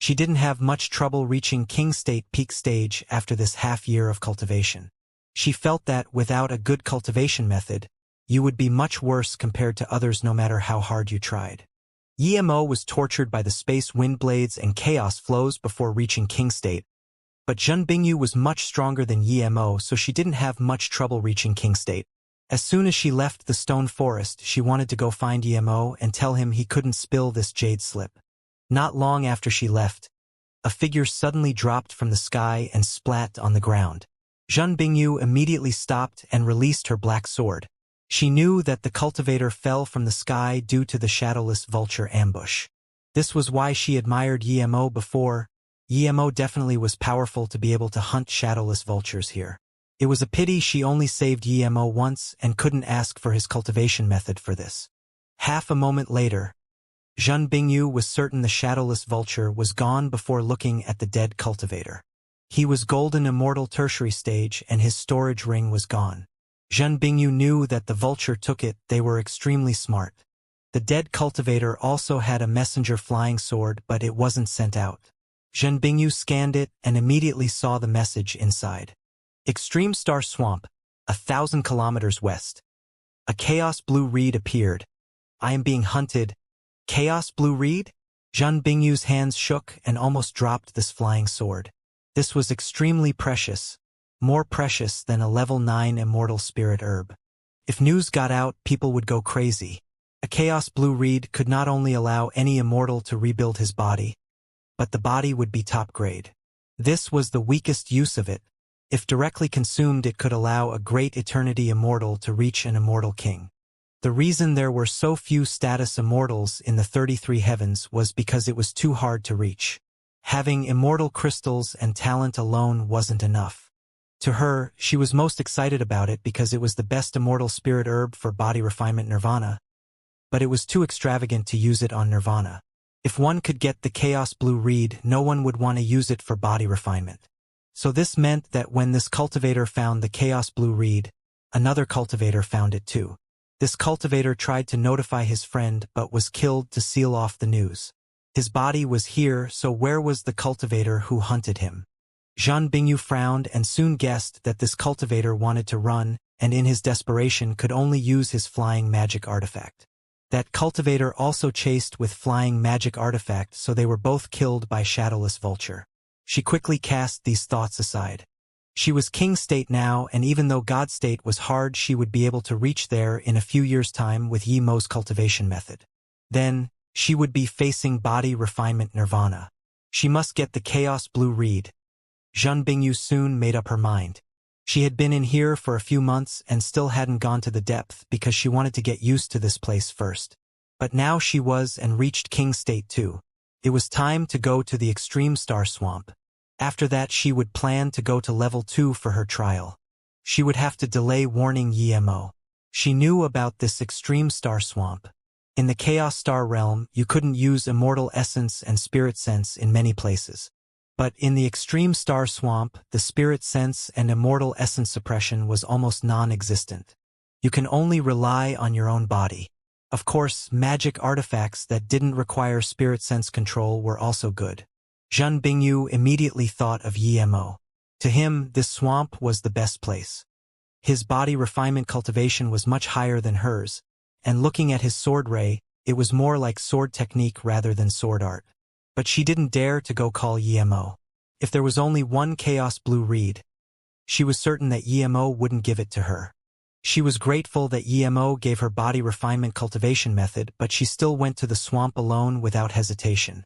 She didn't have much trouble reaching King State peak stage after this half-year of cultivation. She felt that, without a good cultivation method, you would be much worse compared to others no matter how hard you tried. Emo was tortured by the space wind blades and chaos flows before reaching King State, but Zhen Bingyu was much stronger than Emo, so she didn't have much trouble reaching King State. As soon as she left the stone forest, she wanted to go find Emo and tell him he couldn't spill this jade slip. Not long after she left, a figure suddenly dropped from the sky and splat on the ground. Zhen Bingyu immediately stopped and released her black sword. She knew that the cultivator fell from the sky due to the shadowless vulture ambush. This was why she admired Emo before. Emo definitely was powerful to be able to hunt shadowless vultures here. It was a pity she only saved Emo once and couldn't ask for his cultivation method for this. Half a moment later, Zhen Bingyu was certain the shadowless vulture was gone before looking at the dead cultivator. He was golden immortal tertiary stage and his storage ring was gone. Zhen Bingyu knew that the vulture took it. They were extremely smart. The dead cultivator also had a messenger flying sword, but it wasn't sent out. Zhen Bingyu scanned it and immediately saw the message inside. Extreme Star Swamp, 1,000 kilometers west. A chaos blue reed appeared. I am being hunted. Chaos blue reed? Zhen Bingyu's hands shook and almost dropped this flying sword. This was extremely precious. More precious than a level 9 immortal spirit herb. If news got out, people would go crazy. A chaos blue reed could not only allow any immortal to rebuild his body, but the body would be top grade. This was the weakest use of it. If directly consumed, it could allow a great eternity immortal to reach an immortal king. The reason there were so few status immortals in the 33 heavens was because it was too hard to reach. Having immortal crystals and talent alone wasn't enough. To her, she was most excited about it because it was the best immortal spirit herb for body refinement nirvana. But it was too extravagant to use it on nirvana. If one could get the chaos blue reed, no one would want to use it for body refinement. So this meant that when this cultivator found the chaos blue reed, another cultivator found it too. This cultivator tried to notify his friend but was killed to seal off the news. His body was here, so where was the cultivator who hunted him? Zhen Bingyu frowned and soon guessed that this cultivator wanted to run, and in his desperation could only use his flying magic artifact. That cultivator also chased with flying magic artifact, so they were both killed by shadowless vulture. She quickly cast these thoughts aside. She was king state now, and even though god state was hard, she would be able to reach there in a few years' time with Yemo's cultivation method. Then, she would be facing body refinement nirvana. She must get the chaos blue reed. Zhen Bingyu soon made up her mind. She had been in here for a few months and still hadn't gone to the depth because she wanted to get used to this place first. But now she was and reached King State too. It was time to go to the Extreme Star Swamp. After that she would plan to go to level 2 for her trial. She would have to delay warning Emo. She knew about this Extreme Star Swamp. In the Chaos Star realm, you couldn't use Immortal Essence and Spirit Sense in many places. But in the Extreme Star Swamp, the Spirit Sense and Immortal Essence suppression was almost non-existent. You can only rely on your own body. Of course, magic artifacts that didn't require Spirit Sense control were also good. Zhen Bingyu immediately thought of Emo. To him, this swamp was the best place. His body refinement cultivation was much higher than hers, and looking at his sword ray, it was more like sword technique rather than sword art. But she didn't dare to go call Emo. If there was only one chaos blue reed, she was certain that Emo wouldn't give it to her. She was grateful that Emo gave her body refinement cultivation method, but she still went to the swamp alone without hesitation.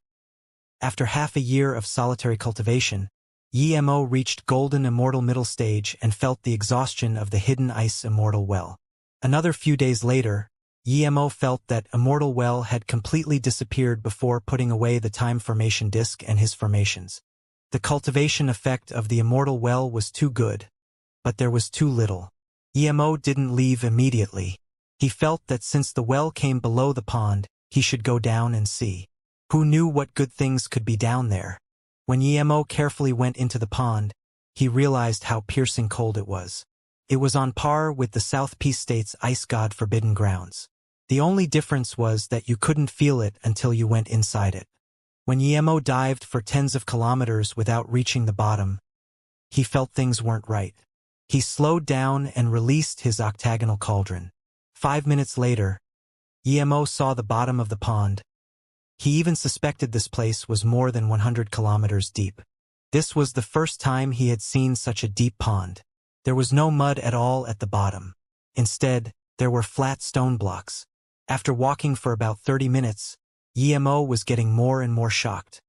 After half a year of solitary cultivation, Emo reached Golden Immortal Middle Stage and felt the exhaustion of the Hidden Ice Immortal Well. Another few days later, Emo felt that Immortal Well had completely disappeared before putting away the Time Formation Disc and his formations. The cultivation effect of the Immortal Well was too good, but there was too little. Emo didn't leave immediately. He felt that since the well came below the pond, he should go down and see. Who knew what good things could be down there? When Emo carefully went into the pond, he realized how piercing cold it was. It was on par with the South Peace State's Ice God Forbidden Grounds. The only difference was that you couldn't feel it until you went inside it. When Yemo dived for tens of kilometers without reaching the bottom, he felt things weren't right. He slowed down and released his octagonal cauldron. 5 minutes later, Yemo saw the bottom of the pond. He even suspected this place was more than 100 kilometers deep. This was the first time he had seen such a deep pond. There was no mud at all at the bottom. Instead, there were flat stone blocks. After walking for about 30 minutes, Yemo was getting more and more shocked.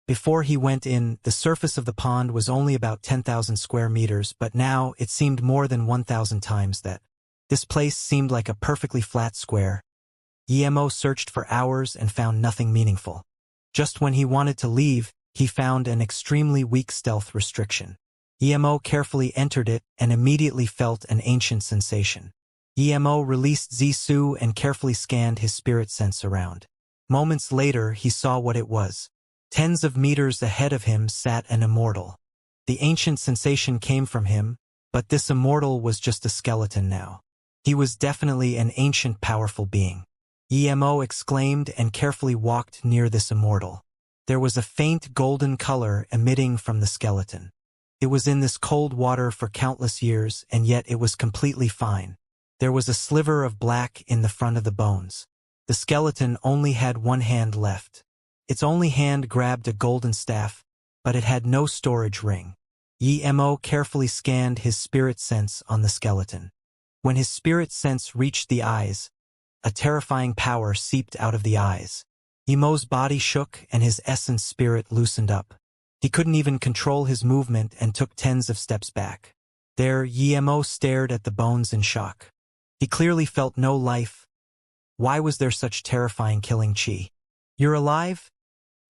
Before he went in, the surface of the pond was only about 10,000 square meters, but now it seemed more than 1,000 times that. This place seemed like a perfectly flat square. Yemo searched for hours and found nothing meaningful. Just when he wanted to leave, he found an extremely weak stealth restriction. Yemo carefully entered it and immediately felt an ancient sensation. Yemo released Zisu and carefully scanned his spirit sense around. Moments later, he saw what it was. Tens of meters ahead of him sat an immortal. The ancient sensation came from him, but this immortal was just a skeleton now. He was definitely an ancient, powerful being. Yemo exclaimed and carefully walked near this immortal. There was a faint golden color emitting from the skeleton. It was in this cold water for countless years, and yet it was completely fine. There was a sliver of black in the front of the bones. The skeleton only had one hand left. Its only hand grabbed a golden staff, but it had no storage ring. Yemo carefully scanned his spirit sense on the skeleton. When his spirit sense reached the eyes, a terrifying power seeped out of the eyes. Yemo's body shook and his essence spirit loosened up. He couldn't even control his movement and took tens of steps back. There, Yemo stared at the bones in shock. He clearly felt no life. Why was there such terrifying killing chi? "You're alive?"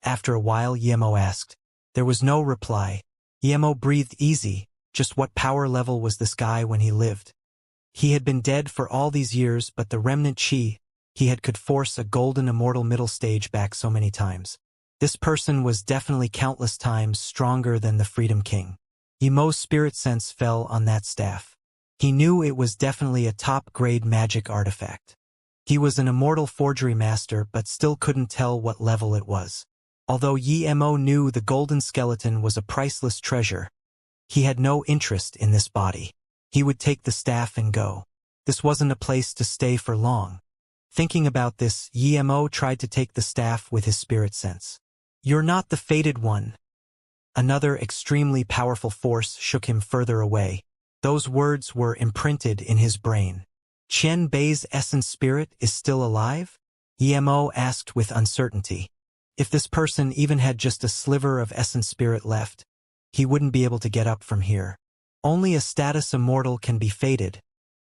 After a while, Yemo asked. There was no reply. Yemo breathed easy. Just what power level was this guy when he lived? He had been dead for all these years, but the remnant chi could force a golden immortal middle stage back so many times. This person was definitely countless times stronger than the Freedom King. Yemo's spirit sense fell on that staff. He knew it was definitely a top-grade magic artifact. He was an immortal forgery master, but still couldn't tell what level it was. Although Yemo knew the golden skeleton was a priceless treasure, he had no interest in this body. He would take the staff and go. This wasn't a place to stay for long. Thinking about this, Yemo tried to take the staff with his spirit sense. "You're not the fated one." Another extremely powerful force shook him further away. Those words were imprinted in his brain. "Qian Bei's essence spirit is still alive?" Yemo asked with uncertainty. If this person even had just a sliver of essence spirit left, he wouldn't be able to get up from here. Only a status immortal can be fated.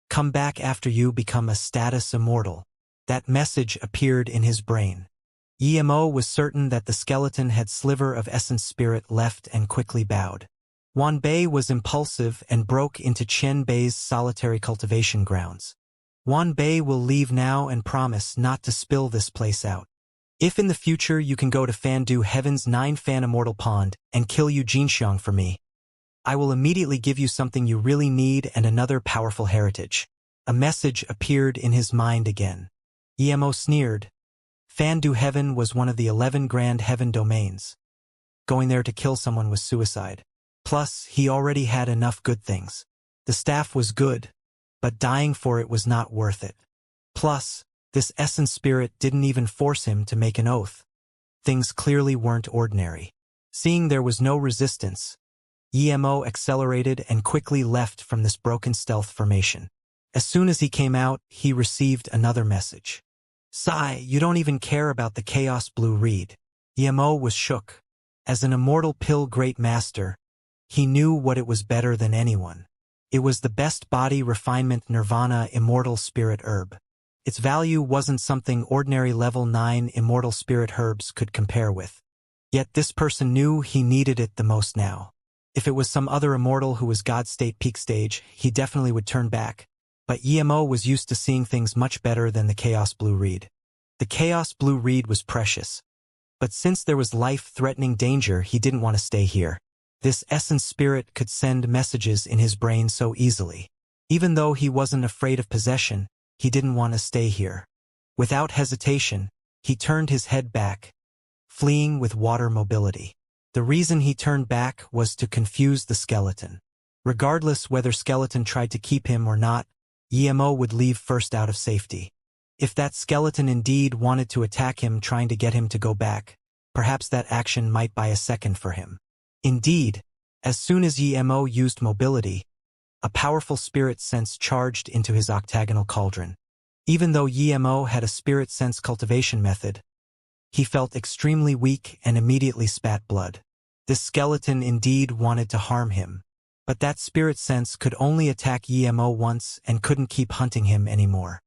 Come back after you become a status immortal. That message appeared in his brain. Yemo was certain that the skeleton had sliver of essence spirit left and quickly bowed. Wanbei was impulsive and broke into Qian Bei's solitary cultivation grounds. Wanbei will leave now and promise not to spill this place out. If in the future you can go to Fandu Heaven's 9-fan immortal pond and kill you Xianxia for me, I will immediately give you something you really need and another powerful heritage. A message appeared in his mind again. Yemo sneered. Fandu Heaven was one of the 11 grand heaven domains. Going there to kill someone was suicide. Plus, he already had enough good things. The staff was good, but dying for it was not worth it. Plus, this essence spirit didn't even force him to make an oath. Things clearly weren't ordinary. Seeing there was no resistance, Yemo accelerated and quickly left from this broken stealth formation. As soon as he came out, he received another message. "Sai, you don't even care about the Chaos Blue Reed." Yemo was shook. As an immortal pill great master, he knew what it was better than anyone. It was the best body refinement nirvana immortal spirit herb. Its value wasn't something ordinary level 9 immortal spirit herbs could compare with. Yet this person knew he needed it the most now. If it was some other immortal who was God State peak stage, he definitely would turn back. But Yemo was used to seeing things much better than the Chaos Blue Reed. The Chaos Blue Reed was precious. But since there was life-threatening danger, he didn't want to stay here. This essence spirit could send messages in his brain so easily. Even though he wasn't afraid of possession, he didn't want to stay here. Without hesitation, he turned his head back. fleeing with water mobility. The reason he turned back was to confuse the skeleton. Regardless whether skeleton tried to keep him or not, Emo would leave first out of safety. If that skeleton indeed wanted to attack him trying to get him to go back, perhaps that action might buy a second for him. Indeed, as soon as Emo used mobility, a powerful spirit sense charged into his octagonal cauldron. Even though Emo had a spirit sense cultivation method, he felt extremely weak and immediately spat blood. This skeleton indeed wanted to harm him, but that spirit sense could only attack Emo once and couldn't keep hunting him anymore.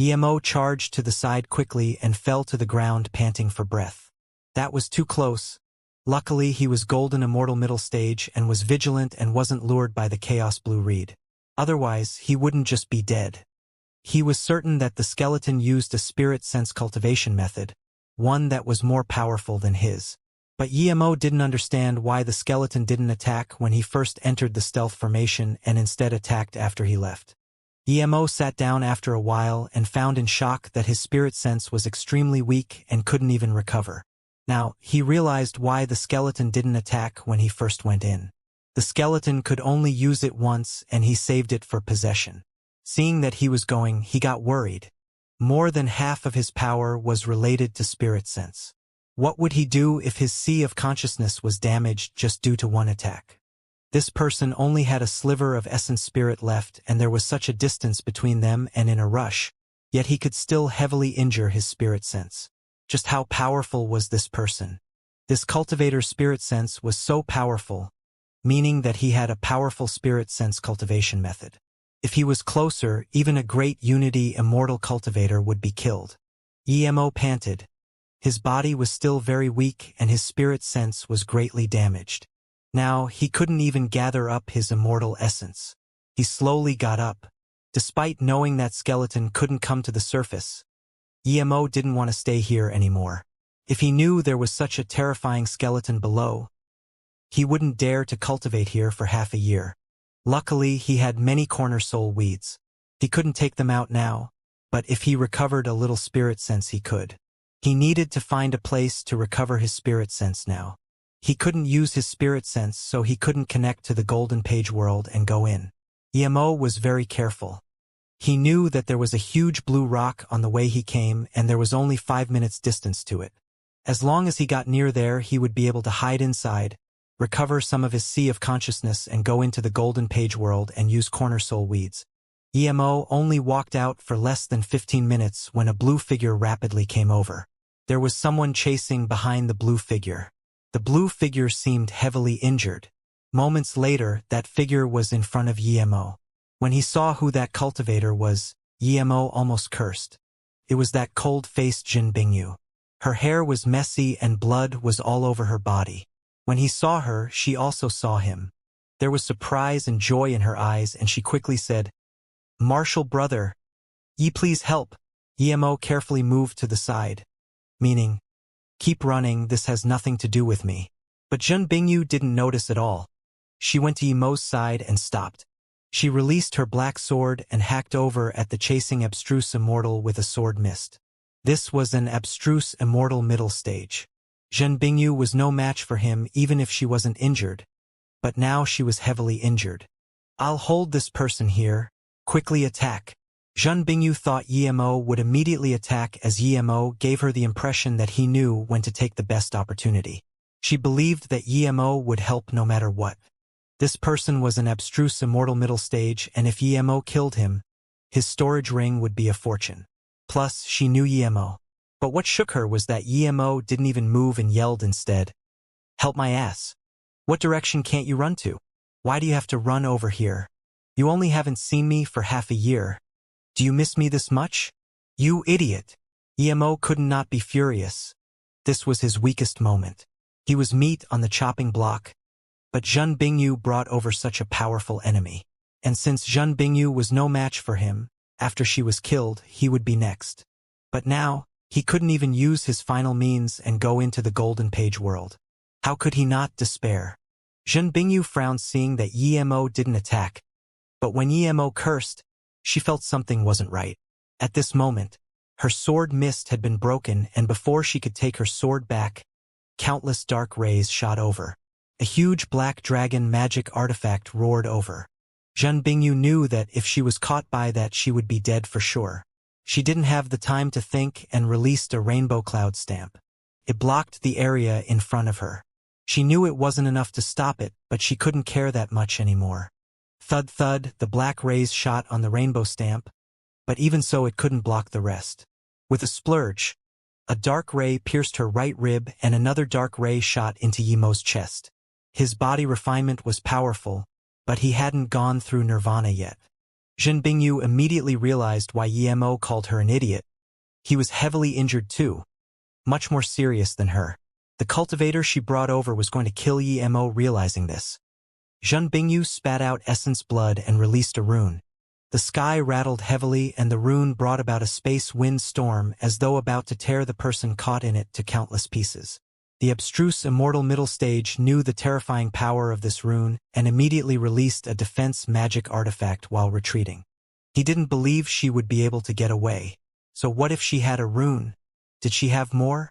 Emo charged to the side quickly and fell to the ground panting for breath. That was too close. Luckily he was golden immortal middle stage and was vigilant and wasn't lured by the chaos blue reed. Otherwise he wouldn't just be dead. He was certain that the skeleton used a spirit sense cultivation method, one that was more powerful than his. But Emo didn't understand why the skeleton didn't attack when he first entered the stealth formation and instead attacked after he left. Emo sat down after a while and found in shock that his spirit sense was extremely weak and couldn't even recover. Now, he realized why the skeleton didn't attack when he first went in. The skeleton could only use it once and he saved it for possession. Seeing that he was going, he got worried. More than half of his power was related to spirit sense. What would he do if his sea of consciousness was damaged just due to one attack? This person only had a sliver of essence spirit left and there was such a distance between them and in a rush, yet he could still heavily injure his spirit sense. Just how powerful was this person? This cultivator's spirit sense was so powerful, meaning that he had a powerful spirit sense cultivation method. If he was closer, even a great unity immortal cultivator would be killed. Emo panted. His body was still very weak and his spirit sense was greatly damaged. Now, he couldn't even gather up his immortal essence. He slowly got up. Despite knowing that skeleton couldn't come to the surface, Emo didn't want to stay here anymore. If he knew there was such a terrifying skeleton below, he wouldn't dare to cultivate here for half a year. Luckily, he had many corner soul weeds. He couldn't take them out now, but if he recovered a little spirit sense he could. He needed to find a place to recover his spirit sense now. He couldn't use his spirit sense, so he couldn't connect to the golden page world and go in. Emo was very careful. He knew that there was a huge blue rock on the way he came and there was only 5 minutes distance to it. As long as he got near there he would be able to hide inside, recover some of his sea of consciousness and go into the golden page world and use corner soul weeds. Emo only walked out for less than 15 minutes when a blue figure rapidly came over. There was someone chasing behind the blue figure. The blue figure seemed heavily injured. Moments later, that figure was in front of Emo. When he saw who that cultivator was, Emo almost cursed. It was that cold-faced Jin Bingyu. Her hair was messy and blood was all over her body. When he saw her, she also saw him. There was surprise and joy in her eyes and she quickly said, "Martial brother, ye please help." Emo carefully moved to the side, meaning, "Keep running, this has nothing to do with me." But Jin Bingyu didn't notice at all. She went to Emo's side and stopped. She released her black sword and hacked over at the chasing abstruse immortal with a sword mist. This was an abstruse immortal middle stage. Jin Bingyu was no match for him even if she wasn't injured. But now she was heavily injured. "I'll hold this person here. Quickly attack." Jin Bingyu thought Emo would immediately attack as Emo gave her the impression that he knew when to take the best opportunity. She believed that Emo would help no matter what. This person was an abstruse immortal middle stage and if Emo killed him, his storage ring would be a fortune. Plus, she knew Emo. But what shook her was that Emo didn't even move and yelled instead, "Help my ass. What direction can't you run to? Why do you have to run over here? You only haven't seen me for half a year. Do you miss me this much? You idiot." Emo could not be furious. This was his weakest moment. He was meat on the chopping block. But Jin Bingyu brought over such a powerful enemy. And since Jin Bingyu was no match for him, after she was killed, he would be next. But now, he couldn't even use his final means and go into the golden page world. How could he not despair? Jin Bingyu frowned seeing that Emo didn't attack. But when Emo cursed, she felt something wasn't right. At this moment, her sword mist had been broken and before she could take her sword back, Countless dark rays shot over. A huge black dragon magic artifact roared over. Zhen Bingyu knew that if she was caught by that she would be dead for sure. She didn't have the time to think and released a rainbow cloud stamp. It blocked the area in front of her. She knew it wasn't enough to stop it, but she couldn't care that much anymore. Thud thud, the black rays shot on the rainbow stamp, but even so it couldn't block the rest. With a splurge, a dark ray pierced her right rib and another dark ray shot into Yimo's chest. His body refinement was powerful, but he hadn't gone through nirvana yet. Zhen Bingyu immediately realized why Yimo called her an idiot. He was heavily injured too, much more serious than her. The cultivator she brought over was going to kill Yimo. Realizing this, Zhen Bingyu spat out essence blood and released a rune. The sky rattled heavily and the rune brought about a space wind storm as though about to tear the person caught in it to countless pieces. The abstruse immortal middle stage knew the terrifying power of this rune and immediately released a defense magic artifact while retreating. He didn't believe she would be able to get away. So what if she had a rune? Did she have more?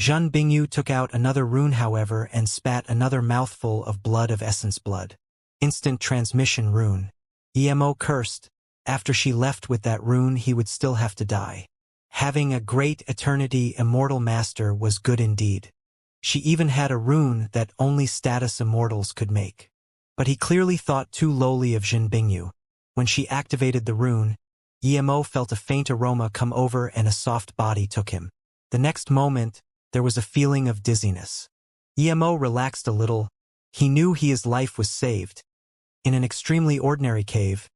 Zhen Bingyu took out another rune however and spat another mouthful of blood of essence blood. Instant transmission rune. Emo cursed. After she left with that rune he would still have to die. Having a great eternity immortal master was good indeed. She even had a rune that only status immortals could make. But he clearly thought too lowly of Zhen Bingyu. When she activated the rune, Emo felt a faint aroma come over and a soft body took him. The next moment, there was a feeling of dizziness. Emo relaxed a little. He knew his life was saved. In an extremely ordinary cave,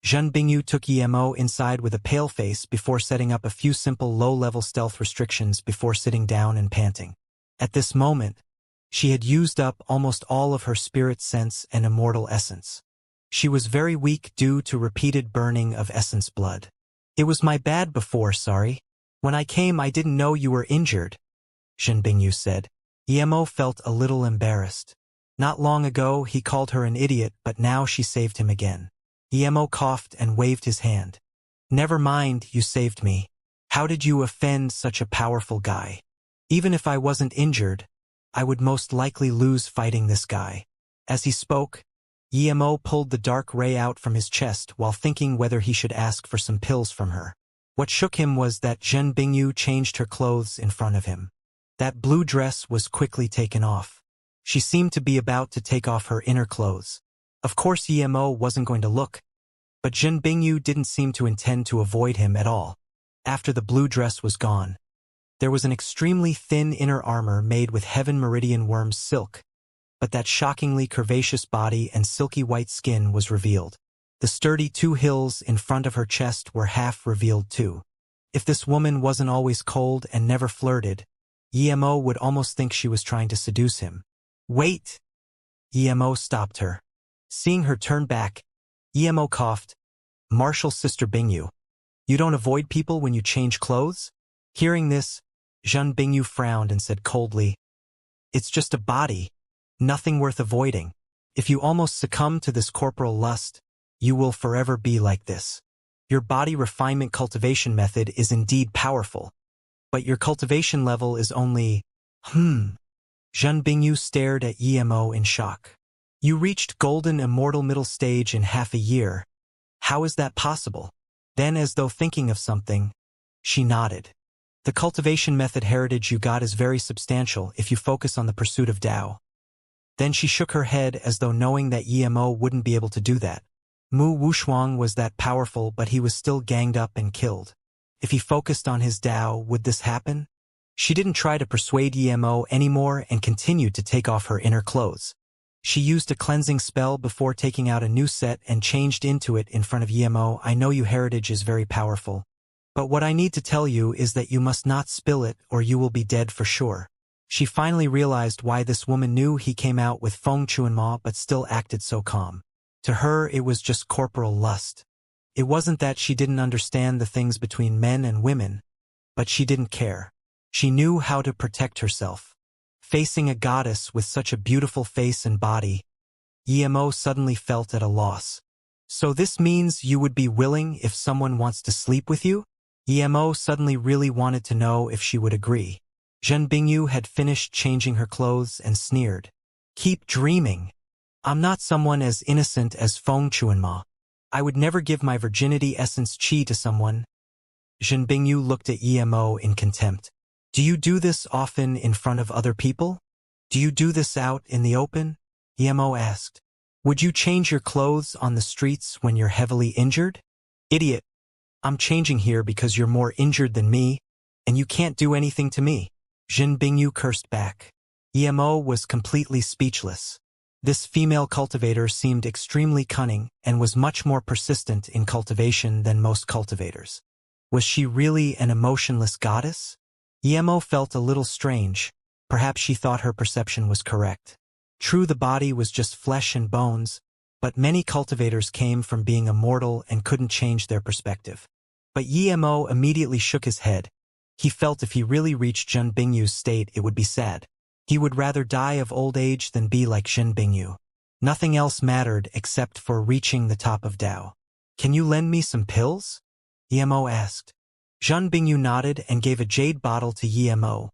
Zhen Bingyu took Emo inside with a pale face before setting up a few simple low-level stealth restrictions before sitting down and panting. At this moment, she had used up almost all of her spirit sense and immortal essence. She was very weak due to repeated burning of essence blood. It was my bad before, sorry. When I came I didn't know you were injured, Zhen Bingyu said. Emo felt a little embarrassed. Not long ago he called her an idiot, but now she saved him again. Emo coughed and waved his hand. Never mind, you saved me. How did you offend such a powerful guy? Even if I wasn't injured, I would most likely lose fighting this guy. As he spoke, Emo pulled the dark ray out from his chest while thinking whether he should ask for some pills from her. What shook him was that Zhen Bingyu changed her clothes in front of him. That blue dress was quickly taken off. She seemed to be about to take off her inner clothes. Of course Emo wasn't going to look, but Zhen Bingyu didn't seem to intend to avoid him at all. After the blue dress was gone, there was an extremely thin inner armor made with heaven meridian worm's silk, but that shockingly curvaceous body and silky white skin was revealed. The sturdy two hills in front of her chest were half revealed too. If this woman wasn't always cold and never flirted, Emo would almost think she was trying to seduce him. Wait! Emo stopped her. Seeing her turn back, Emo coughed. Martial Sister Bingyu, you don't avoid people when you change clothes? Hearing this, Zhen Bingyu frowned and said coldly, it's just a body. Nothing worth avoiding. If you almost succumb to this corporal lust, you will forever be like this. Your body refinement cultivation method is indeed powerful, but your cultivation level is only, Zhen Bingyu stared at Emo in shock. You reached golden immortal middle stage in half a year. How is that possible? Then, as though thinking of something, she nodded. The cultivation method heritage you got is very substantial if you focus on the pursuit of Tao. Then she shook her head as though knowing that Emo wouldn't be able to do that. Mu Wushuang was that powerful, but he was still ganged up and killed. If he focused on his Tao, would this happen? She didn't try to persuade Emo anymore and continued to take off her inner clothes. She used a cleansing spell before taking out a new set and changed into it in front of Emo. I know your heritage is very powerful, but what I need to tell you is that you must not spill it or you will be dead for sure. She finally realized why this woman knew he came out with Feng Chuanma but still acted so calm. To her it was just corporal lust. It wasn't that she didn't understand the things between men and women, but she didn't care. She knew how to protect herself. Facing a goddess with such a beautiful face and body, Emo suddenly felt at a loss. So this means you would be willing if someone wants to sleep with you? Emo suddenly really wanted to know if she would agree. Zhen Bingyu had finished changing her clothes and sneered. Keep dreaming. I'm not someone as innocent as Feng Chuanma. I would never give my virginity essence qi to someone. Zhen Bingyu looked at Emo in contempt. Do you do this often in front of other people? Do you do this out in the open? Emo asked. Would you change your clothes on the streets when you're heavily injured? Idiot. I'm changing here because you're more injured than me, and you can't do anything to me. Zhen Bingyu cursed back. Emo was completely speechless. This female cultivator seemed extremely cunning and was much more persistent in cultivation than most cultivators. Was she really an emotionless goddess? Emo felt a little strange. Perhaps she thought her perception was correct. True, the body was just flesh and bones, but many cultivators came from being immortal and couldn't change their perspective. But Emo immediately shook his head. He felt if he really reached Zhen Bingyu's state, it would be sad. He would rather die of old age than be like Zhen Bingyu. Nothing else mattered except for reaching the top of Tao. Can you lend me some pills? Emo asked. Zhen Bingyu nodded and gave a jade bottle to Emo.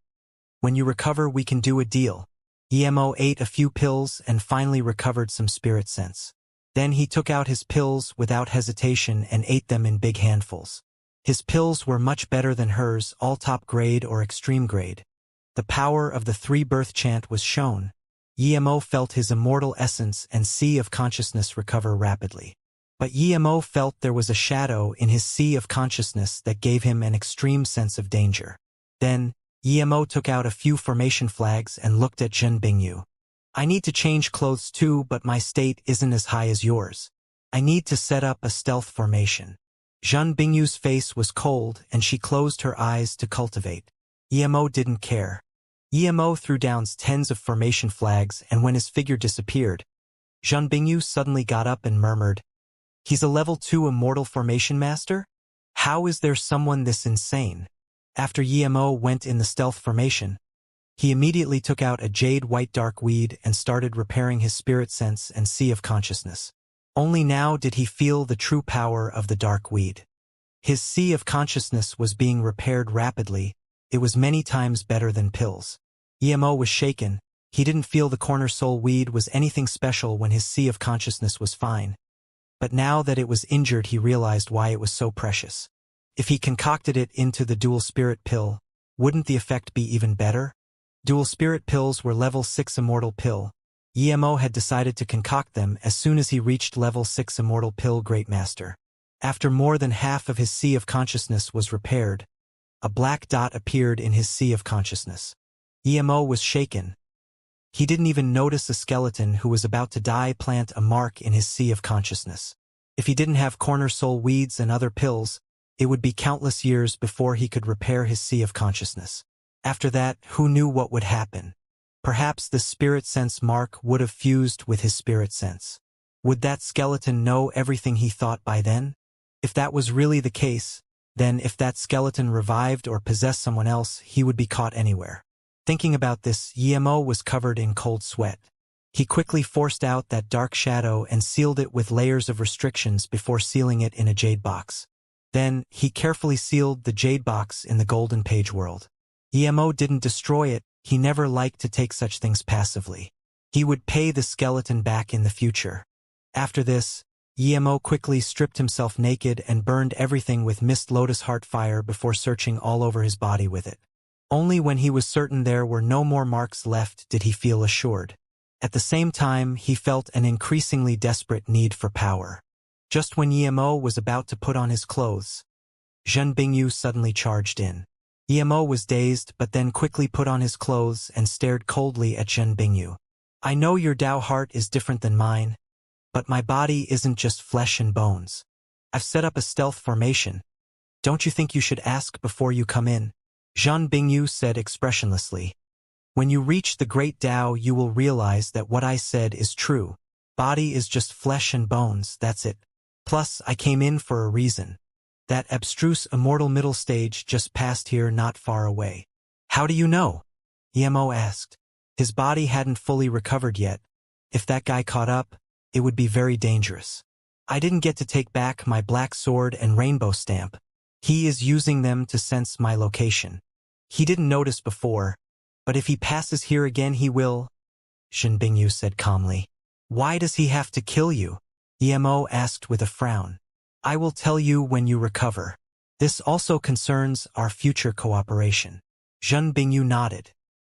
When you recover, we can do a deal. Emo ate a few pills and finally recovered some spirit sense. Then he took out his pills without hesitation and ate them in big handfuls. His pills were much better than hers, all top grade or extreme grade. The power of the three-birth chant was shown. Emo felt his immortal essence and sea of consciousness recover rapidly. But Emo felt there was a shadow in his sea of consciousness that gave him an extreme sense of danger. Then, Emo took out a few formation flags and looked at Zhen Bingyu. I need to change clothes too, but my state isn't as high as yours. I need to set up a stealth formation. Zhen Bingyu's face was cold and she closed her eyes to cultivate. Emo didn't care. Emo threw down tens of formation flags, and when his figure disappeared, Zhen Bingyu suddenly got up and murmured, He's a level 2 immortal formation master? How is there someone this insane? After Emo went in the stealth formation, he immediately took out a jade white dark weed and started repairing his spirit sense and sea of consciousness. Only now did he feel the true power of the dark weed. His sea of consciousness was being repaired rapidly. It was many times better than pills. Emo was shaken. He didn't feel the corner soul weed was anything special when his sea of consciousness was fine. But now that it was injured, he realized why it was so precious. If he concocted it into the dual spirit pill, wouldn't the effect be even better? Dual spirit pills were level 6 immortal pill. Emo had decided to concoct them as soon as he reached level 6 immortal pill Great Master. After more than half of his sea of consciousness was repaired, a black dot appeared in his sea of consciousness. Emo was shaken. He didn't even notice a skeleton who was about to die plant a mark in his sea of consciousness. If he didn't have corner soul weeds and other pills, it would be countless years before he could repair his sea of consciousness. After that, who knew what would happen? Perhaps the spirit sense mark would have fused with his spirit sense. Would that skeleton know everything he thought by then? If that was really the case, then if that skeleton revived or possessed someone else, he would be caught anywhere. Thinking about this, Emo was covered in cold sweat. He quickly forced out that dark shadow and sealed it with layers of restrictions before sealing it in a jade box. Then, he carefully sealed the jade box in the golden page world. Emo didn't destroy it. He never liked to take such things passively. He would pay the skeleton back in the future. After this, Emo quickly stripped himself naked and burned everything with mist lotus heart fire before searching all over his body with it. Only when he was certain there were no more marks left did he feel assured. At the same time, he felt an increasingly desperate need for power. Just when Emo was about to put on his clothes, Zhen Bingyu suddenly charged in. Emo was dazed but then quickly put on his clothes and stared coldly at Zhen Bingyu. I know your Tao heart is different than mine, but my body isn't just flesh and bones. I've set up a stealth formation. Don't you think you should ask before you come in? Zhen Bingyu said expressionlessly. When you reach the great Tao, you will realize that what I said is true. Body is just flesh and bones, that's it. Plus, I came in for a reason. That abstruse immortal middle stage just passed here not far away. How do you know? Emo asked. His body hadn't fully recovered yet. If that guy caught up, it would be very dangerous. I didn't get to take back my black sword and rainbow stamp. He is using them to sense my location. He didn't notice before, But if he passes here again he will, Zhen Bingyu said calmly. Why does he have to kill you? Emo asked with a frown. I will tell you when you recover. This also concerns our future cooperation. Zhen Bingyu nodded.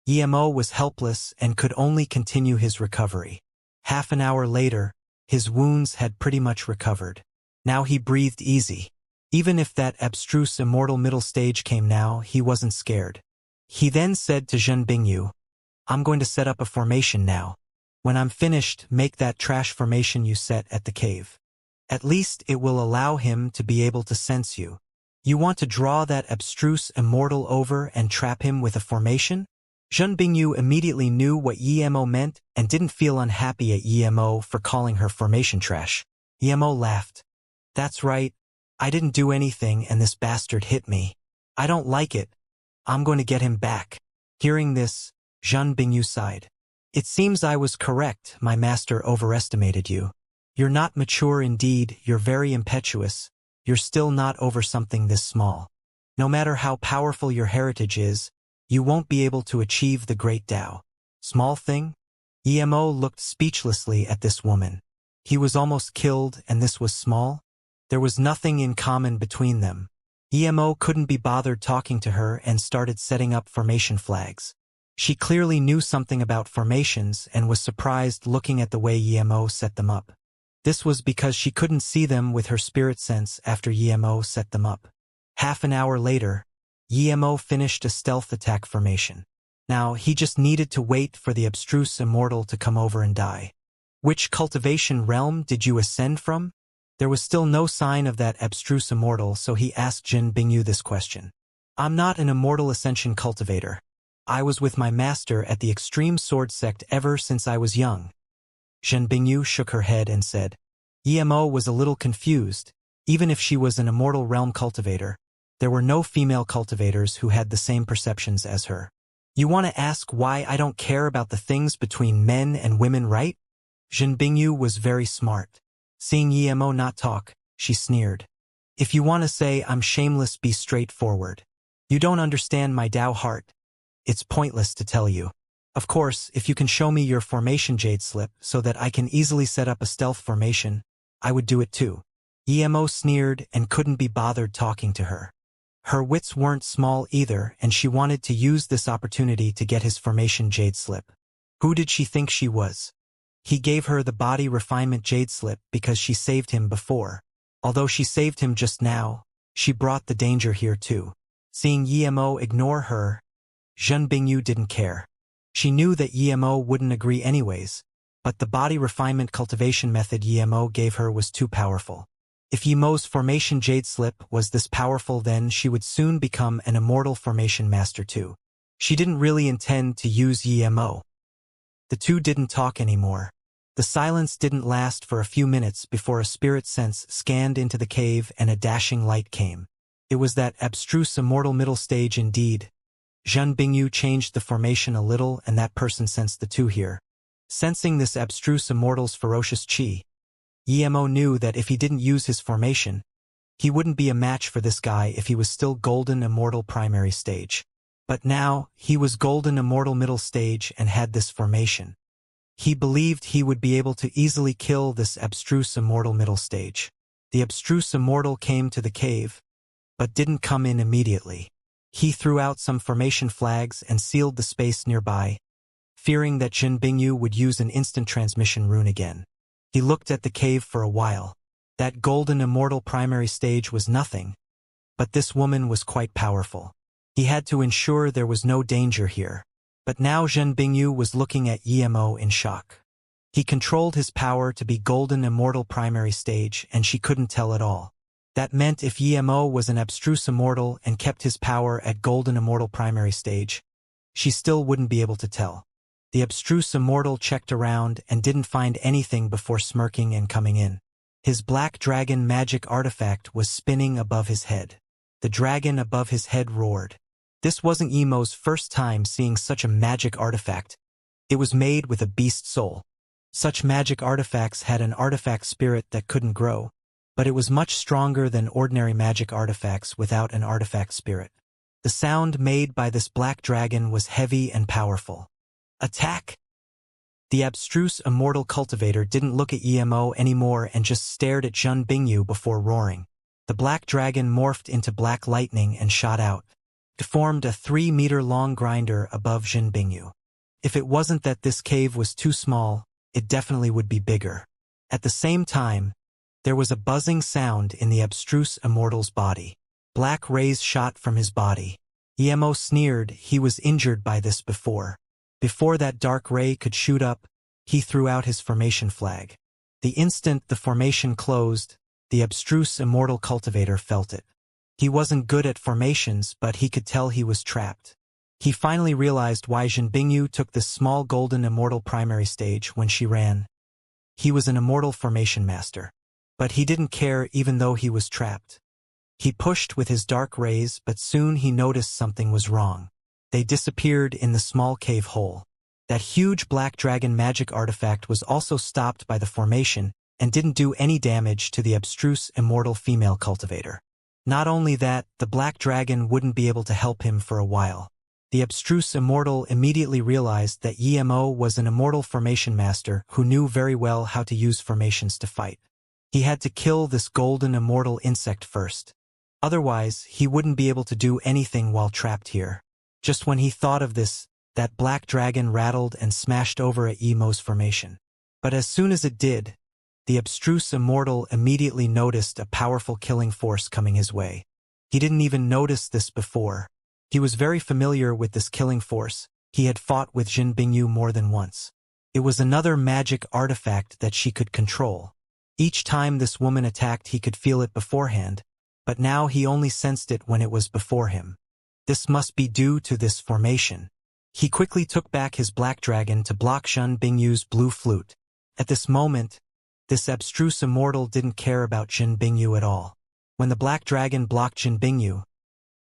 Emo was helpless and could only continue his recovery. Half an hour later, his wounds had pretty much recovered. Now he breathed easy. Even if that abstruse immortal middle stage came now, he wasn't scared. He then said to Zhen Bingyu, I'm going to set up a formation now. When I'm finished, make that trash formation you set at the cave. At least it will allow him to be able to sense you. You want to draw that abstruse immortal over and trap him with a formation? Zhen Bingyu immediately knew what Emo meant and didn't feel unhappy at Emo for calling her formation trash. Emo laughed. That's right. I didn't do anything and this bastard hit me. I don't like it. I'm going to get him back. Hearing this, Zhen Bingyu sighed. It seems I was correct, my master overestimated you. You're not mature indeed, you're very impetuous. You're still not over something this small. No matter how powerful your heritage is, you won't be able to achieve the great Tao. Small thing? Emo looked speechlessly at this woman. He was almost killed and this was small? There was nothing in common between them. Emo couldn't be bothered talking to her and started setting up formation flags. She clearly knew something about formations and was surprised looking at the way Emo set them up. This was because she couldn't see them with her spirit sense after Emo set them up. Half an hour later, Emo finished a stealth attack formation. Now, he just needed to wait for the abstruse immortal to come over and die. Which cultivation realm did you ascend from? There was still no sign of that abstruse immortal, so he asked Zhen Bingyu this question. I'm not an immortal ascension cultivator. I was with my master at the extreme sword sect ever since I was young. Zhen Bingyu shook her head and said. Emo was a little confused. Even if she was an immortal realm cultivator, there were no female cultivators who had the same perceptions as her. You want to ask why I don't care about the things between men and women, right? Zhen Bingyu was very smart. Seeing Emo not talk, she sneered. If you want to say I'm shameless, be straightforward. You don't understand my Tao heart. It's pointless to tell you. Of course, if you can show me your formation jade slip so that I can easily set up a stealth formation, I would do it too. Emo sneered and couldn't be bothered talking to her. Her wits weren't small either, and she wanted to use this opportunity to get his formation jade slip. Who did she think she was? He gave her the body refinement jade slip because she saved him before. Although she saved him just now, she brought the danger here too. Seeing Emo ignore her, Zhen Bingyu didn't care. She knew that Emo wouldn't agree anyways, but the body refinement cultivation method Emo gave her was too powerful. If Yemo's formation jade slip was this powerful, then she would soon become an immortal formation master too. She didn't really intend to use Emo. The two didn't talk anymore. The silence didn't last for a few minutes before a spirit sense scanned into the cave and a dashing light came. It was that abstruse immortal middle stage indeed. Zhen Bingyu changed the formation a little and that person sensed the two here. Sensing this abstruse immortal's ferocious chi, Emo knew that if he didn't use his formation, he wouldn't be a match for this guy if he was still golden immortal primary stage. But now, he was golden immortal middle stage and had this formation. He believed he would be able to easily kill this abstruse immortal middle stage. The abstruse immortal came to the cave, but didn't come in immediately. He threw out some formation flags and sealed the space nearby, fearing that Zhen Bingyu would use an instant transmission rune again. He looked at the cave for a while. That golden immortal primary stage was nothing, but this woman was quite powerful. He had to ensure there was no danger here. But now Zhen Bingyu was looking at Emo in shock. He controlled his power to be golden immortal primary stage and she couldn't tell at all. That meant if Emo was an abstruse immortal and kept his power at golden immortal primary stage, she still wouldn't be able to tell. The abstruse immortal checked around and didn't find anything before smirking and coming in. His black dragon magic artifact was spinning above his head. The dragon above his head roared. This wasn't Emo's first time seeing such a magic artifact. It was made with a beast soul. Such magic artifacts had an artifact spirit that couldn't grow, but it was much stronger than ordinary magic artifacts without an artifact spirit. The sound made by this black dragon was heavy and powerful. Attack! The abstruse immortal cultivator didn't look at EMO anymore and just stared at Zhen Bingyu before roaring. The black dragon morphed into black lightning and shot out. It formed a 3-meter-long grinder above Zhen Bingyu. If it wasn't that this cave was too small, it definitely would be bigger. At the same time, there was a buzzing sound in the abstruse immortal's body. Black rays shot from his body. EMO sneered he was injured by this before. Before that dark ray could shoot up, he threw out his formation flag. The instant the formation closed, the abstruse immortal cultivator felt it. He wasn't good at formations, but he could tell he was trapped. He finally realized why Zhen Bingyu took this small golden immortal primary stage when she ran. He was an immortal formation master. But he didn't care even though he was trapped. He pushed with his dark rays, but soon he noticed something was wrong. They disappeared in the small cave hole. That huge black dragon magic artifact was also stopped by the formation and didn't do any damage to the abstruse immortal female cultivator. Not only that, the black dragon wouldn't be able to help him for a while. The abstruse immortal immediately realized that EMO was an immortal formation master who knew very well how to use formations to fight. He had to kill this golden immortal insect first. Otherwise, he wouldn't be able to do anything while trapped here. Just when he thought of this, that black dragon rattled and smashed over at EMO's formation. But as soon as it did, the abstruse immortal immediately noticed a powerful killing force coming his way. He didn't even notice this before. He was very familiar with this killing force. He had fought with Zhen Bingyu more than once. It was another magic artifact that she could control. Each time this woman attacked, he could feel it beforehand, but now he only sensed it when it was before him. This must be due to this formation. He quickly took back his black dragon to block Zhen Bingyu's blue flute. At this moment, this abstruse immortal didn't care about Zhen Bingyu at all. When the black dragon blocked Zhen Bingyu,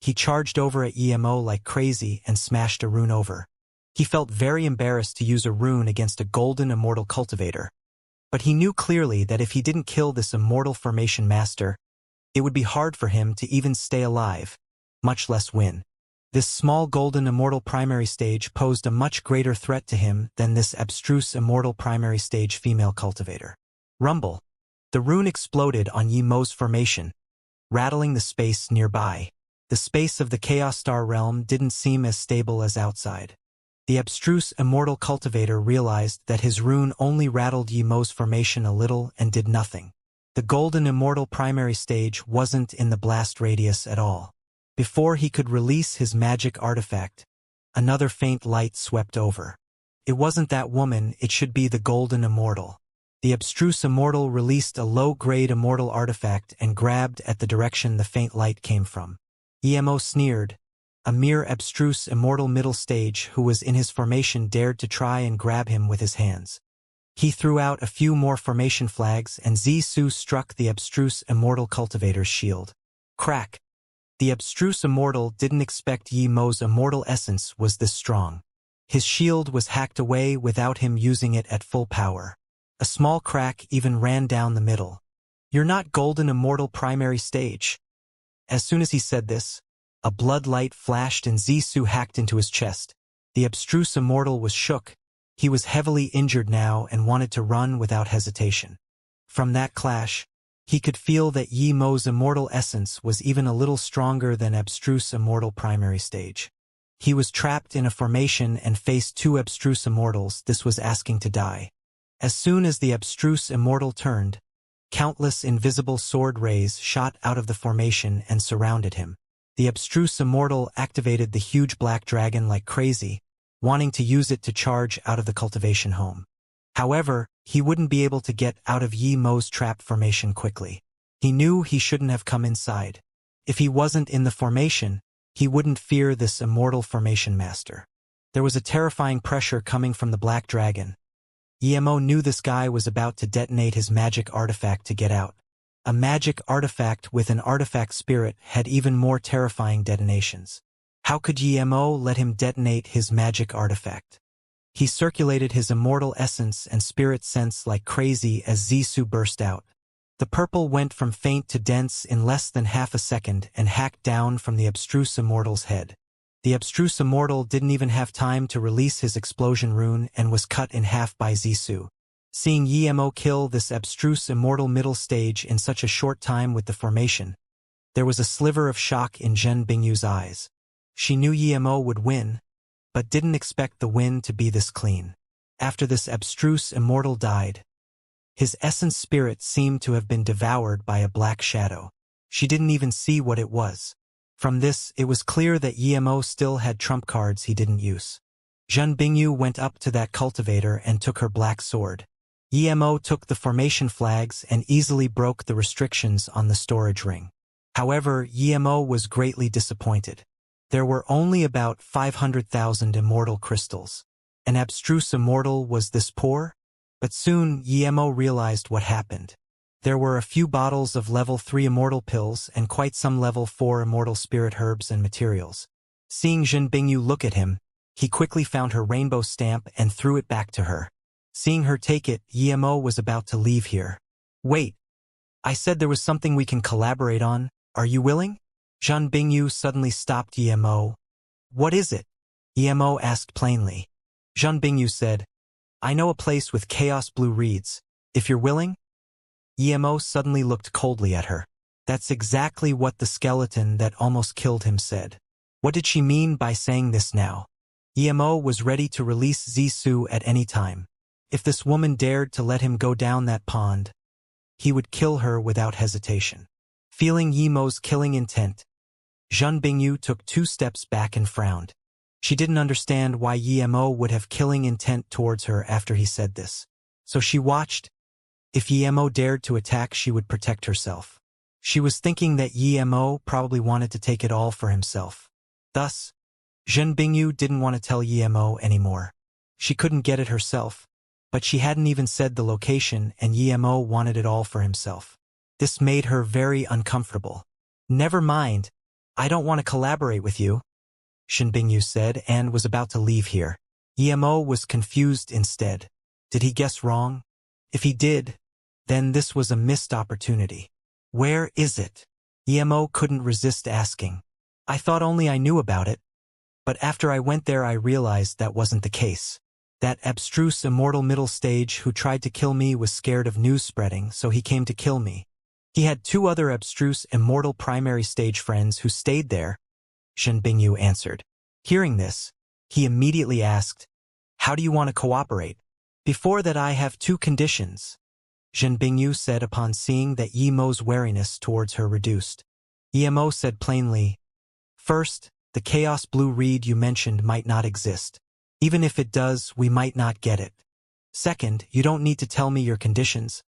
he charged over at EMO like crazy and smashed a rune over. He felt very embarrassed to use a rune against a golden immortal cultivator. But he knew clearly that if he didn't kill this immortal formation master, it would be hard for him to even stay alive, much less win. This small golden immortal primary stage posed a much greater threat to him than this abstruse immortal primary stage female cultivator. Rumble. The rune exploded on Yi-Mo's formation, rattling the space nearby. The space of the Chaos Star realm didn't seem as stable as outside. The abstruse immortal cultivator realized that his rune only rattled Yi-Mo's formation a little and did nothing. The golden immortal primary stage wasn't in the blast radius at all. Before he could release his magic artifact, another faint light swept over. It wasn't that woman, it should be the golden immortal. The abstruse immortal released a low-grade immortal artifact and grabbed at the direction the faint light came from. EMO sneered. A mere abstruse immortal middle stage who was in his formation dared to try and grab him with his hands. He threw out a few more formation flags and Zisu struck the abstruse immortal cultivator's shield. Crack! The abstruse immortal didn't expect Yi-Mo's immortal essence was this strong. His shield was hacked away without him using it at full power. A small crack even ran down the middle. "You're not golden immortal primary stage." As soon as he said this, a blood light flashed and Zisu hacked into his chest. The abstruse immortal was shook. He was heavily injured now and wanted to run without hesitation. From that clash, he could feel that Yi-Mo's immortal essence was even a little stronger than abstruse immortal primary stage. He was trapped in a formation and faced two abstruse immortals. This was asking to die. As soon as the abstruse immortal turned, countless invisible sword rays shot out of the formation and surrounded him. The abstruse immortal activated the huge black dragon like crazy, wanting to use it to charge out of the cultivation home. However, he wouldn't be able to get out of Yi-Mo's trapped formation quickly. He knew he shouldn't have come inside. If he wasn't in the formation, he wouldn't fear this immortal formation master. There was a terrifying pressure coming from the black dragon. Yi-Mo knew this guy was about to detonate his magic artifact to get out. A magic artifact with an artifact spirit had even more terrifying detonations. How could Yi-Mo let him detonate his magic artifact? He circulated his immortal essence and spirit sense like crazy as Zisu burst out. The purple went from faint to dense in less than half a second and hacked down from the abstruse immortal's head. The abstruse immortal didn't even have time to release his explosion rune and was cut in half by Zissou. Seeing Yemo kill this abstruse immortal middle stage in such a short time with the formation, there was a sliver of shock in Zhen Bingyu's eyes. She knew Yemo would win, but didn't expect the win to be this clean. After this abstruse immortal died, his essence spirit seemed to have been devoured by a black shadow. She didn't even see what it was. From this, it was clear that Yemo still had trump cards he didn't use. Zhen Bingyu went up to that cultivator and took her black sword. Yemo took the formation flags and easily broke the restrictions on the storage ring. However, Yemo was greatly disappointed. There were only about 500,000 immortal crystals. An abstruse immortal was this poor? But soon, Yemo realized what happened. There were a few bottles of level 3 immortal pills and quite some level 4 immortal spirit herbs and materials. Seeing Zhen Bingyu look at him, he quickly found her rainbow stamp and threw it back to her. Seeing her take it, Yemo was about to leave here. Wait, I said there was something we can collaborate on. Are you willing? Zhen Bingyu suddenly stopped Yemo. What is it? Yemo asked plainly. Zhen Bingyu said, I know a place with chaos blue reeds. If you're willing? Yemo suddenly looked coldly at her. That's exactly what the skeleton that almost killed him said. What did she mean by saying this now? Yemo was ready to release Zissou at any time. If this woman dared to let him go down that pond, he would kill her without hesitation. Feeling Yemo's killing intent, Zhen Bingyu took 2 steps back and frowned. She didn't understand why Yemo would have killing intent towards her after he said this. So she watched. If Yemo dared to attack, she would protect herself. She was thinking that Yemo probably wanted to take it all for himself. Thus, Zhen Bingyu didn't want to tell Yemo anymore. She couldn't get it herself, but she hadn't even said the location and Yemo wanted it all for himself. This made her very uncomfortable. Never mind, I don't want to collaborate with you, Zhen Bingyu said and was about to leave here. Yemo was confused instead. Did he guess wrong? If he did, then this was a missed opportunity. Where is it? Yemo couldn't resist asking. I thought only I knew about it. But after I went there I realized that wasn't the case. That abstruse immortal middle stage who tried to kill me was scared of news spreading, so he came to kill me. He had 2 other abstruse immortal primary stage friends who stayed there, Zhen Bingyu answered. Hearing this, he immediately asked, How do you want to cooperate? Before that I have 2 conditions, Zhen Bingyu said upon seeing that Yemo's wariness towards her reduced. Yemo said plainly, First, the chaos blue reed you mentioned might not exist. Even if it does, we might not get it. Second, you don't need to tell me your conditions.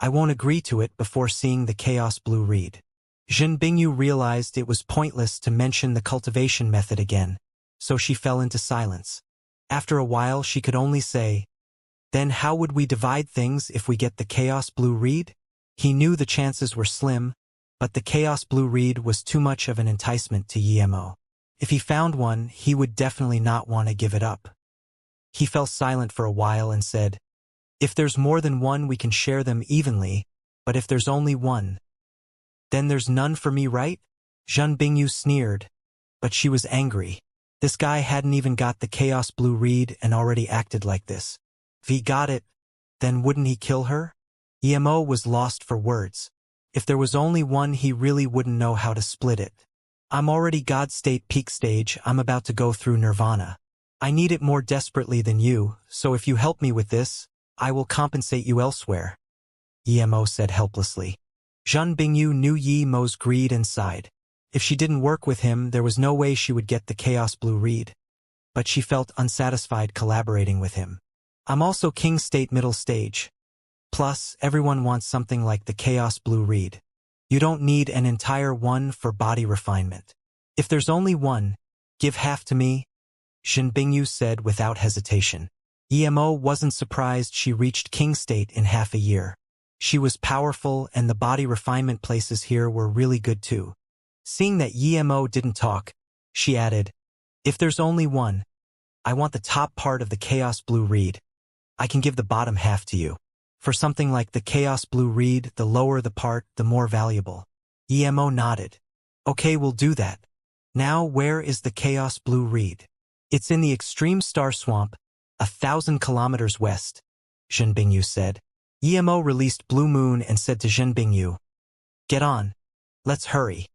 I won't agree to it before seeing the chaos blue reed. Zhen Bingyu realized it was pointless to mention the cultivation method again, so she fell into silence. After a while she could only say, Then how would we divide things if we get the chaos blue reed? He knew the chances were slim, but the chaos blue reed was too much of an enticement to Yemo. If he found one, he would definitely not want to give it up. He fell silent for a while and said, If there's more than one we can share them evenly, but if there's only one, then there's none for me, right? Zhen Bingyu sneered, but she was angry. This guy hadn't even got the chaos blue reed and already acted like this. If he got it, then wouldn't he kill her? Yemo was lost for words. If there was only one, he really wouldn't know how to split it. I'm already God state peak stage, I'm about to go through nirvana. I need it more desperately than you, so if you help me with this, I will compensate you elsewhere, Yemo said helplessly. Zhen Bingyu knew Yemo's greed and sighed. If she didn't work with him, there was no way she would get the chaos blue reed. But she felt unsatisfied collaborating with him. I'm also king state middle stage. Plus, everyone wants something like the chaos blue reed. You don't need an entire one for body refinement. If there's only one, give half to me, Zhen Bingyu said without hesitation. Yemo wasn't surprised she reached king state in half a year. She was powerful and the body refinement places here were really good too. Seeing that Yemo didn't talk, she added, If there's only one, I want the top part of the chaos blue reed. I can give the bottom half to you. For something like the Chaos Blue reed, the lower the part, the more valuable. Emo nodded. Okay, we'll do that. Now where is the Chaos Blue reed? It's in the extreme star swamp, 1,000 kilometers west, Zhen Bingyu said. Emo released Blue Moon and said to Zhen Bingyu, get on. Let's hurry.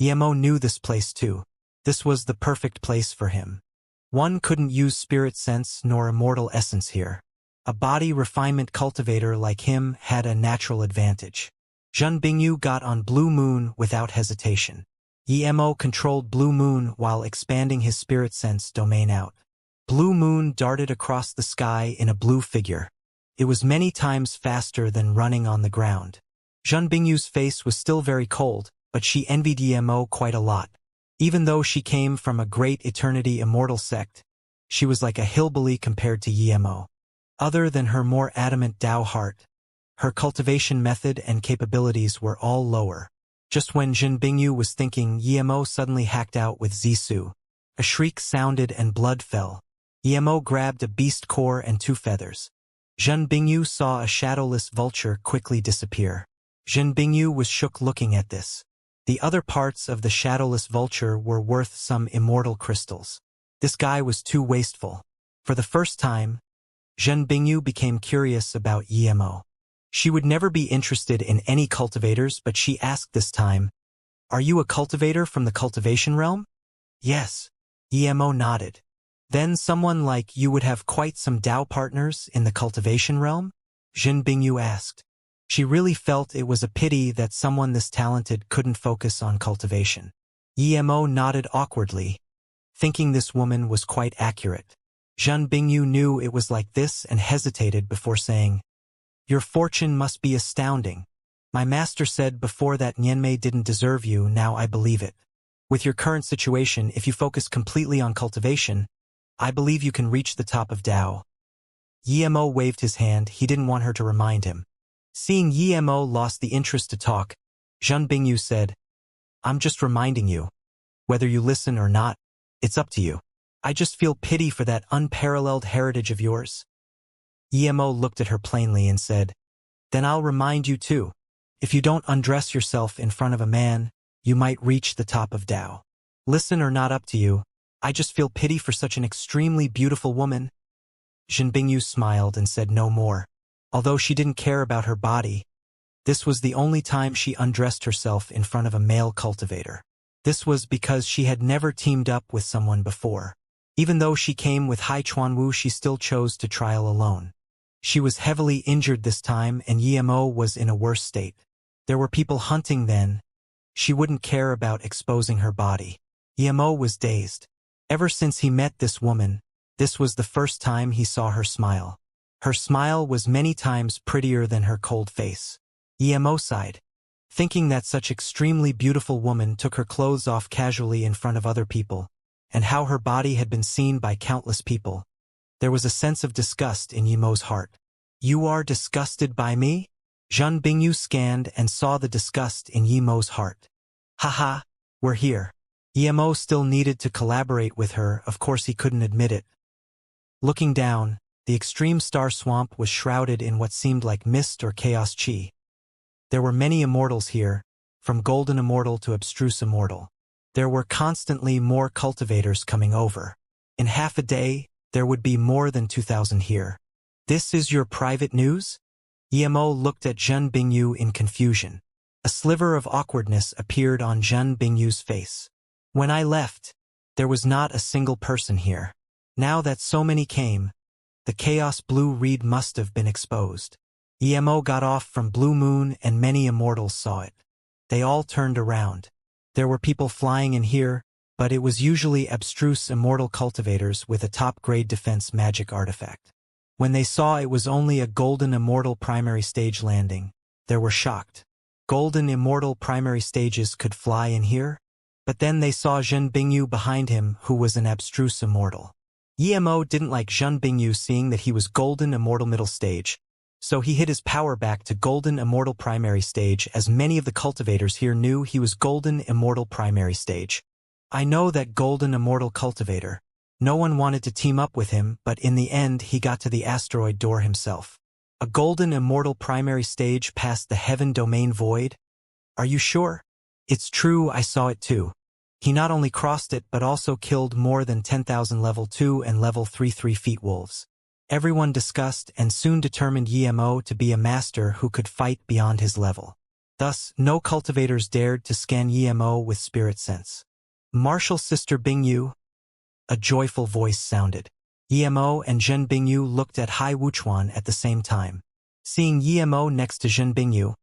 Emo knew this place too. This was the perfect place for him. One couldn't use spirit sense nor immortal essence here. A body refinement cultivator like him had a natural advantage. Zhen Bingyu got on Blue Moon without hesitation. Emo controlled Blue Moon while expanding his spirit sense domain out. Blue Moon darted across the sky in a blue figure. It was many times faster than running on the ground. Zhen Bingyu's face was still very cold, but she envied Emo quite a lot. Even though she came from a great eternity immortal sect, she was like a hillbilly compared to Emo. Other than her more adamant Tao heart, her cultivation method and capabilities were all lower. Just when Zhen Bingyu was thinking, Emo suddenly hacked out with Zisu. A shriek sounded and blood fell. Emo grabbed a beast core and 2 feathers. Zhen Bingyu saw a shadowless vulture quickly disappear. Zhen Bingyu was shook looking at this. The other parts of the shadowless vulture were worth some immortal crystals. This guy was too wasteful. For the first time, Zhen Bingyu became curious about Emo. She would never be interested in any cultivators, but she asked this time, are you a cultivator from the cultivation realm? Yes. Emo nodded. Then someone like you would have quite some Tao partners in the cultivation realm? Zhen Bingyu asked. She really felt it was a pity that someone this talented couldn't focus on cultivation. Emo nodded awkwardly, thinking this woman was quite accurate. Zhen Bingyu knew it was like this and hesitated before saying, your fortune must be astounding. My master said before that Nianmei didn't deserve you, now I believe it. With your current situation, if you focus completely on cultivation, I believe you can reach the top of Tao. Emo waved his hand, he didn't want her to remind him. Seeing Emo lost the interest to talk, Zhen Bingyu said, I'm just reminding you. Whether you listen or not, it's up to you. I just feel pity for that unparalleled heritage of yours. Emo looked at her plainly and said, then I'll remind you too. If you don't undress yourself in front of a man, you might reach the top of Tao. Listen or not, up to you. I just feel pity for such an extremely beautiful woman. Zhen Bingyu smiled and said no more. Although she didn't care about her body, this was the only time she undressed herself in front of a male cultivator. This was because she had never teamed up with someone before. Even though she came with Hai Chuanwu, she still chose to trial alone. She was heavily injured this time, and Emo was in a worse state. There were people hunting then. She wouldn't care about exposing her body. Emo was dazed. Ever since he met this woman, this was the first time he saw her smile. Her smile was many times prettier than her cold face. Emo sighed, thinking that such extremely beautiful woman took her clothes off casually in front of other people, and how her body had been seen by countless people. There was a sense of disgust in Emo's heart. You are disgusted by me? Zhen Bingyu scanned and saw the disgust in Emo's heart. Haha, we're here. Emo still needed to collaborate with her, of course he couldn't admit it. Looking down, the extreme star swamp was shrouded in what seemed like mist or chaos chi. There were many immortals here, from golden immortal to abstruse immortal. There were constantly more cultivators coming over. In half a day, there would be more than 2,000 here. This is your private news? Emo looked at Zhen Bingyu in confusion. A sliver of awkwardness appeared on Zhen Bingyu's face. When I left, there was not a single person here. Now that so many came, the Chaos Blue reed must have been exposed. Emo got off from Blue Moon and many immortals saw it. They all turned around. There were people flying in here, but it was usually abstruse immortal cultivators with a top-grade defense magic artifact. When they saw it was only a golden immortal primary stage landing, they were shocked. Golden immortal primary stages could fly in here? But then they saw Zhen Bingyu behind him, who was an abstruse immortal. Emo didn't like Zhen Bingyu seeing that he was golden immortal middle stage, so he hid his power back to golden immortal primary stage, as many of the cultivators here knew he was golden immortal primary stage. I know that golden immortal cultivator. No one wanted to team up with him, but in the end he got to the asteroid door himself. A golden immortal primary stage past the heaven domain void? Are you sure? It's true, I saw it too. He not only crossed it but also killed more than 10,000 level 2 and level 3 3-feet wolves. Everyone discussed and soon determined Yemo to be a master who could fight beyond his level. Thus, no cultivators dared to scan Yemo with spirit sense. Martial sister Bingyu? A joyful voice sounded. Yemo and Zhen Bingyu looked at Hai Wuchuan at the same time. Seeing Yemo next to Zhen Bingyu,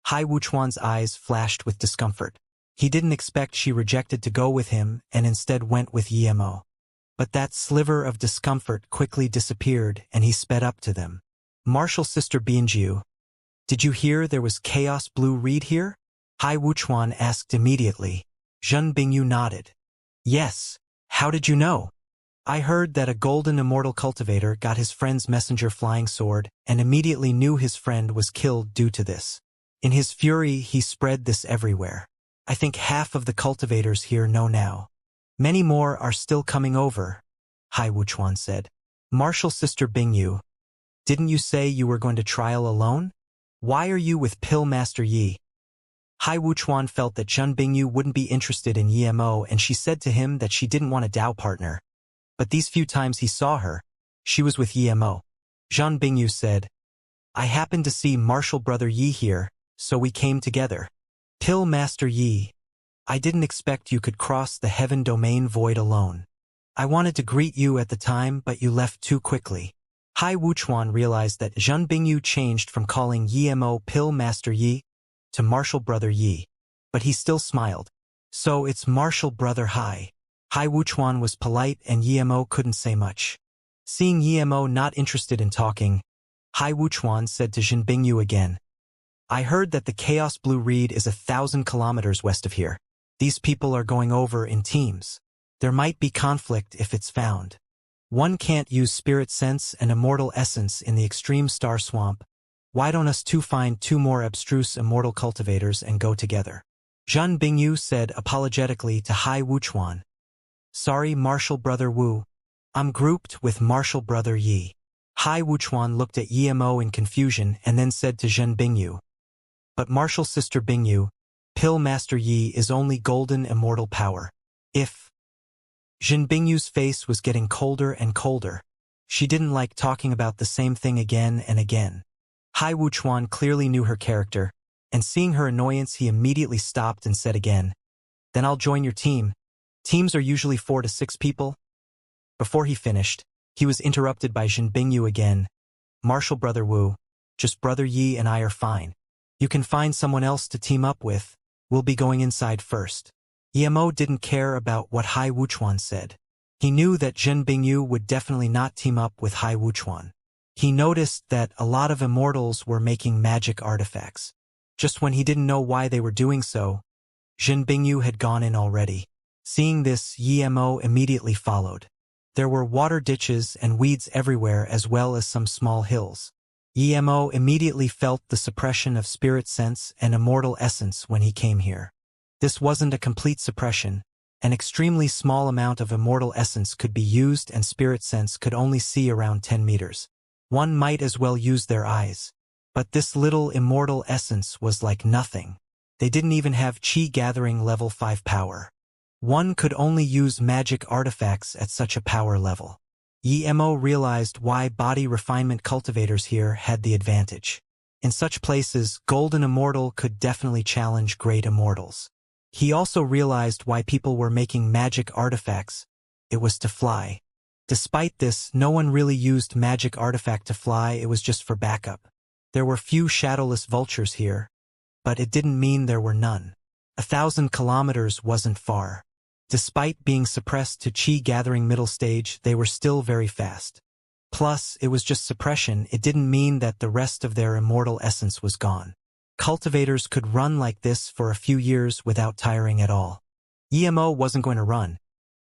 Hai Wuchuan's eyes flashed with discomfort. He didn't expect she rejected to go with him and instead went with Yemo. But that sliver of discomfort quickly disappeared and he sped up to them. Martial sister Bingyu, did you hear there was chaos blue reed here? Hai Wuchuan asked immediately. Zhen Bingyu nodded. Yes, how did you know? I heard that a golden immortal cultivator got his friend's messenger flying sword and immediately knew his friend was killed due to this. In his fury, he spread this everywhere. I think half of the cultivators here know now. Many more are still coming over, Hai Wuchuan said. Martial sister Bingyu, didn't you say you were going to trial alone? Why are you with Pill Master Yi? Hai Wuchuan felt that Zhen Bingyu wouldn't be interested in Yemo and she said to him that she didn't want a Dao partner. But these few times he saw her, she was with Yemo. Zhen Bingyu said, I happened to see Martial Brother Yi here, so we came together. Pill Master Yi, I didn't expect you could cross the heaven domain void alone. I wanted to greet you at the time but you left too quickly. Hai Wuchuan realized that Zhen Bingyu changed from calling Yemo Pill Master Yi to Martial Brother Yi. But he still smiled. So it's Martial Brother Hai. Hai Wuchuan was polite and Yemo couldn't say much. Seeing Yemo not interested in talking, Hai Wuchuan said to Zhen Bingyu again, I heard that the Chaos Blue Reed is 1,000 kilometers west of here. These people are going over in teams. There might be conflict if it's found. One can't use spirit sense and immortal essence in the extreme star swamp. Why don't us two find 2 more abstruse immortal cultivators and go together? Zhen Bingyu said apologetically to Hai Wuchuan. Sorry, Martial Brother Wu. I'm grouped with Martial Brother Yi. Hai Wuchuan looked at Yemo in confusion and then said to Zhen Bingyu. But Martial Sister Bingyu, Pill Master Yi is only golden immortal power. If Zhen Bingyu's face was getting colder and colder. She didn't like talking about the same thing again and again. Hai Wuchuan clearly knew her character, and seeing her annoyance he immediately stopped and said again, Then I'll join your team. Teams are usually 4 to 6 people. Before he finished, he was interrupted by Zhen Bingyu again. Martial Brother Wu, just Brother Yi and I are fine. You can find someone else to team up with. We'll be going inside first. Yemo didn't care about what Hai Wuchuan said. He knew that Zhen Bingyu would definitely not team up with Hai Wuchuan. He noticed that a lot of immortals were making magic artifacts. Just when he didn't know why they were doing so, Zhen Bingyu had gone in already. Seeing this, Yemo immediately followed. There were water ditches and weeds everywhere as well as some small hills. Yemo immediately felt the suppression of spirit sense and immortal essence when he came here. This wasn't a complete suppression. An extremely small amount of immortal essence could be used and spirit sense could only see around 10 meters. One might as well use their eyes. But this little immortal essence was like nothing. They didn't even have Qi gathering level 5 power. One could only use magic artifacts at such a power level. Yemo realized why body refinement cultivators here had the advantage. In such places, Golden Immortal could definitely challenge Great Immortals. He also realized why people were making magic artifacts. It was to fly. Despite this, no one really used magic artifact to fly, it was just for backup. There were few shadowless vultures here, but it didn't mean there were none. 1,000 kilometers wasn't far. Despite being suppressed to Qi gathering middle stage, they were still very fast. Plus, it was just suppression, it didn't mean that the rest of their immortal essence was gone. Cultivators could run like this for a few years without tiring at all. Yemo wasn't going to run.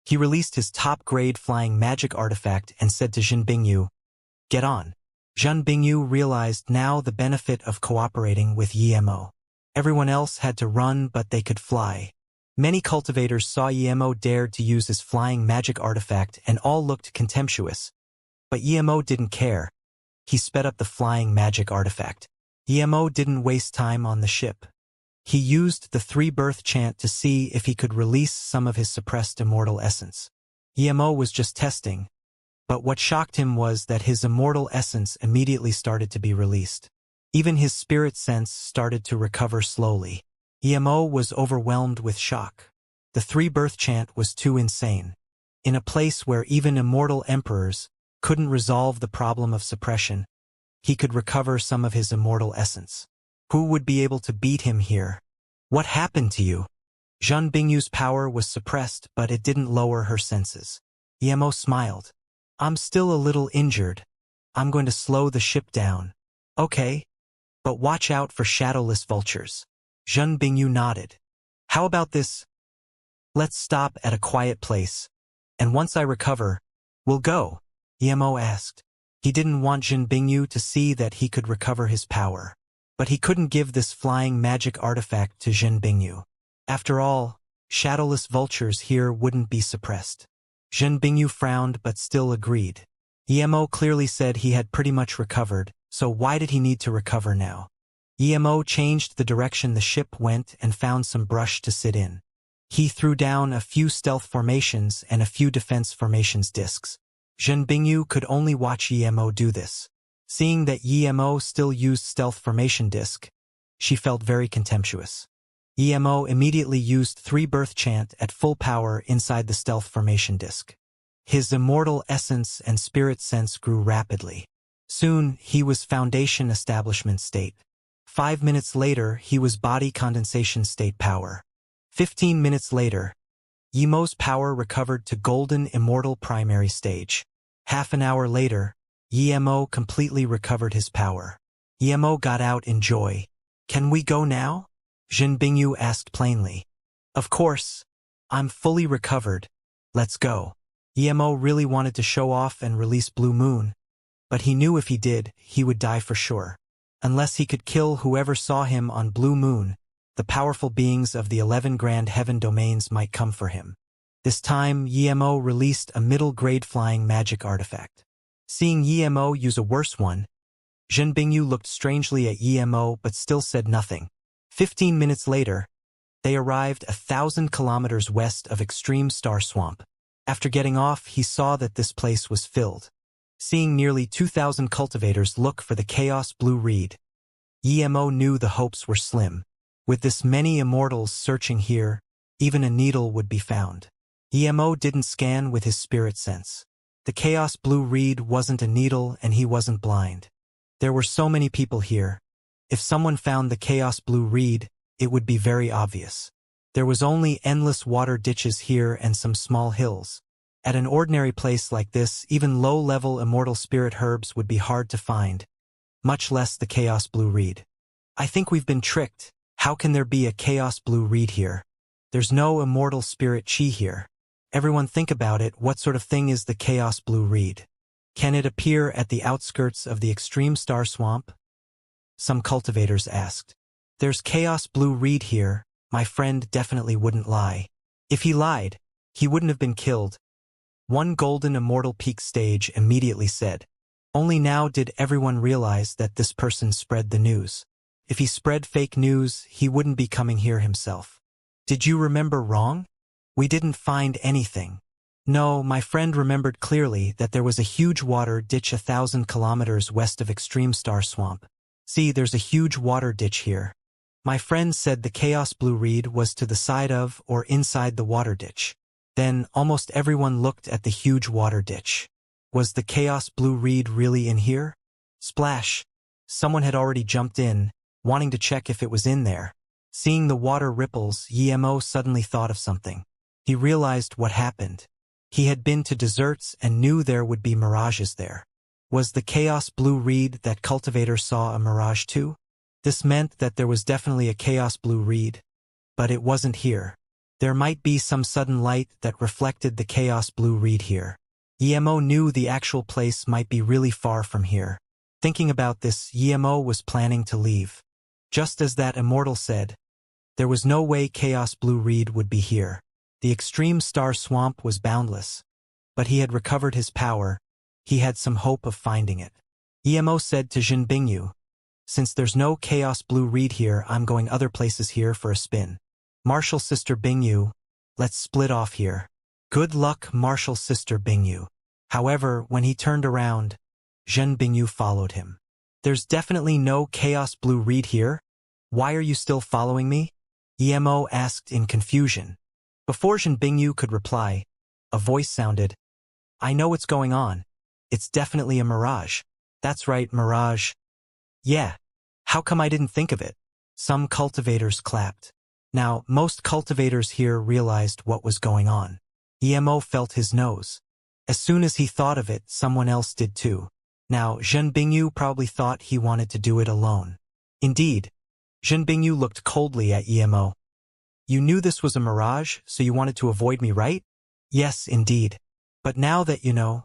He released his top-grade flying magic artifact and said to Zhen Bingyu, "Get on." Zhen Bingyu realized now the benefit of cooperating with Yemo. Everyone else had to run, but they could fly. Many cultivators saw Yemo dared to use his flying magic artifact and all looked contemptuous. But Yemo didn't care. He sped up the flying magic artifact. Emo didn't waste time on the ship. He used the three-birth chant to see if he could release some of his suppressed immortal essence. Emo was just testing, but what shocked him was that his immortal essence immediately started to be released. Even his spirit sense started to recover slowly. Emo was overwhelmed with shock. The three-birth chant was too insane. In a place where even immortal emperors couldn't resolve the problem of suppression, he could recover some of his immortal essence. Who would be able to beat him here? What happened to you? Zhen Bingyu's power was suppressed, but it didn't lower her senses. Emo smiled. I'm still a little injured. I'm going to slow the ship down. Okay. But watch out for shadowless vultures. Zhen Bingyu nodded. How about this? Let's stop at a quiet place. And once I recover, we'll go. Emo asked. He didn't want Zhen Bingyu to see that he could recover his power. But he couldn't give this flying magic artifact to Zhen Bingyu. After all, shadowless vultures here wouldn't be suppressed. Zhen Bingyu frowned but still agreed. Emo clearly said he had pretty much recovered, so why did he need to recover now? Emo changed the direction the ship went and found some brush to sit in. He threw down a few stealth formations and a few defense formations discs. Zhen Bingyu could only watch Emo do this. Seeing that Emo still used stealth formation disc, she felt very contemptuous. Emo immediately used three-birth chant at full power inside the stealth formation disc. His immortal essence and spirit sense grew rapidly. Soon, he was foundation establishment state. 5 minutes later, he was body condensation state power. 15 minutes later, Emo's power recovered to golden immortal primary stage. Half an hour later, Emo completely recovered his power. Emo got out in joy. Can we go now? Zhen Bingyu asked plainly. Of course. I'm fully recovered. Let's go. Emo really wanted to show off and release Blue Moon, but he knew if he did, he would die for sure. Unless he could kill whoever saw him on Blue Moon, the powerful beings of the 11 Grand Heaven domains might come for him. This time, Emo released a middle-grade flying magic artifact. Seeing Emo use a worse one, Zhen Bingyu looked strangely at Emo but still said nothing. 15 minutes later, they arrived 1,000 kilometers west of Extreme Star Swamp. After getting off, he saw that this place was filled. Seeing nearly 2,000 cultivators look for the Chaos Blue Reed, Emo knew the hopes were slim. With this many immortals searching here, even a needle would be found. Emo didn't scan with his spirit sense. The Chaos Blue Reed wasn't a needle and he wasn't blind. There were so many people here. If someone found the Chaos Blue Reed, it would be very obvious. There was only endless water ditches here and some small hills. At an ordinary place like this, even low-level immortal spirit herbs would be hard to find, much less the Chaos Blue Reed. I think we've been tricked. How can there be a Chaos Blue Reed here? There's no immortal spirit chi here. Everyone think about it, what sort of thing is the Chaos Blue Reed? Can it appear at the outskirts of the Extreme Star Swamp? Some cultivators asked. There's Chaos Blue Reed here, my friend definitely wouldn't lie. If he lied, he wouldn't have been killed. One golden immortal peak stage immediately said. Only now did everyone realize that this person spread the news. If he spread fake news, he wouldn't be coming here himself. Did you remember wrong? We didn't find anything. No, my friend remembered clearly that there was a huge water ditch 1,000 kilometers west of Extreme Star Swamp. See, there's a huge water ditch here. My friend said the Chaos Blue Reed was to the side of or inside the water ditch. Then, almost everyone looked at the huge water ditch. Was the Chaos Blue Reed really in here? Splash! Someone had already jumped in, wanting to check if it was in there. Seeing the water ripples, Emo suddenly thought of something. He realized what happened. He had been to deserts and knew there would be mirages there. Was the Chaos Blue Reed that cultivator saw a mirage too? This meant that there was definitely a Chaos Blue Reed, but it wasn't here. There might be some sudden light that reflected the Chaos Blue Reed here. Emo knew the actual place might be really far from here. Thinking about this, Emo was planning to leave. Just as that immortal said, there was no way Chaos Blue Reed would be here. The Extreme Star Swamp was boundless, but he had recovered his power. He had some hope of finding it. Emo said to Jin Bingyu. Since there's no chaos blue reed here, I'm going other places here for a spin. Martial sister Bingyu, let's split off here. Good luck, martial sister Bingyu. However, when he turned around, Jin Bingyu followed him. There's definitely no chaos blue reed here. Why are you still following me? Emo asked in confusion. Before Jin Bingyu could reply, a voice sounded. I know what's going on. It's definitely a mirage. That's right, mirage. Yeah. How come I didn't think of it? Some cultivators clapped. Now, most cultivators here realized what was going on. Emo felt his nose. As soon as he thought of it, someone else did too. Now, Jin Bingyu probably thought he wanted to do it alone. Indeed, Jin Bingyu looked coldly at Emo. You knew this was a mirage, so you wanted to avoid me, right? Yes, indeed. But now that you know,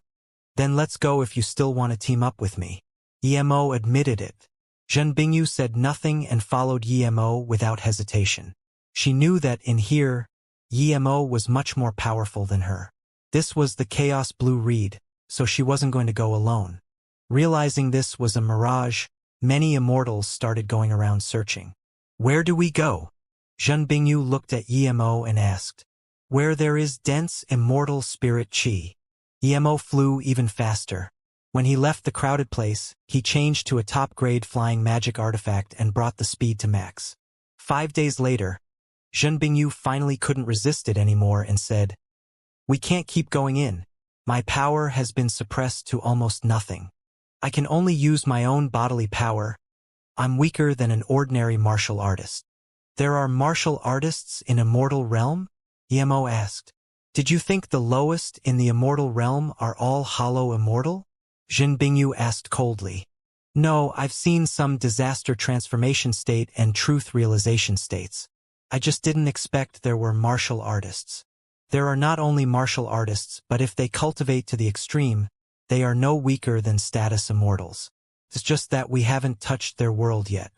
then let's go if you still want to team up with me. Emo admitted it. Jin Bingyu said nothing and followed Emo without hesitation. She knew that in here, Emo was much more powerful than her. This was the Chaos Blue Reed, so she wasn't going to go alone. Realizing this was a mirage, many immortals started going around searching. Where do we go? Jin Bingyu looked at Emo and asked. Where there is dense immortal spirit chi. Emo flew even faster. When he left the crowded place, he changed to a top-grade flying magic artifact and brought the speed to max. 5 days later, Jin Bingyu finally couldn't resist it anymore and said, We can't keep going in. My power has been suppressed to almost nothing. I can only use my own bodily power. I'm weaker than an ordinary martial artist. There are martial artists in Immortal Realm? Emo asked. Did you think the lowest in the Immortal Realm are all hollow immortal? Jin Bingyu asked coldly. No, I've seen some disaster transformation state and truth realization states. I just didn't expect there were martial artists. There are not only martial artists, but if they cultivate to the extreme, they are no weaker than status immortals. It's just that we haven't touched their world yet.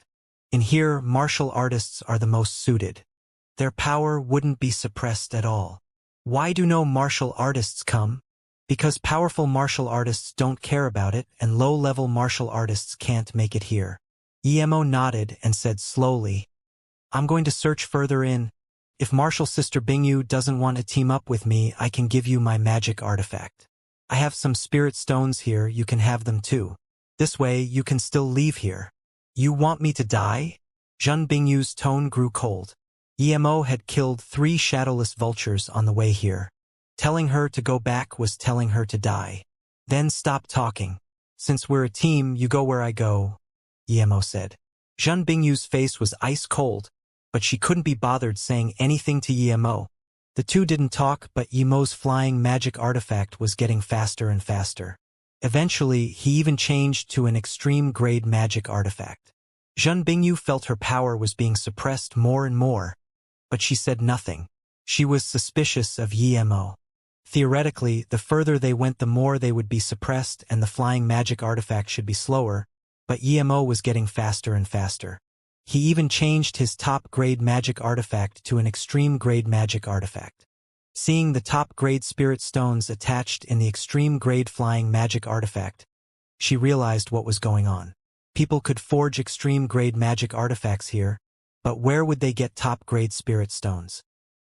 In here, martial artists are the most suited. Their power wouldn't be suppressed at all. Why do no martial artists come? Because powerful martial artists don't care about it, and low-level martial artists can't make it here. Emo nodded and said slowly, I'm going to search further in. If martial sister Bingyu doesn't want to team up with me, I can give you my magic artifact. I have some spirit stones here, you can have them too. This way, you can still leave here. You want me to die? Jin Bingyu's tone grew cold. Emo had killed 3 shadowless vultures on the way here. Telling her to go back was telling her to die. Then stop talking. Since we're a team, you go where I go, Emo said. Jin Bingyu's face was ice cold, but she couldn't be bothered saying anything to Emo. The two didn't talk, but Emo's flying magic artifact was getting faster and faster. Eventually, he even changed to an extreme-grade magic artifact. Jin Bingyu felt her power was being suppressed more and more, but she said nothing. She was suspicious of Emo. Theoretically, the further they went the more they would be suppressed and the flying magic artifact should be slower, but Emo was getting faster and faster. He even changed his top-grade magic artifact to an extreme-grade magic artifact. Seeing the top-grade spirit stones attached in the extreme-grade flying magic artifact, she realized what was going on. People could forge extreme-grade magic artifacts here, but where would they get top-grade spirit stones?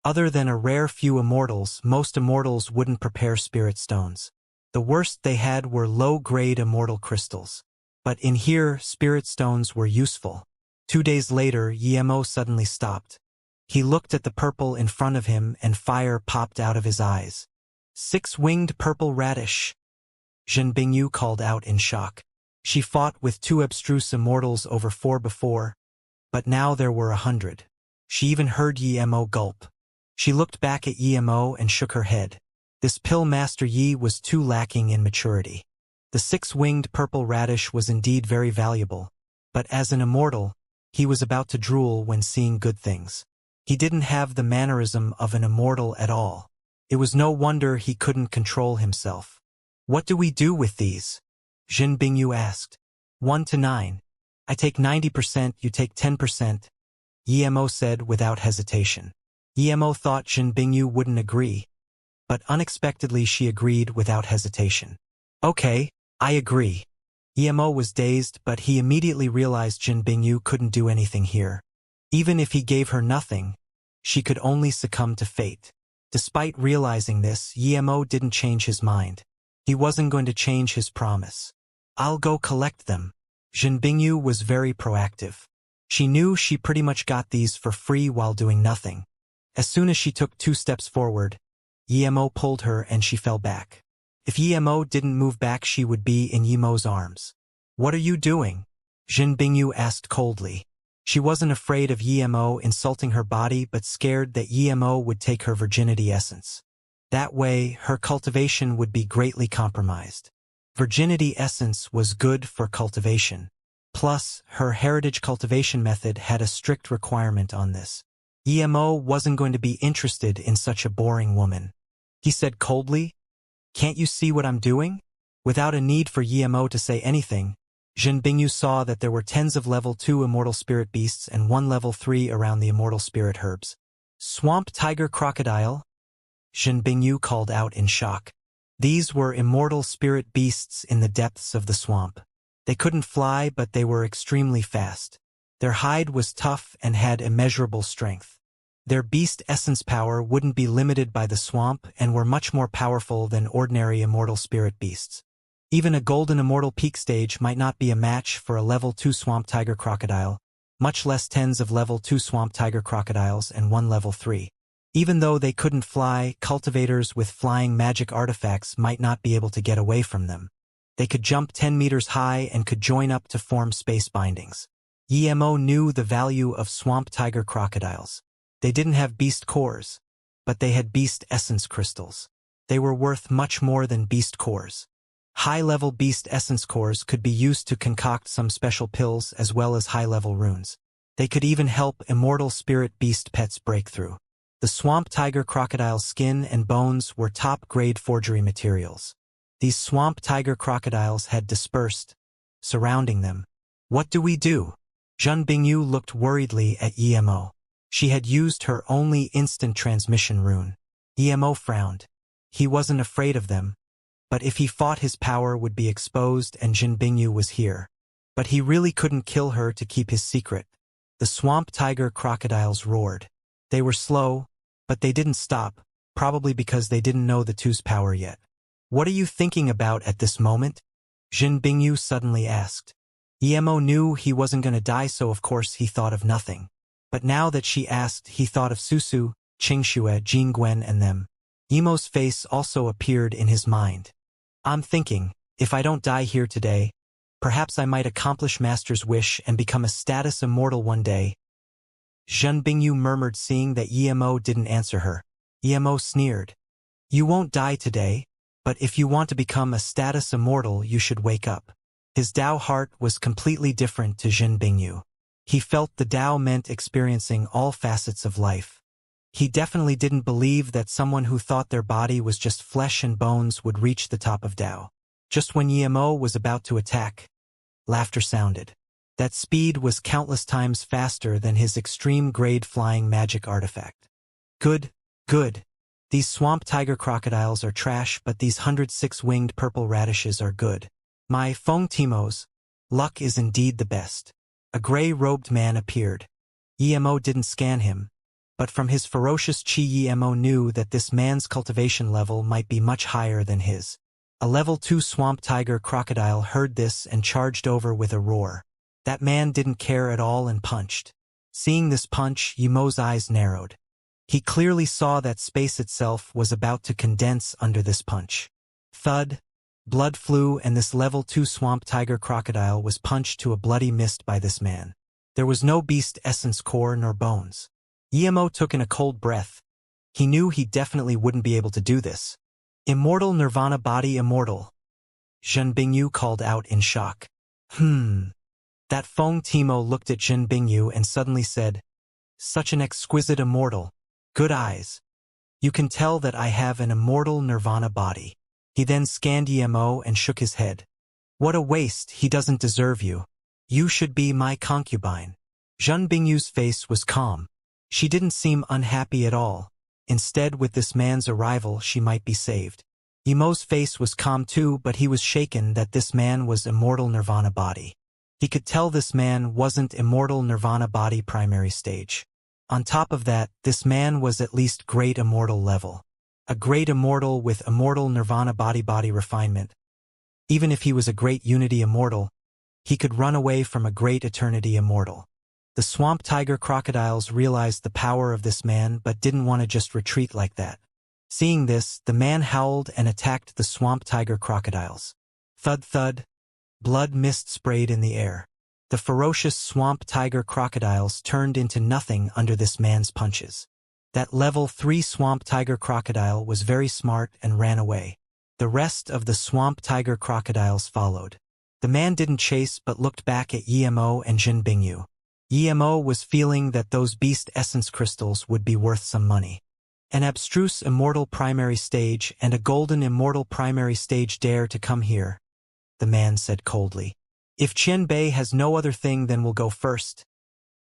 Other than a rare few immortals, most immortals wouldn't prepare spirit stones. The worst they had were low-grade immortal crystals. But in here, spirit stones were useful. 2 days later, Emo suddenly stopped. He looked at the purple in front of him and fire popped out of his eyes. 6-winged purple radish. Jin Bingyu called out in shock. She fought with 2 abstruse immortals over 4 before, but now there were 100. She even heard Emo gulp. She looked back at Emo and shook her head. This pill master Yi was too lacking in maturity. The 6-winged purple radish was indeed very valuable, but as an immortal, he was about to drool when seeing good things. He didn't have the mannerism of an immortal at all. It was no wonder he couldn't control himself. What do we do with these? Jin Bingyu asked. 1 to 9. I take 90%, you take 10%, Emo said without hesitation. Emo thought Jin Bingyu wouldn't agree, but unexpectedly she agreed without hesitation. Okay, I agree. Emo was dazed, but he immediately realized Jin Bingyu couldn't do anything here. Even if he gave her nothing, she could only succumb to fate. Despite realizing this, Emo didn't change his mind. He wasn't going to change his promise. I'll go collect them. Jin Bingyu was very proactive. She knew she pretty much got these for free while doing nothing. As soon as she took 2 steps forward, Emo pulled her and she fell back. If Emo didn't move back, she would be in Emo's arms. What are you doing? Jin Bingyu asked coldly. She wasn't afraid of Emo insulting her body but scared that Emo would take her virginity essence. That way, her cultivation would be greatly compromised. Virginity essence was good for cultivation. Plus, her heritage cultivation method had a strict requirement on this. Emo wasn't going to be interested in such a boring woman. He said coldly, "Can't you see what I'm doing?" Without a need for Emo to say anything, Jin Bingyu saw that there were tens of level 2 immortal spirit beasts and 1 level 3 around the immortal spirit herbs. Swamp tiger crocodile? Jin Bingyu called out in shock. These were immortal spirit beasts in the depths of the swamp. They couldn't fly, but they were extremely fast. Their hide was tough and had immeasurable strength. Their beast essence power wouldn't be limited by the swamp and were much more powerful than ordinary immortal spirit beasts. Even a golden immortal peak stage might not be a match for a level 2 swamp tiger crocodile, much less tens of level 2 swamp tiger crocodiles and 1 level 3. Even though they couldn't fly, cultivators with flying magic artifacts might not be able to get away from them. They could jump 10 meters high and could join up to form space bindings. Emo knew the value of swamp tiger crocodiles. They didn't have beast cores, but they had beast essence crystals. They were worth much more than beast cores. High-level beast essence cores could be used to concoct some special pills as well as high-level runes. They could even help immortal spirit beast pets break through. The swamp tiger crocodile's skin and bones were top-grade forgery materials. These swamp tiger crocodiles had dispersed, surrounding them. What do we do? Jin Bingyu looked worriedly at Emo. She had used her only instant transmission rune. Emo frowned. He wasn't afraid of them, but if he fought, his power would be exposed and Jin Bingyu was here. But he really couldn't kill her to keep his secret. The swamp tiger crocodiles roared. They were slow, but they didn't stop, probably because they didn't know the two's power yet. What are you thinking about at this moment? Jin Bingyu suddenly asked. Emo knew he wasn't going to die, so of course he thought of nothing. But now that she asked, he thought of Susu, Xianxia, Jin Gwen and them. Emo's face also appeared in his mind. I'm thinking, if I don't die here today, perhaps I might accomplish Master's wish and become a status immortal one day. Jin Bingyu murmured, seeing that Emo didn't answer her. Emo sneered. You won't die today, but if you want to become a status immortal, you should wake up. His Tao heart was completely different to Jin Bingyu. He felt the Tao meant experiencing all facets of life. He definitely didn't believe that someone who thought their body was just flesh and bones would reach the top of Tao. Just when Emo was about to attack, laughter sounded. That speed was countless times faster than his extreme-grade flying magic artifact. Good, good. These swamp tiger crocodiles are trash, but these 106-winged purple radishes are good. My Feng Timos, luck is indeed the best. A gray-robed man appeared. Emo didn't scan him, but from his ferocious chi Emo knew that this man's cultivation level might be much higher than his. A level 2 swamp tiger crocodile heard this and charged over with a roar. That man didn't care at all and punched. Seeing this punch, Emo's eyes narrowed. He clearly saw that space itself was about to condense under this punch. Thud. Blood flew, and this level 2 swamp tiger crocodile was punched to a bloody mist by this man. There was no beast essence core nor bones. Emo took in a cold breath. He knew he definitely wouldn't be able to do this. Immortal Nirvana body immortal. Jin Bingyu called out in shock. That Feng Timo looked at Jin Bingyu and suddenly said, such an exquisite immortal. Good eyes. You can tell that I have an immortal Nirvana body. He then scanned Emo and shook his head. What a waste, he doesn't deserve you. You should be my concubine. Jin Bingyu's face was calm. She didn't seem unhappy at all. Instead, with this man's arrival, she might be saved. Emo's face was calm too, but he was shaken that this man was immortal nirvana body. He could tell this man wasn't immortal nirvana body primary stage. On top of that, this man was at least great immortal level. A great immortal with immortal nirvana body refinement. Even if he was a great unity immortal, he could run away from a great eternity immortal. The swamp tiger crocodiles realized the power of this man but didn't want to just retreat like that. Seeing this, the man howled and attacked the swamp tiger crocodiles. Thud thud. Blood mist sprayed in the air. The ferocious swamp tiger crocodiles turned into nothing under this man's punches. That level 3 swamp tiger crocodile was very smart and ran away. The rest of the swamp tiger crocodiles followed. The man didn't chase but looked back at Emo and Jin Bingyu. Emo was feeling that those beast essence crystals would be worth some money. An abstruse immortal primary stage and a golden immortal primary stage dare to come here, the man said coldly. If Qian Bei has no other thing, then we'll go first.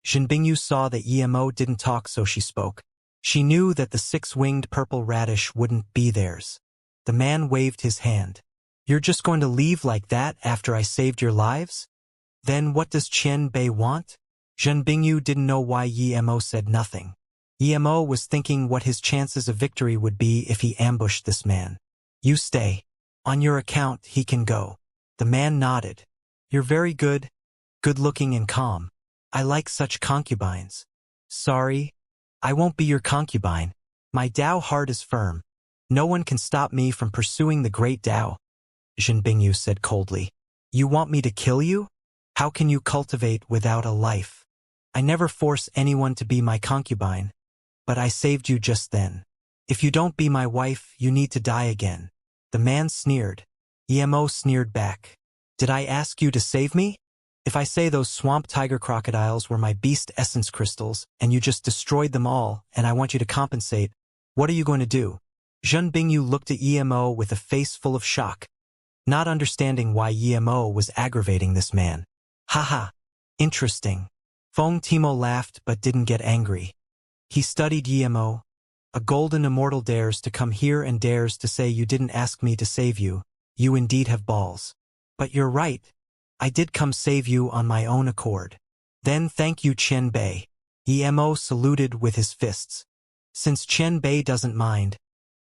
Jin Bingyu saw that Emo didn't talk, so she spoke. She knew that the 6-winged purple radish wouldn't be theirs. The man waved his hand. You're just going to leave like that after I saved your lives? Then what does Qian Bei want? Jin Bingyu didn't know why Emo said nothing. Emo was thinking what his chances of victory would be if he ambushed this man. You stay. On your account, he can go. The man nodded. You're very good, good-looking and calm. I like such concubines. Sorry, I won't be your concubine. My Tao heart is firm. No one can stop me from pursuing the great Tao. Jin Bingyu said coldly. You want me to kill you? How can you cultivate without a life? I never force anyone to be my concubine. But I saved you just then. If you don't be my wife, you need to die again. The man sneered. Emo sneered back. Did I ask you to save me? If I say those swamp tiger crocodiles were my beast essence crystals, and you just destroyed them all, and I want you to compensate, what are you going to do? Jin Bingyu looked at Emo with a face full of shock, not understanding why Emo was aggravating this man. Haha. Interesting. Feng Timo laughed but didn't get angry. He studied Emo. A golden immortal dares to come here and dares to say you didn't ask me to save you. You indeed have balls. But you're right. I did come save you on my own accord. Then thank you, Qian Bei. Emo saluted with his fists. Since Qian Bei doesn't mind,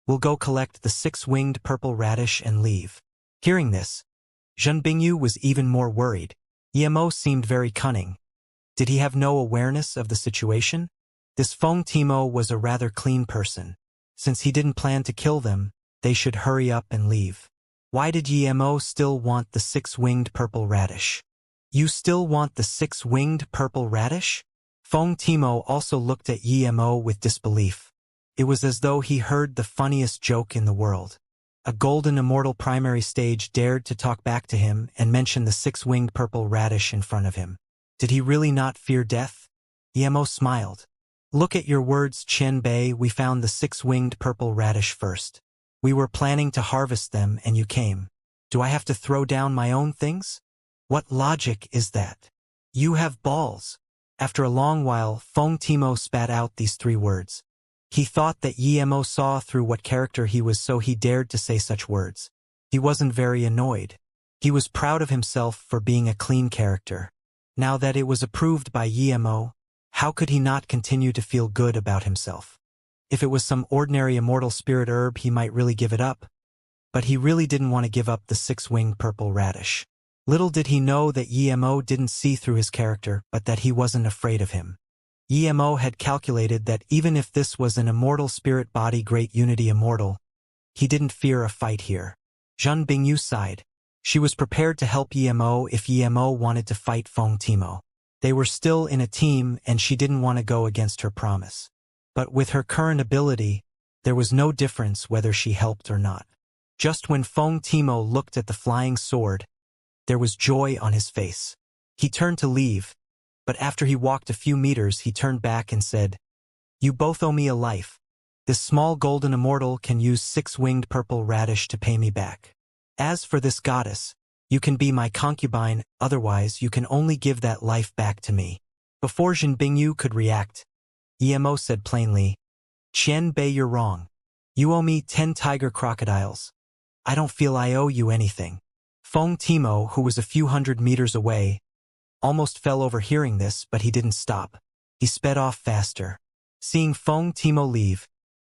we'll go collect the 6-winged purple radish and leave. Hearing this, Jin Bingyu was even more worried. Emo seemed very cunning. Did he have no awareness of the situation? This Feng Timo was a rather clean person. Since he didn't plan to kill them, they should hurry up and leave. Why did Emo still want the 6-winged purple radish? You still want the 6-winged purple radish? Feng Timo also looked at Emo with disbelief. It was as though he heard the funniest joke in the world. A golden immortal primary stage dared to talk back to him and mention the 6-winged purple radish in front of him. Did he really not fear death? Emo smiled. Look at your words, Qian Bei. We found the 6-winged purple radish first. We were planning to harvest them and you came. Do I have to throw down my own things? What logic is that? You have balls. After a long while, Feng Timo spat out these 3 words. He thought that Emo saw through what character he was, so he dared to say such words. He wasn't very annoyed. He was proud of himself for being a clean character. Now that it was approved by Emo, how could he not continue to feel good about himself? If it was some ordinary immortal spirit herb, he might really give it up. But he really didn't want to give up the 6-winged purple radish. Little did he know that Emo didn't see through his character, but that he wasn't afraid of him. Emo had calculated that even if this was an immortal spirit body great unity immortal, he didn't fear a fight here. Jin Bingyu sighed. She was prepared to help Emo if Emo wanted to fight Feng Timo. They were still in a team and she didn't want to go against her promise. But with her current ability, there was no difference whether she helped or not. Just when Feng Timo looked at the flying sword, there was joy on his face. He turned to leave, but after he walked a few meters he turned back and said, You both owe me a life. This small golden immortal can use 6-winged purple radish to pay me back. As for this goddess, you can be my concubine, otherwise you can only give that life back to me. Before Jin Bingyu could react, Emo said plainly, Qian Bei, you're wrong. You owe me 10 tiger crocodiles. I don't feel I owe you anything. Feng Timo, who was a few hundred meters away, almost fell over hearing this, but he didn't stop. He sped off faster. Seeing Feng Timo leave,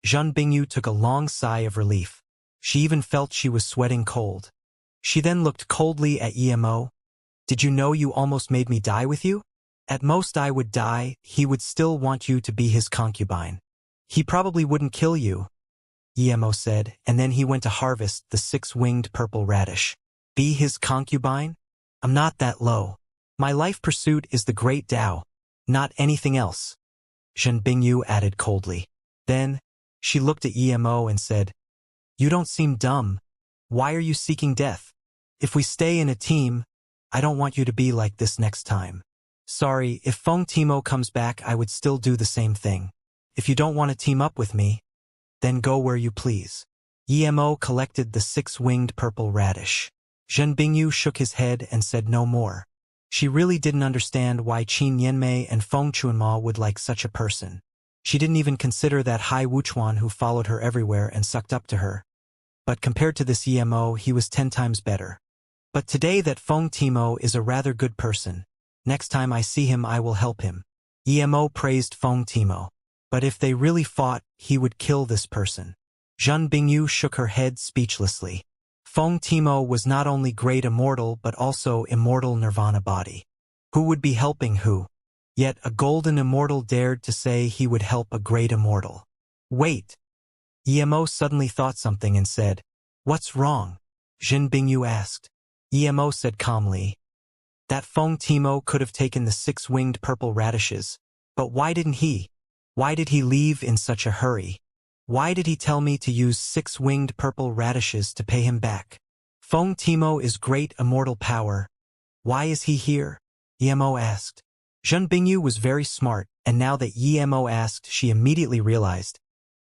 Zhen Bingyu took a long sigh of relief. She even felt she was sweating cold. She then looked coldly at Emo. Did you know you almost made me die with you? At most I would die, he would still want you to be his concubine. He probably wouldn't kill you, Emo said, and then he went to harvest the six-winged purple radish. Be his concubine? I'm not that low. My life pursuit is the great Tao, not anything else, Zhen Bingyu added coldly. Then, she looked at Emo and said, You don't seem dumb. Why are you seeking death? If we stay in a team, I don't want you to be like this next time. Sorry, if Feng Timo comes back I would still do the same thing. If you don't want to team up with me, then go where you please. Emo collected the six-winged purple radish. Zhen Bingyu shook his head and said no more. She really didn't understand why Qin Yanmei and Feng Chuanma would like such a person. She didn't even consider that Hai Wuchuan who followed her everywhere and sucked up to her. But compared to this Emo, he was 10 times better. But today that Feng Timo is a rather good person. Next time I see him I will help him. Emo praised Feng Timo. But if they really fought, he would kill this person. Zhen Bingyu shook her head speechlessly. Feng Timo was not only great immortal but also immortal nirvana body. Who would be helping who? Yet a golden immortal dared to say he would help a great immortal. Wait! Emo suddenly thought something and said, What's wrong? Zhen Bingyu asked. Emo said calmly, That Feng Timo could have taken the six-winged purple radishes, but why didn't he? Why did he leave in such a hurry? Why did he tell me to use six-winged purple radishes to pay him back? Feng Timo is great immortal power. Why is he here? Emo asked. Zhen Bingyu was very smart, and now that Emo asked, she immediately realized.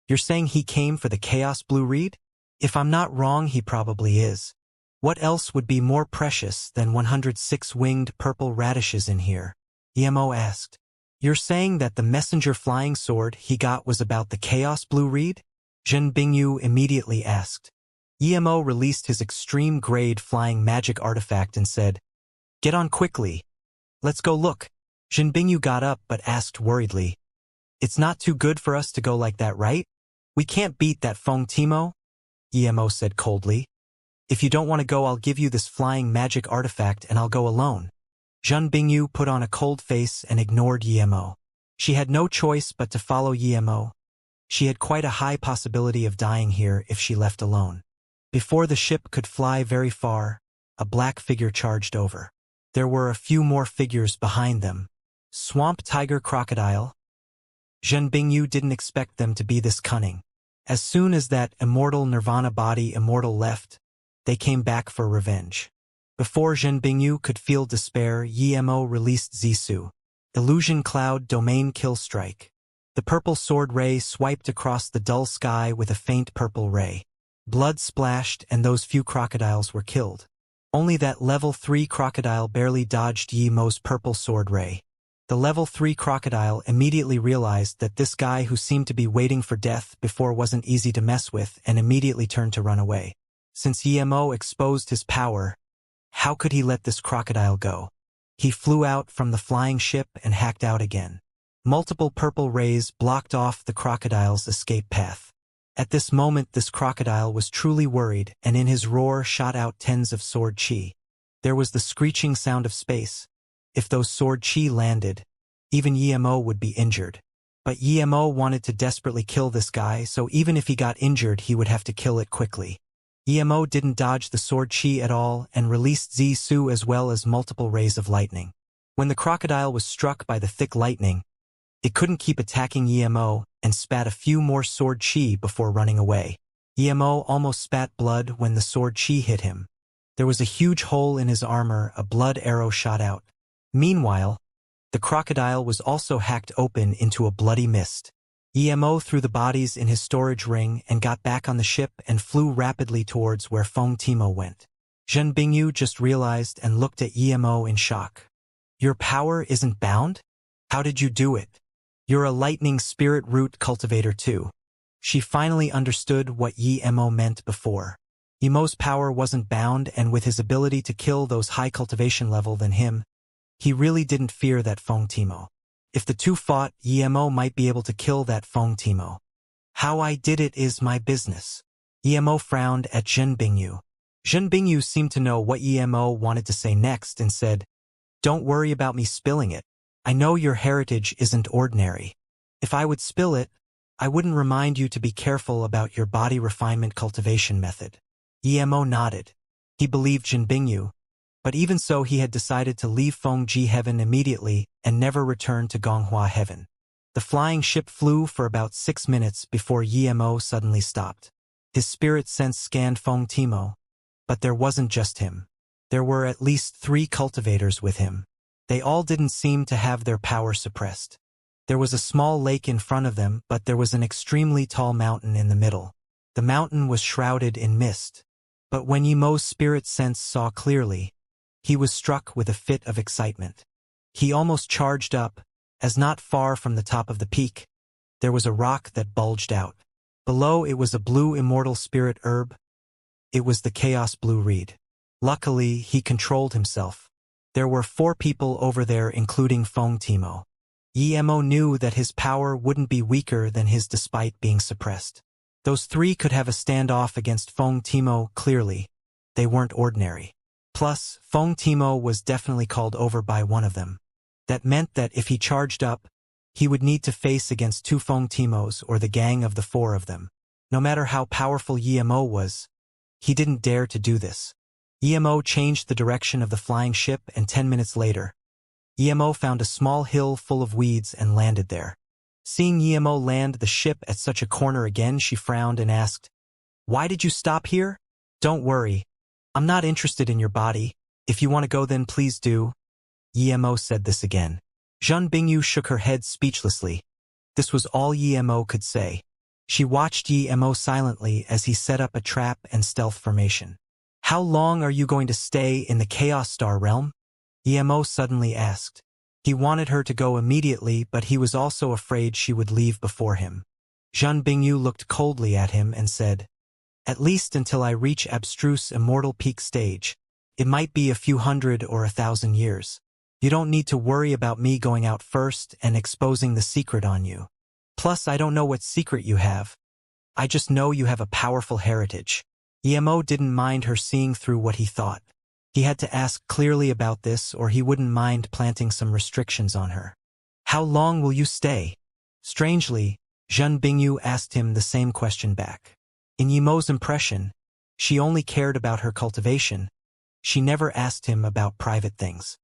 You're saying he came for the Chaos Blue Reed? If I'm not wrong, he probably is. What else would be more precious than 106-winged purple radishes in here? Emo asked. You're saying that the messenger flying sword he got was about the Chaos Blue Reed? Zhen Bingyu immediately asked. Emo released his extreme-grade flying magic artifact and said, Get on quickly. Let's go look. Zhen Bingyu got up but asked worriedly, It's not too good for us to go like that, right? We can't beat that Feng Timo? Emo said coldly. If you don't want to go, I'll give you this flying magic artifact and I'll go alone. Zhen Bingyu put on a cold face and ignored Emo. She had no choice but to follow Emo. She had quite a high possibility of dying here if she left alone. Before the ship could fly very far, a black figure charged over. There were a few more figures behind them. Swamp Tiger Crocodile. Zhen Bingyu didn't expect them to be this cunning. As soon as that immortal nirvana body immortal left, they came back for revenge. Before Zhen Bingyu could feel despair, Emo released Zisu. Illusion Cloud Domain Kill Strike. The purple sword ray swiped across the dull sky with a faint purple ray. Blood splashed and those few crocodiles were killed. Only that level 3 crocodile barely dodged Emo's purple sword ray. The level 3 crocodile immediately realized that this guy who seemed to be waiting for death before wasn't easy to mess with and immediately turned to run away. Since Emo exposed his power, how could he let this crocodile go? He flew out from the flying ship and hacked out again. Multiple purple rays blocked off the crocodile's escape path. At this moment this crocodile was truly worried, and in his roar shot out tens of sword chi. There was the screeching sound of space. If those sword chi landed, even Emo would be injured. But Emo wanted to desperately kill this guy, so even if he got injured he would have to kill it quickly. Emo didn't dodge the sword chi at all and released Zisu as well as multiple rays of lightning. When the crocodile was struck by the thick lightning, it couldn't keep attacking Emo and spat a few more sword chi before running away. Emo almost spat blood when the sword chi hit him. There was a huge hole in his armor, a blood arrow shot out. Meanwhile, the crocodile was also hacked open into a bloody mist. Emo threw the bodies in his storage ring and got back on the ship and flew rapidly towards where Feng Timo went. Zhen Bingyu just realized and looked at Emo in shock. Your power isn't bound? How did you do it? You're a lightning spirit root cultivator too. She finally understood what Emo meant before. Emo's power wasn't bound, and with his ability to kill those high cultivation level than him, he really didn't fear that Feng Timo. If the two fought, Emo might be able to kill that Feng Timo. How I did it is my business. Emo frowned at Zhen Bingyu. Zhen Bingyu seemed to know what Emo wanted to say next and said, "Don't worry about me spilling it. I know your heritage isn't ordinary. If I would spill it, I wouldn't remind you to be careful about your body refinement cultivation method." Emo nodded. He believed Zhen Bingyu, but even so he had decided to leave Fengji Heaven immediately and never return to Gonghua Heaven. The flying ship flew for about 6 minutes before Emo suddenly stopped. His spirit sense scanned Feng Timo, but there wasn't just him. There were at least 3 cultivators with him. They all didn't seem to have their power suppressed. There was a small lake in front of them, but there was an extremely tall mountain in the middle. The mountain was shrouded in mist. But when Emo's spirit sense saw clearly, he was struck with a fit of excitement. He almost charged up, as not far from the top of the peak, there was a rock that bulged out. Below it was a blue immortal spirit herb. It was the chaos blue reed. Luckily, he controlled himself. There were 4 people over there, including Feng Timo. Emo knew that his power wouldn't be weaker than his despite being suppressed. Those 3 could have a standoff against Feng Timo clearly. They weren't ordinary. Plus, Feng Timo was definitely called over by one of them. That meant that if he charged up, he would need to face against 2 Feng Timos or the gang of the 4 of them. No matter how powerful Emo was, he didn't dare to do this. Emo changed the direction of the flying ship, and 10 minutes later, Emo found a small hill full of weeds and landed there. Seeing Emo land the ship at such a corner again, she frowned and asked, "Why did you stop here?" "Don't worry. I'm not interested in your body. If you want to go, then please do." Emo said this again. Zhen Bingyu shook her head speechlessly. This was all Emo could say. She watched Emo silently as he set up a trap and stealth formation. "How long are you going to stay in the Chaos Star realm?" Emo suddenly asked. He wanted her to go immediately, but he was also afraid she would leave before him. Zhen Bingyu looked coldly at him and said, "At least until I reach abstruse immortal peak stage. It might be a few hundred or 1,000 years. You don't need to worry about me going out first and exposing the secret on you. Plus, I don't know what secret you have. I just know you have a powerful heritage." Emo didn't mind her seeing through what he thought. He had to ask clearly about this, or he wouldn't mind planting some restrictions on her. "How long will you stay?" Strangely, Zhen Bingyu asked him the same question back. In Emo's impression, she only cared about her cultivation. She never asked him about private things.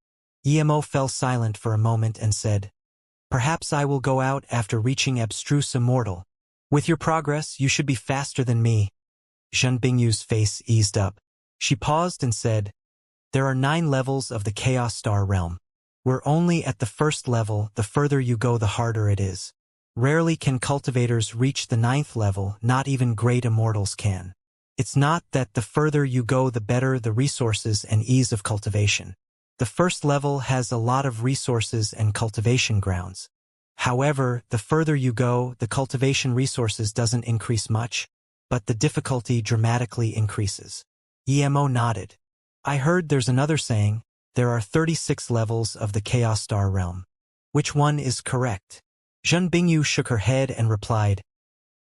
Emo fell silent for a moment and said, "Perhaps I will go out after reaching abstruse immortal. With your progress, you should be faster than me." Zhen Bingyu's face eased up. She paused and said, "There are 9 levels of the Chaos Star realm. We're only at the first level. The further you go, the harder it is. Rarely can cultivators reach the 9th level, not even great immortals can. It's not that the further you go, the better the resources and ease of cultivation. The first level has a lot of resources and cultivation grounds. However, the further you go, the cultivation resources doesn't increase much, but the difficulty dramatically increases." Emo nodded. "I heard there's another saying, there are 36 levels of the Chaos Star realm. Which one is correct?" Zhen Bingyu shook her head and replied,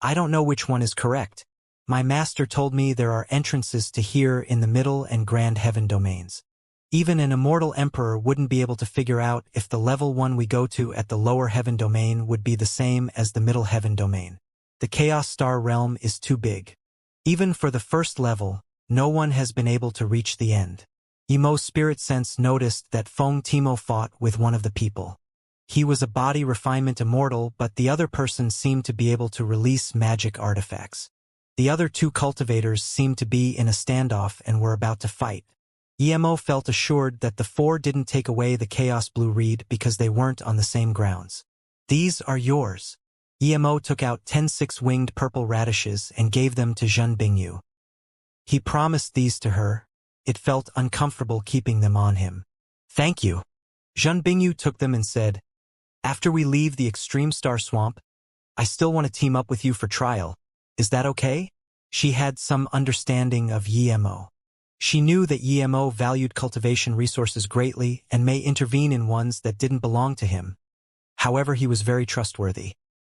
"I don't know which one is correct. My master told me there are entrances to here in the middle and grand heaven domains. Even an immortal emperor wouldn't be able to figure out if the level 1 we go to at the lower heaven domain would be the same as the middle heaven domain. The Chaos Star realm is too big. Even for the first level, no one has been able to reach the end." Emo's spirit sense noticed that Feng Timo fought with one of the people. He was a body refinement immortal, but the other person seemed to be able to release magic artifacts. The other 2 cultivators seemed to be in a standoff and were about to fight. Emo felt assured that the 4 didn't take away the Chaos Blue Reed because they weren't on the same grounds. "These are yours." Emo took out 10 6-winged purple radishes and gave them to Zhen Bingyu. He promised these to her. It felt uncomfortable keeping them on him. "Thank you." Zhen Bingyu took them and said, "After we leave the Extreme Star Swamp, I still want to team up with you for trial. Is that okay?" She had some understanding of Emo. She knew that Emo valued cultivation resources greatly and may intervene in ones that didn't belong to him. However, he was very trustworthy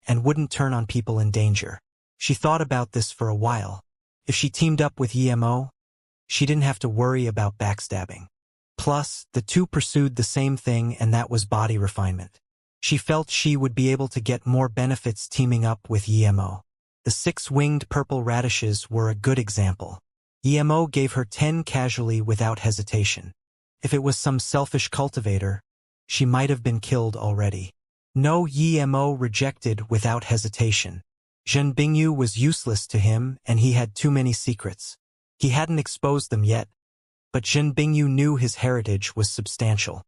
and wouldn't turn on people in danger. She thought about this for a while. If she teamed up with Emo, she didn't have to worry about backstabbing. Plus, the two pursued the same thing, and that was body refinement. She felt she would be able to get more benefits teaming up with Emo. The 6-winged purple radishes were a good example. Emo gave her 10 casually without hesitation. If it was some selfish cultivator, she might have been killed already. No, Emo rejected without hesitation. Zhen Bingyu was useless to him, and he had too many secrets. He hadn't exposed them yet, but Zhen Bingyu knew his heritage was substantial.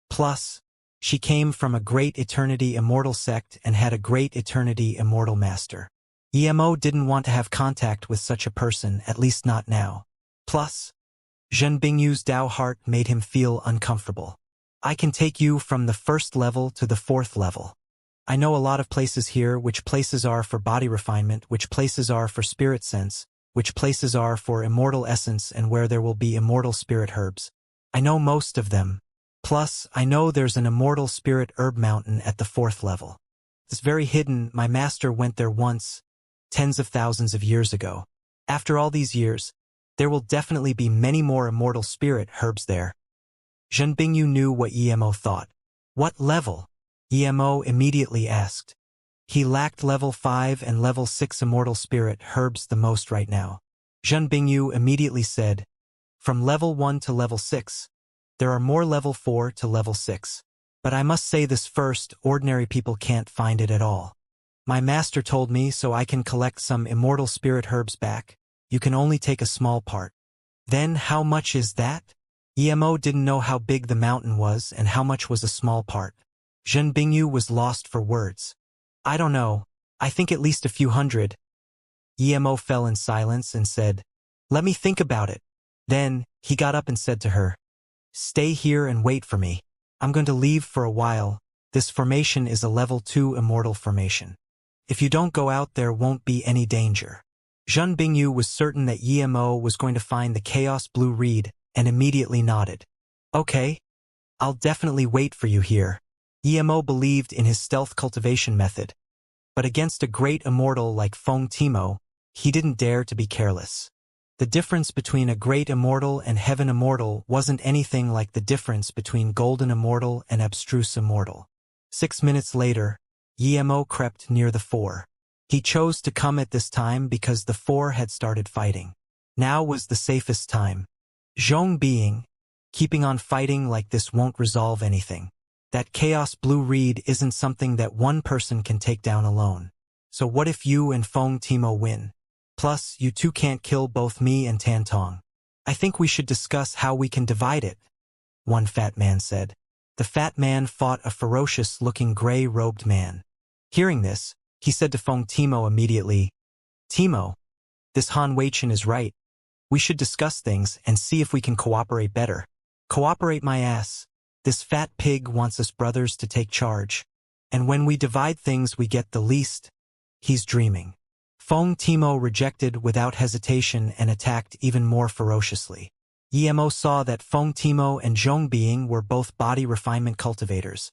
Plus, she came from a great eternity immortal sect and had a great eternity immortal master. Emo didn't want to have contact with such a person, at least not now. Plus, Zhen Bingyu's Dao heart made him feel uncomfortable. I can take you from the 1st level to the 4th level. I know a lot of places here, which places are for body refinement, which places are for spirit sense, which places are for immortal essence, and where there will be immortal spirit herbs. I know most of them. Plus, I know there's an immortal spirit herb mountain at the 4th level. It's very hidden. My master went there once, tens of thousands of years ago. After all these years, there will definitely be many more immortal spirit herbs there. Zhen Bingyu knew what Emo thought. What level? Emo immediately asked. He lacked level 5 and level 6 immortal spirit herbs the most right now. Zhen Bingyu immediately said, from level 1 to level 6. There are more level 4 to level 6. But I must say this first, ordinary people can't find it at all. My master told me so I can collect some immortal spirit herbs back. You can only take a small part. Then how much is that? Emo didn't know how big the mountain was and how much was a small part. Zhen Bingyu was lost for words. I don't know. I think at least a few hundred. Emo fell in silence and said, let me think about it. Then, he got up and said to her, stay here and wait for me. I'm going to leave for a while. This formation is a level 2 immortal formation. If you don't go out, there won't be any danger. Zhen Bingyu was certain that Emo was going to find the chaos blue reed and immediately nodded. Okay. I'll definitely wait for you here. Emo believed in his stealth cultivation method, but against a great immortal like Feng Timo, he didn't dare to be careless. The difference between a great immortal and heaven immortal wasn't anything like the difference between golden immortal and abstruse immortal. 6 minutes later, Emo crept near the 4. He chose to come at this time because the 4 had started fighting. Now was the safest time. Zhong being, keeping on fighting like this won't resolve anything. That chaos blue reed isn't something that one person can take down alone. So what if you and Feng Timo win? Plus, you two can't kill both me and Tantong. I think we should discuss how we can divide it, one fat man said. The fat man fought a ferocious-looking gray-robed man. Hearing this, he said to Feng Timo immediately, Timo, this Han Weichen is right. We should discuss things and see if we can cooperate better. Cooperate my ass. This fat pig wants us brothers to take charge. And when we divide things we get the least. He's dreaming. Feng Timo rejected without hesitation and attacked even more ferociously. Emo saw that Feng Timo and Zhong Being were both body refinement cultivators,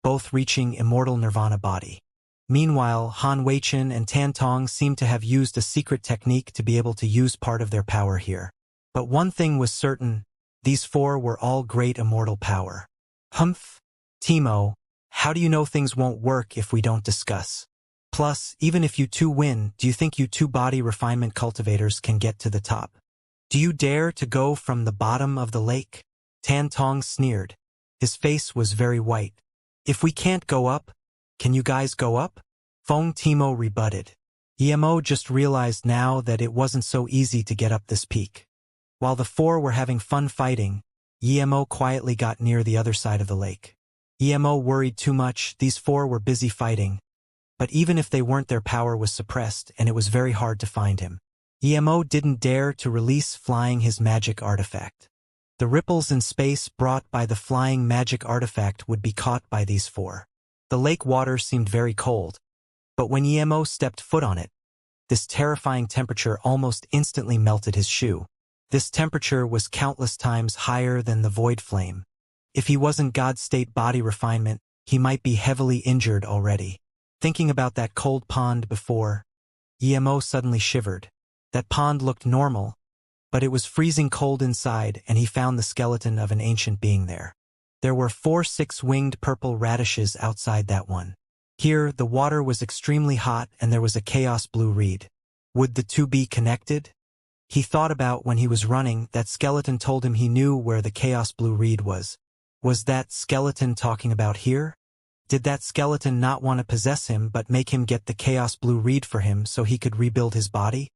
both reaching immortal nirvana body. Meanwhile, Han Weichen and Tantong seemed to have used a secret technique to be able to use part of their power here. But one thing was certain, these 4 were all great immortal power. Humph, Timo, how do you know things won't work if we don't discuss? Plus, even if you two win, do you think you two body refinement cultivators can get to the top? Do you dare to go from the bottom of the lake? Tantong sneered. His face was very white. If we can't go up, can you guys go up? Feng Timo rebutted. Emo just realized now that it wasn't so easy to get up this peak. While the 4 were having fun fighting, Emo quietly got near the other side of the lake. Emo worried too much, these 4 were busy fighting. But even if they weren't, their power was suppressed and it was very hard to find him. Emo didn't dare to release flying his magic artifact. The ripples in space brought by the flying magic artifact would be caught by these 4. The lake water seemed very cold, but when Emo stepped foot on it, This terrifying temperature almost instantly melted his shoe. This temperature was countless times higher than the void flame. If he wasn't God-state body refinement, he might be heavily injured already. Thinking about that cold pond before, EMO suddenly shivered. That pond looked normal, but it was freezing cold inside, and he found the skeleton of an ancient being there. There were 4 6-winged purple radishes outside that one. Here, the water was extremely hot and there was a chaos blue reed. Would the two be connected? He thought about when he was running, that skeleton told him he knew where the chaos blue reed was. Was that skeleton talking about here? Did that skeleton not want to possess him but make him get the chaos blue reed for him so he could rebuild his body?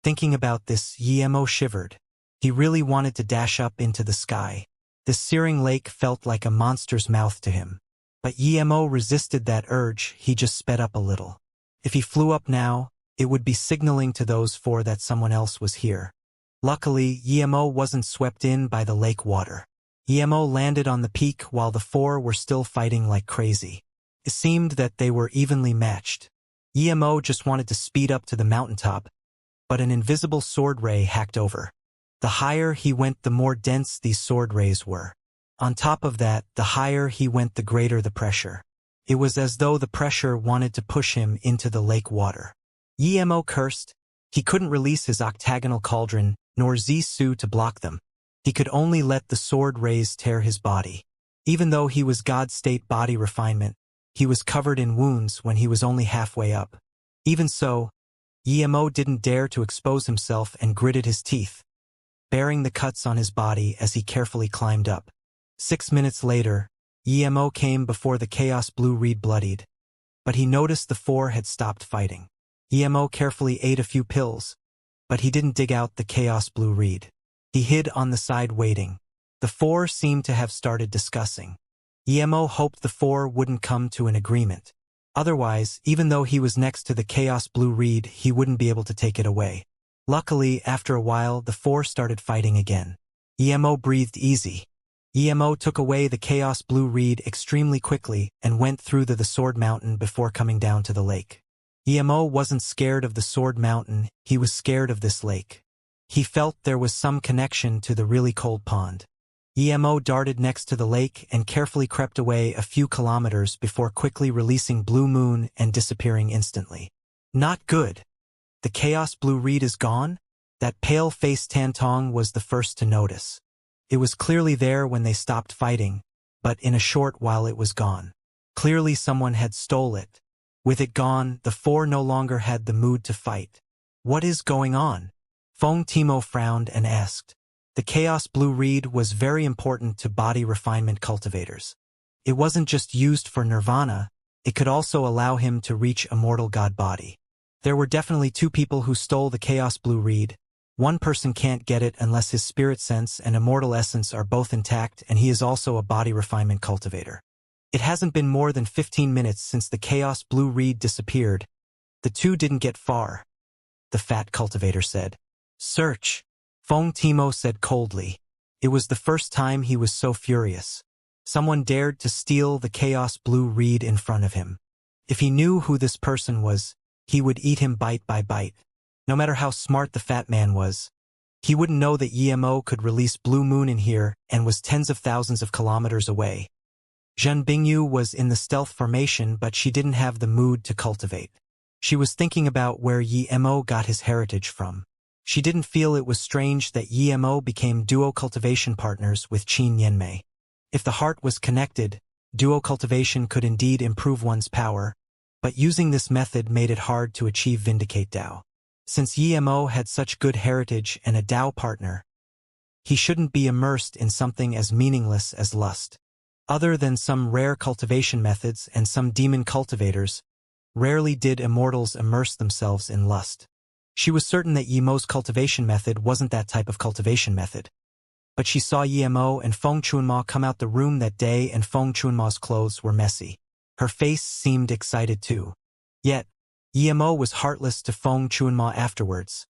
Thinking about this, EMO shivered. He really wanted to dash up into the sky. This searing lake felt like a monster's mouth to him. But EMO resisted that urge. He just sped up a little. If he flew up now, it would be signaling to those 4 that someone else was here. Luckily, EMO wasn't swept in by the lake water. EMO landed on the peak while the 4 were still fighting like crazy. It seemed that they were evenly matched. EMO just wanted to speed up to the mountaintop, but an invisible sword ray hacked over. The higher he went, the more dense these sword rays were. On top of that, the higher he went, the greater the pressure. It was as though the pressure wanted to push him into the lake water. EMO cursed. He couldn't release his octagonal cauldron, nor Zisu to block them. He could only let the sword rays tear his body. Even though he was God-state body refinement, he was covered in wounds when he was only halfway up. Even so, EMO didn't dare to expose himself and gritted his teeth, bearing the cuts on his body as he carefully climbed up. 6 minutes later, EMO came before the chaos blue reed bloodied, but he noticed the 4 had stopped fighting. EMO carefully ate a few pills, but he didn't dig out the chaos blue reed. He hid on the side waiting. The 4 seemed to have started discussing. EMO hoped the 4 wouldn't come to an agreement. Otherwise, even though he was next to the chaos blue reed, he wouldn't be able to take it away. Luckily, after a while, the 4 started fighting again. EMO breathed easy. EMO took away the chaos blue reed extremely quickly and went through the sword mountain before coming down to the lake. EMO wasn't scared of the sword mountain, he was scared of this lake. He felt there was some connection to the really cold pond. EMO darted next to the lake and carefully crept away a few kilometers before quickly releasing Blue Moon and disappearing instantly. Not good. The chaos blue reed is gone? That pale-faced Tantong was the first to notice. It was clearly there when they stopped fighting, but in a short while it was gone. Clearly someone had stole it. With it gone, the 4 no longer had the mood to fight. What is going on? Feng Timo frowned and asked. The chaos blue reed was very important to body refinement cultivators. It wasn't just used for nirvana, it could also allow him to reach immortal god body. There were definitely 2 people who stole the chaos blue reed. One person can't get it unless his spirit sense and immortal essence are both intact, and he is also a body refinement cultivator. It hasn't been more than 15 minutes since the chaos blue reed disappeared. The 2 didn't get far, the fat cultivator said. Search, Feng Timo said coldly. It was the first time he was so furious. Someone dared to steal the chaos blue reed in front of him. If he knew who this person was, he would eat him bite by bite. No matter how smart the fat man was, he wouldn't know that EMO could release Blue Moon in here and was tens of thousands of kilometers away. Zhen Bingyu was in the stealth formation, but she didn't have the mood to cultivate. She was thinking about where EMO got his heritage from. She didn't feel it was strange that EMO became duo cultivation partners with Qin Yanmei. If the heart was connected, duo cultivation could indeed improve one's power, but using this method made it hard to achieve Vindicate Dao. Since EMO had such good heritage and a Dao partner, he shouldn't be immersed in something as meaningless as lust. Other than some rare cultivation methods and some demon cultivators, rarely did immortals immerse themselves in lust. She was certain that EMO's cultivation method wasn't that type of cultivation method. But she saw EMO and Feng Chunma come out the room that day, and Feng Chunma's clothes were messy. Her face seemed excited too. Yet, EMO was heartless to Feng Chunma afterwards,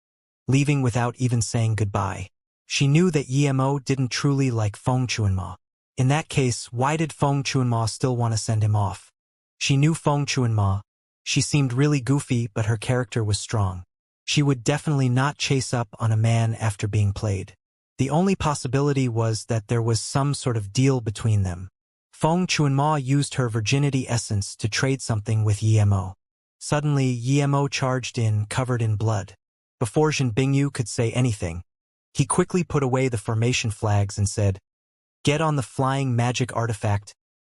leaving without even saying goodbye. She knew that EMO didn't truly like Feng Chunma. In that case, why did Feng Chunma still want to send him off? She knew Feng Chunma. She seemed really goofy, but her character was strong. She would definitely not chase up on a man after being played. The only possibility was that there was some sort of deal between them. Feng Chuanma used her virginity essence to trade something with Yemo. Suddenly, Yemo charged in, covered in blood. Before Zhen Bingyu could say anything, he quickly put away the formation flags and said, "Get on the flying magic artifact.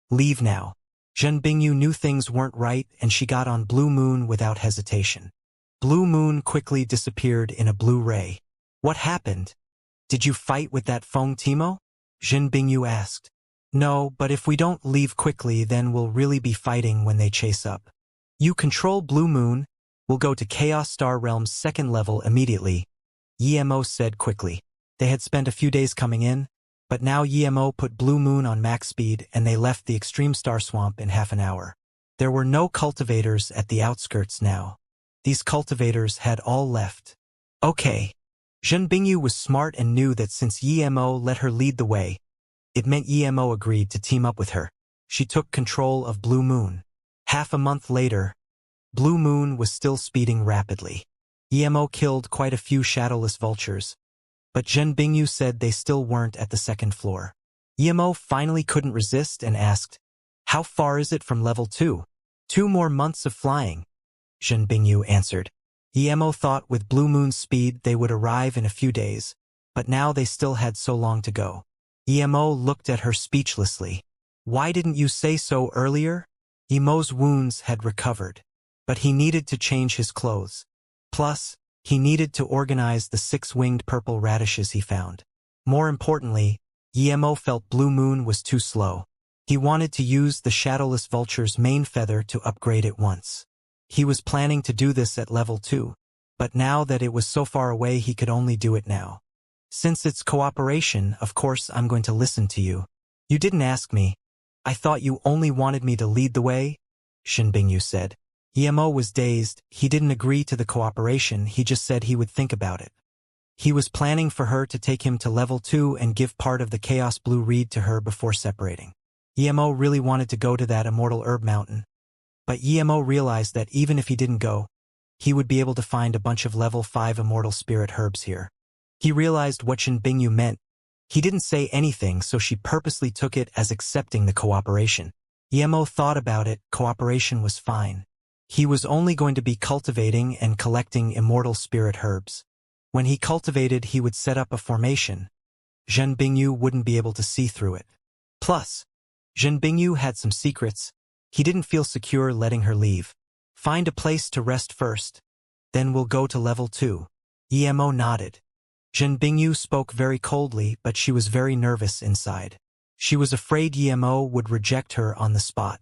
Leave now." Zhen Bingyu knew things weren't right and she got on Blue Moon without hesitation. Blue Moon quickly disappeared in a blue ray. "What happened? Did you fight with that Feng Timo?" Zhen Bingyu asked. "No, but if we don't leave quickly then we'll really be fighting when they chase up. You control Blue Moon, we'll go to Chaos Star Realm's second level immediately," Yemo said quickly. They had spent a few days coming in, but now Yemo put Blue Moon on max speed and they left the Extreme Star Swamp in half an hour. There were no cultivators at the outskirts now. These cultivators had all left. Okay. Zhen Bingyu was smart and knew that since Yemo let her lead the way, it meant Yemo agreed to team up with her. She took control of Blue Moon. Half a month later, Blue Moon was still speeding rapidly. Yemo killed quite a few shadowless vultures, but Zhen Bingyu said they still weren't at the second floor. Yemo finally couldn't resist and asked, "How far is it from level 2? 2 more months of flying," Zhen Bingyu answered. Yemo thought with Blue Moon's speed they would arrive in a few days, but now they still had so long to go. Yemo looked at her speechlessly. "Why didn't you say so earlier?" Yemo's wounds had recovered, but he needed to change his clothes. Plus, he needed to organize the 6-winged purple radishes he found. More importantly, Yemo felt Blue Moon was too slow. He wanted to use the shadowless vulture's main feather to upgrade it once. He was planning to do this at level 2, but now that it was so far away he could only do it now. "Since it's cooperation, of course I'm going to listen to you. You didn't ask me. I thought you only wanted me to lead the way," Zhen Bingyu said. Yemo was dazed. He didn't agree to the cooperation, he just said he would think about it. He was planning for her to take him to level 2 and give part of the Chaos Blue Reed to her before separating. Yemo really wanted to go to that Immortal Herb Mountain, but Yemo realized that even if he didn't go, he would be able to find a bunch of level 5 Immortal Spirit Herbs here. He realized what Zhen Bingyu meant. He didn't say anything, so she purposely took it as accepting the cooperation. Yemo thought about it, cooperation was fine. He was only going to be cultivating and collecting Immortal Spirit Herbs. When he cultivated, he would set up a formation. Zhen Bingyu wouldn't be able to see through it. Plus, Zhen Bingyu had some secrets. He didn't feel secure letting her leave. "Find a place to rest first. Then we'll go to level 2. Yemo nodded. Zhen Bingyu spoke very coldly, but she was very nervous inside. She was afraid Yemo would reject her on the spot.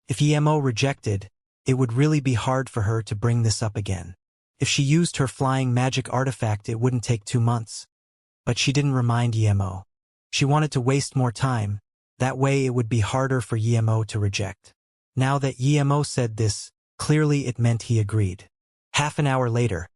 If Yemo rejected, it would really be hard for her to bring this up again. If she used her flying magic artifact, it wouldn't take 2 months. But she didn't remind Yemo. She wanted to waste more time. That way it would be harder for Yemo to reject. Now that Yemo said this, clearly it meant he agreed. Half an hour later,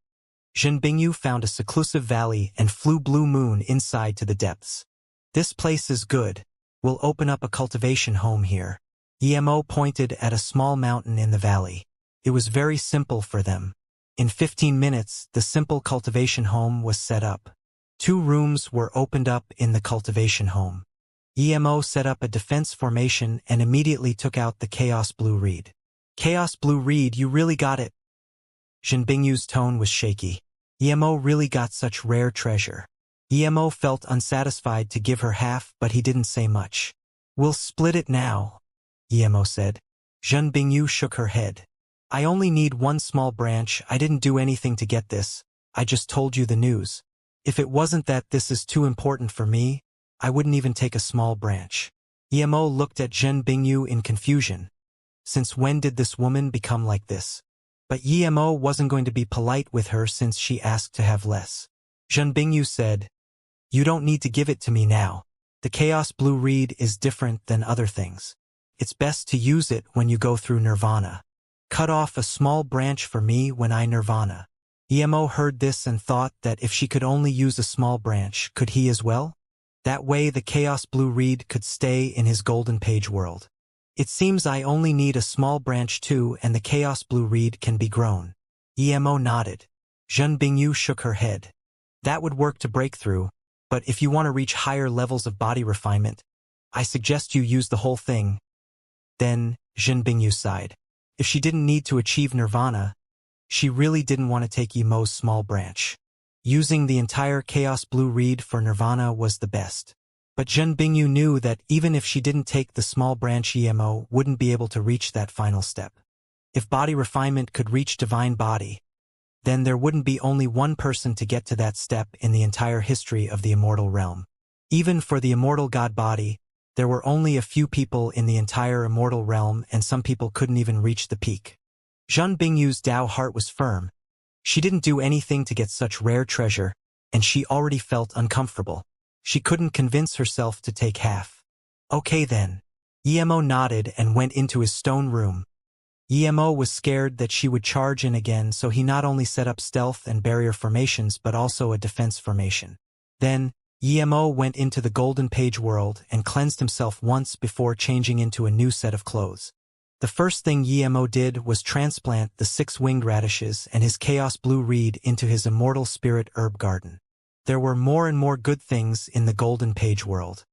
Zhen Bingyu found a seclusive valley and flew Blue Moon inside to the depths. "This place is good. We'll open up a cultivation home here." Yemo pointed at a small mountain in the valley. It was very simple for them. In 15 minutes, the simple cultivation home was set up. 2 rooms were opened up in the cultivation home. Yemo set up a defense formation and immediately took out the Chaos Blue Reed. "Chaos Blue Reed, you really got it." Zhen Bingyu's tone was shaky. Yemo really got such rare treasure. Yemo felt unsatisfied to give her half, but he didn't say much. "We'll split it now," Yemo said. Zhen Bingyu shook her head. "I only need 1 small branch. I didn't do anything to get this. I just told you the news. If it wasn't that this is too important for me, I wouldn't even take a small branch." Yemo looked at Zhen Bingyu in confusion. Since when did this woman become like this? But Yemo wasn't going to be polite with her since she asked to have less. Zhen Bingyu said, "You don't need to give it to me now. The Chaos Blue Reed is different than other things. It's best to use it when you go through Nirvana. Cut off a small branch for me when I Nirvana." Yemo heard this and thought that if she could only use a small branch, could he as well? That way the Chaos Blue Reed could stay in his Golden Page world. "It seems I only need a small branch too, and the Chaos Blue Reed can be grown." Yemo nodded. Zhen Bingyu shook her head. That would work to break through, but if you want to reach higher levels of body refinement, I suggest you use the whole thing. Then, Zhen Bingyu sighed. If she didn't need to achieve nirvana, she really didn't want to take Yimo's small branch. Using the entire Chaos Blue Reed for nirvana was the best. But Zhen Bingyu knew that even if she didn't take the small branch, Yimo wouldn't be able to reach that final step. If body refinement could reach divine body, then there wouldn't be only one person to get to that step in the entire history of the immortal realm. Even for the immortal god body, there were only a few people in the entire immortal realm, and some people couldn't even reach the peak. Zhen Bingyu's Dao heart was firm. She didn't do anything to get such rare treasure, and she already felt uncomfortable. She couldn't convince herself to take half. Okay then. Yimo nodded and went into his stone room. Yimo was scared that she would charge in again, so he not only set up stealth and barrier formations but also a defense formation. Then, Yimo went into the Golden Page world and cleansed himself once before changing into a new set of clothes. The first thing Yimo did was transplant the 6-winged radishes and his Chaos Blue Reed into his immortal spirit herb garden. There were more and more good things in the Golden Page world.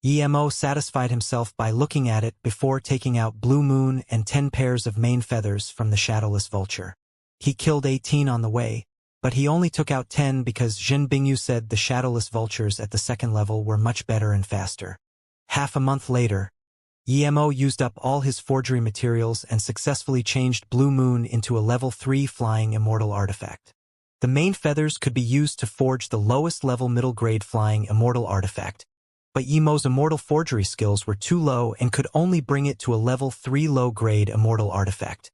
Yimo satisfied himself by looking at it before taking out Blue Moon and 10 pairs of mane feathers from the shadowless vulture. He killed 18 on the way, but he only took out 10 because Zhen Bingyu said the shadowless vultures at the second level were much better and faster. Half a month later, Yimo used up all his forgery materials and successfully changed Blue Moon into a level 3 flying immortal artifact. The mane feathers could be used to forge the lowest level middle grade flying immortal artifact, but Yimo's immortal forgery skills were too low and could only bring it to a level 3 low-grade immortal artifact.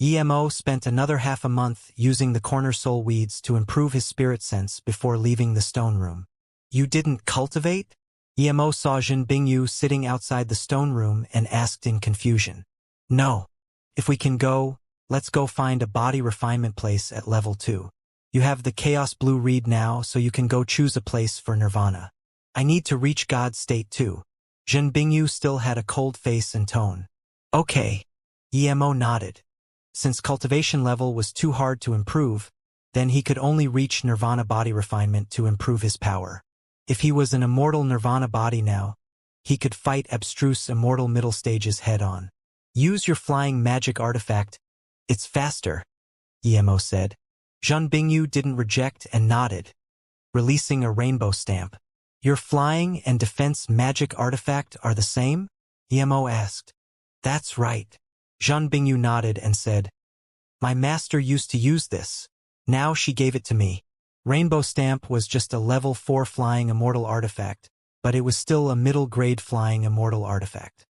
Yimo spent another half a month using the corner soul weeds to improve his spirit sense before leaving the stone room. You didn't cultivate? Yimo saw Zhen Bingyu sitting outside the stone room and asked in confusion. No. If we can go, let's go find a body refinement place at level 2. You have the Chaos Blue Reed now, so you can go choose a place for nirvana. I need to reach God state too. Zhen Bingyu still had a cold face and tone. Okay. Yimo nodded. Since cultivation level was too hard to improve, then he could only reach nirvana body refinement to improve his power. If he was an immortal nirvana body now, he could fight abstruse immortal middle stages head-on. Use your flying magic artifact. It's faster, Yimo said. Zhen Bingyu didn't reject and nodded, releasing a rainbow stamp. Your flying and defense magic artifact are the same? Yimo asked. That's right. Zhen Bingyu nodded and said, My master used to use this. Now she gave it to me. Rainbow Stamp was just a level 4 flying immortal artifact, but it was still a middle-grade flying immortal artifact.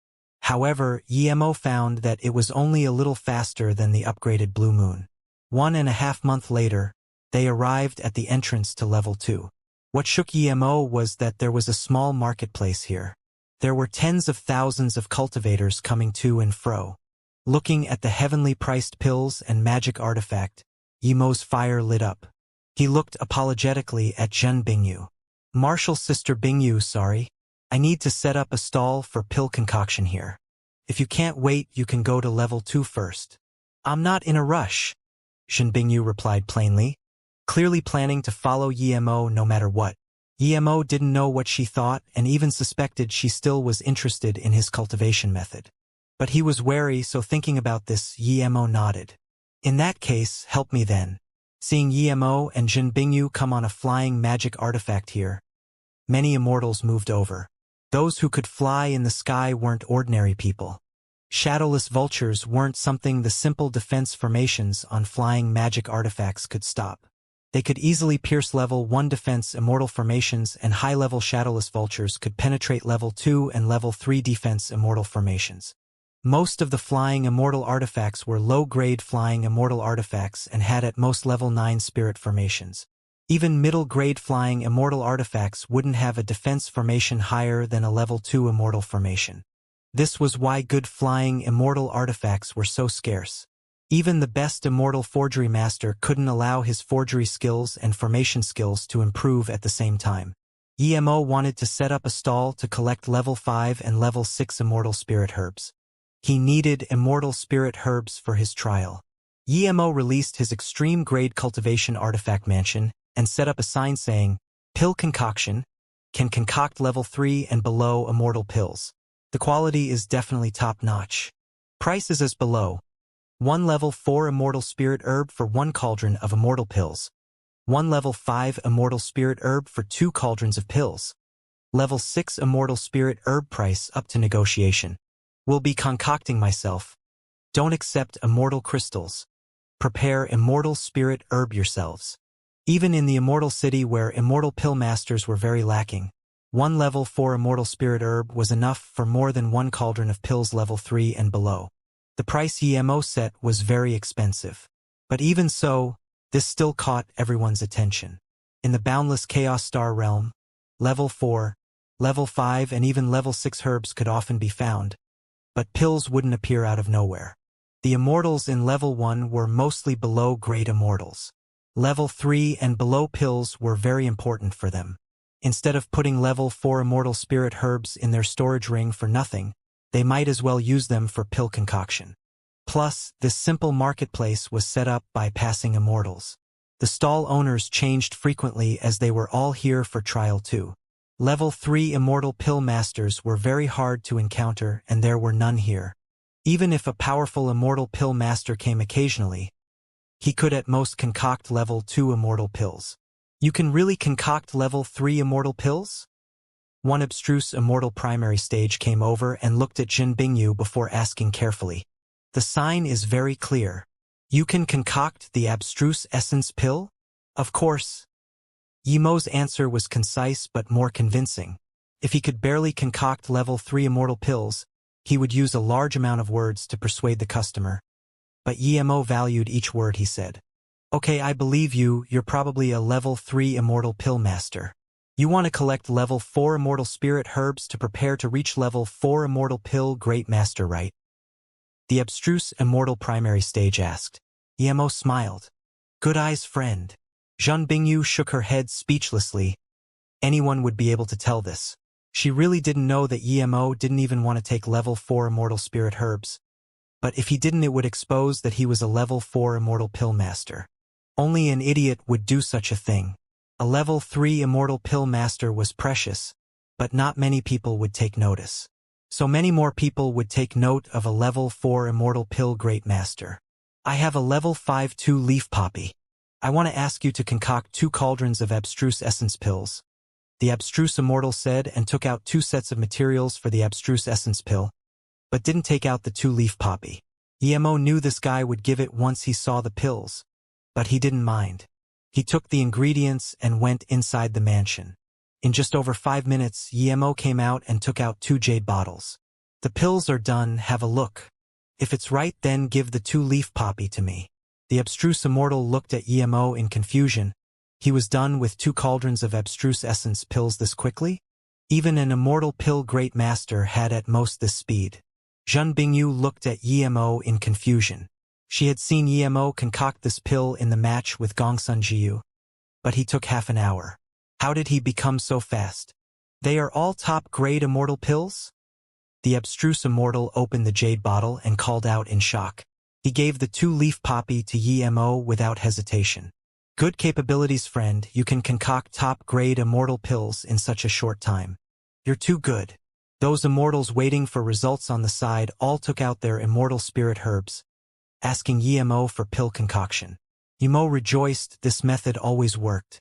However, Yimo found that it was only a little faster than the upgraded Blue Moon. 1.5 months later, they arrived at the entrance to level 2. What shook Yimo was that there was a small marketplace here. There were tens of thousands of cultivators coming to and fro. Looking at the heavenly priced pills and magic artifact, Yimo's fire lit up. He looked apologetically at Zhen Bingyu. Martial Sister Bingyu, sorry. I need to set up a stall for pill concoction here. If you can't wait, you can go to level 2 first. I'm not in a rush, Zhen Bingyu replied plainly, clearly planning to follow Yimo no matter what. Yimo didn't know what she thought and even suspected she still was interested in his cultivation method. But he was wary, so thinking about this, Yimo nodded. In that case, help me then. Seeing Yimo and Zhen Bingyu come on a flying magic artifact here, many immortals moved over. Those who could fly in the sky weren't ordinary people. Shadowless vultures weren't something the simple defense formations on flying magic artifacts could stop. They could easily pierce level 1 defense immortal formations, and high-level shadowless vultures could penetrate level 2 and level 3 defense immortal formations. Most of the flying immortal artifacts were low-grade flying immortal artifacts and had at most level 9 spirit formations. Even middle-grade flying immortal artifacts wouldn't have a defense formation higher than a level 2 immortal formation. This was why good flying immortal artifacts were so scarce. Even the best immortal forgery master couldn't allow his forgery skills and formation skills to improve at the same time. Yimo wanted to set up a stall to collect level 5 and level 6 immortal spirit herbs. He needed immortal spirit herbs for his trial. Yemo released his extreme-grade cultivation artifact mansion and set up a sign saying, "Pill concoction, can concoct level 3 and below immortal pills. The quality is definitely top-notch. Price is as below. 1 level 4 immortal spirit herb for 1 cauldron of immortal pills. 1 level 5 immortal spirit herb for 2 cauldrons of pills. Level 6 immortal spirit herb price up to negotiation. Will be concocting myself. Don't accept immortal crystals. Prepare immortal spirit herb yourselves." Even in the immortal city where immortal pill masters were very lacking, 1 level 4 immortal spirit herb was enough for more than 1 cauldron of pills level 3 and below. The price Yemo set was very expensive. But even so, this still caught everyone's attention. In the boundless Chaos Star realm, level 4, level 5 and even level 6 herbs could often be found, but pills wouldn't appear out of nowhere. The immortals in level 1 were mostly below grade immortals. Level 3 and below pills were very important for them. Instead of putting level 4 immortal spirit herbs in their storage ring for nothing, they might as well use them for pill concoction. Plus, this simple marketplace was set up by passing immortals. The stall owners changed frequently as they were all here for trial too. Level 3 immortal pill masters were very hard to encounter and there were none here. Even if a powerful immortal pill master came occasionally, he could at most concoct level 2 immortal pills. You can really concoct level 3 immortal pills? One abstruse immortal primary stage came over and looked at Jin Bingyu before asking carefully. The sign is very clear. You can concoct the abstruse essence pill? Of course. Yemo's answer was concise but more convincing. If he could barely concoct level 3 immortal pills, he would use a large amount of words to persuade the customer. But Yemo valued each word he said. Okay, I believe you, you're probably a level 3 immortal pill master. You want to collect level 4 immortal spirit herbs to prepare to reach level 4 immortal pill great master, right? The abstruse immortal primary stage asked. Yemo smiled. Good eyes, friend. Zhen Bingyu shook her head speechlessly. Anyone would be able to tell this. She really didn't know that Yemo didn't even want to take level 4 immortal spirit herbs. But if he didn't, it would expose that he was a level 4 immortal pill master. Only an idiot would do such a thing. A level 3 immortal pill master was precious, but not many people would take notice. So many more people would take note of a level 4 immortal pill great master. I have a level 5 2-leaf poppy. I want to ask you to concoct 2 cauldrons of abstruse essence pills. The abstruse immortal said and took out 2 sets of materials for the abstruse essence pill, but didn't take out the 2-leaf poppy. Yemo knew this guy would give it once he saw the pills, but he didn't mind. He took the ingredients and went inside the mansion. In just over 5 minutes, Yemo came out and took out 2 jade bottles. The pills are done, have a look. If it's right, then give the 2-leaf poppy to me. The abstruse immortal looked at Yemo in confusion. He was done with 2 cauldrons of abstruse essence pills this quickly? Even an immortal pill great master had at most this speed. Zhen Bingyu looked at Yemo in confusion. She had seen Yemo concoct this pill in the match with Gongsun Jiu. But he took half an hour. How did he become so fast? They are all top-grade immortal pills? The abstruse immortal opened the jade bottle and called out in shock. He gave the 2-leaf poppy to Yemo without hesitation. Good capabilities, friend. You can concoct top-grade immortal pills in such a short time. You're too good. Those immortals waiting for results on the side all took out their immortal spirit herbs, asking Yemo for pill concoction. Yemo rejoiced. This method always worked.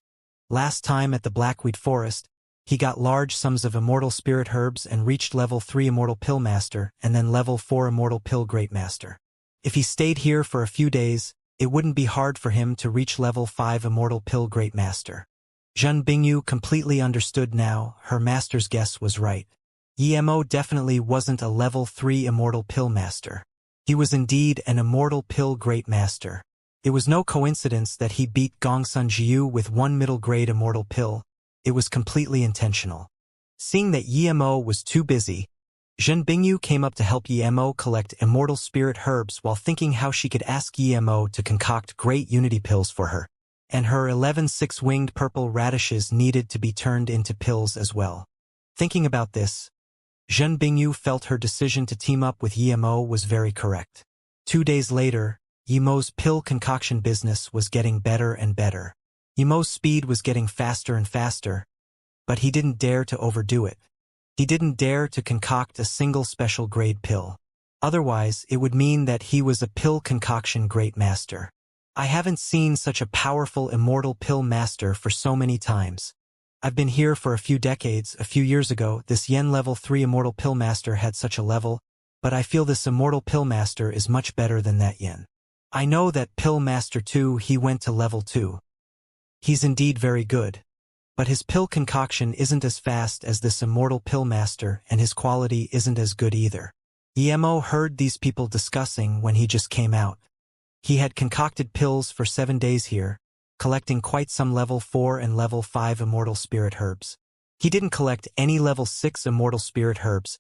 Last time at the Blackweed Forest, he got large sums of immortal spirit herbs and reached level 3 immortal pill master and then level 4 immortal pill great master. If he stayed here for a few days, it wouldn't be hard for him to reach level 5 immortal pill great master. Zhen Bingyu completely understood now. Her master's guess was right. Yemo definitely wasn't a level 3 immortal pill master. He was indeed an immortal pill great master. It was no coincidence that he beat Gongsun Jiu with 1 middle-grade immortal pill. It was completely intentional. Seeing that Yemo was too busy, Zhen Bingyu came up to help Yemo collect immortal spirit herbs while thinking how she could ask Yemo to concoct great unity pills for her. And her 11 6-winged purple radishes needed to be turned into pills as well. Thinking about this, Zhen Bingyu felt her decision to team up with Yemo was very correct. 2 days later, Yimo's pill concoction business was getting better and better. Yimo's speed was getting faster and faster, but he didn't dare to overdo it. He didn't dare to concoct a single special grade pill. Otherwise, it would mean that he was a pill concoction great master. I haven't seen such a powerful immortal pill master for so many times. I've been here for a few decades. A few years ago, this Yen level 3 immortal pill master had such a level, but I feel this immortal pill master is much better than that Yen. I know that pill master 2, he went to level 2. He's indeed very good. But his pill concoction isn't as fast as this immortal pill master, and his quality isn't as good either. Emo heard these people discussing when he just came out. He had concocted pills for 7 days here, collecting quite some level 4 and level 5 immortal spirit herbs. He didn't collect any level 6 immortal spirit herbs,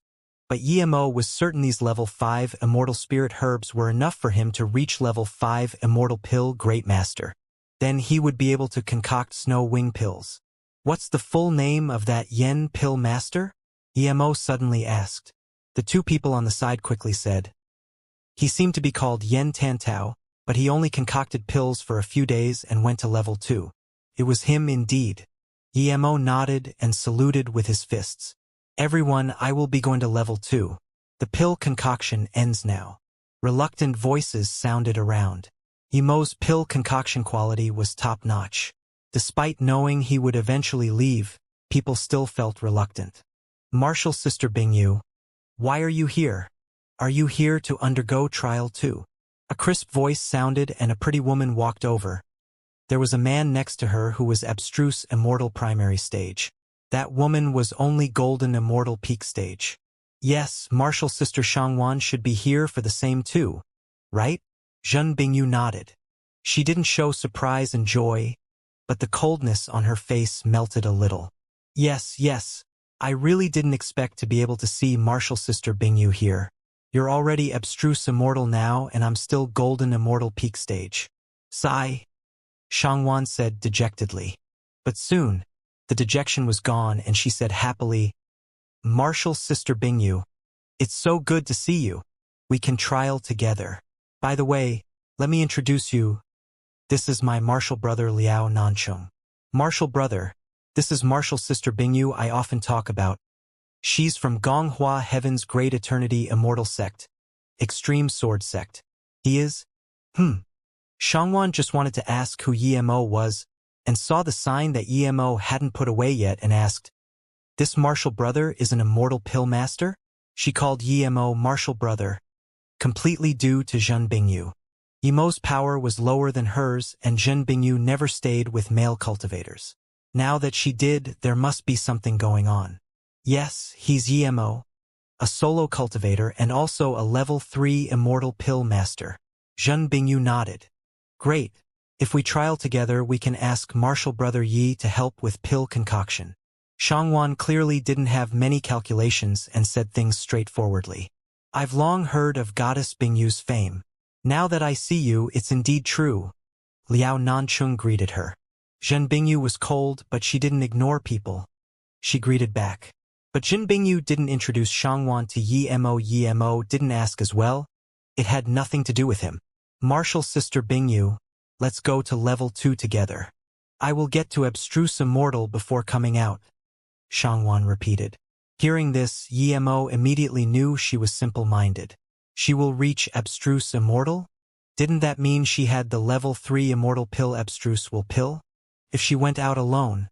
but Emo was certain these level 5 immortal spirit herbs were enough for him to reach level 5 immortal pill great master. Then he would be able to concoct snow wing pills. What's the full name of that Yen pill master? Emo suddenly asked. The two people on the side quickly said. He seemed to be called Yen Tantao, but he only concocted pills for a few days and went to level 2. It was him indeed. Emo nodded and saluted with his fists. Everyone, I will be going to level 2. The pill concoction ends now. Reluctant voices sounded around. Emo's pill concoction quality was top-notch. Despite knowing he would eventually leave, people still felt reluctant. Martial Sister Bingyu, why are you here? Are you here to undergo trial too? A crisp voice sounded and a pretty woman walked over. There was a man next to her who was abstruse immortal primary stage. That woman was only golden immortal peak stage. Yes, Martial Sister Xianxia should be here for the same too, right? Zhen Bingyu nodded. She didn't show surprise and joy, but the coldness on her face melted a little. Yes, I really didn't expect to be able to see Martial Sister Bingyu here. You're already abstruse immortal now and I'm still golden immortal peak stage. Sigh, Xianxia said dejectedly. But soon, the dejection was gone and she said happily, Martial Sister Bingyu, it's so good to see you. We can trial together. By the way, let me introduce you. This is my martial brother Liao Nancheng. Martial brother, this is Martial Sister Bingyu I often talk about. She's from Gonghua Heaven's Great Eternity Immortal Sect. Extreme Sword Sect. He is? Xianxia just wanted to ask who Emo was, and saw the sign that Emo hadn't put away yet and asked, this martial brother is an immortal pill master? She called Emo martial brother, completely due to Zhen Bingyu. Emo's power was lower than hers and Zhen Bingyu never stayed with male cultivators. Now that she did, there must be something going on. Yes, he's Emo, a solo cultivator and also a level 3 immortal pill master. Zhen Bingyu nodded. Great. If we trial together we can ask martial brother Yi to help with pill concoction. Xianxia clearly didn't have many calculations and said things straightforwardly. I've long heard of Goddess Bingyu's fame. Now that I see you, it's indeed true. Liao Nancheng greeted her. Zhen Bingyu was cold, but she didn't ignore people. She greeted back. But Zhen Bingyu didn't introduce Xianxia to Emo. Emo didn't ask as well. It had nothing to do with him. Martial Sister Bingyu, let's go to level 2 together. I will get to abstruse immortal before coming out. Xianxia repeated. Hearing this, Emo immediately knew she was simple-minded. She will reach abstruse immortal? Didn't that mean she had the level 3 immortal pill abstruse will pill? If she went out alone,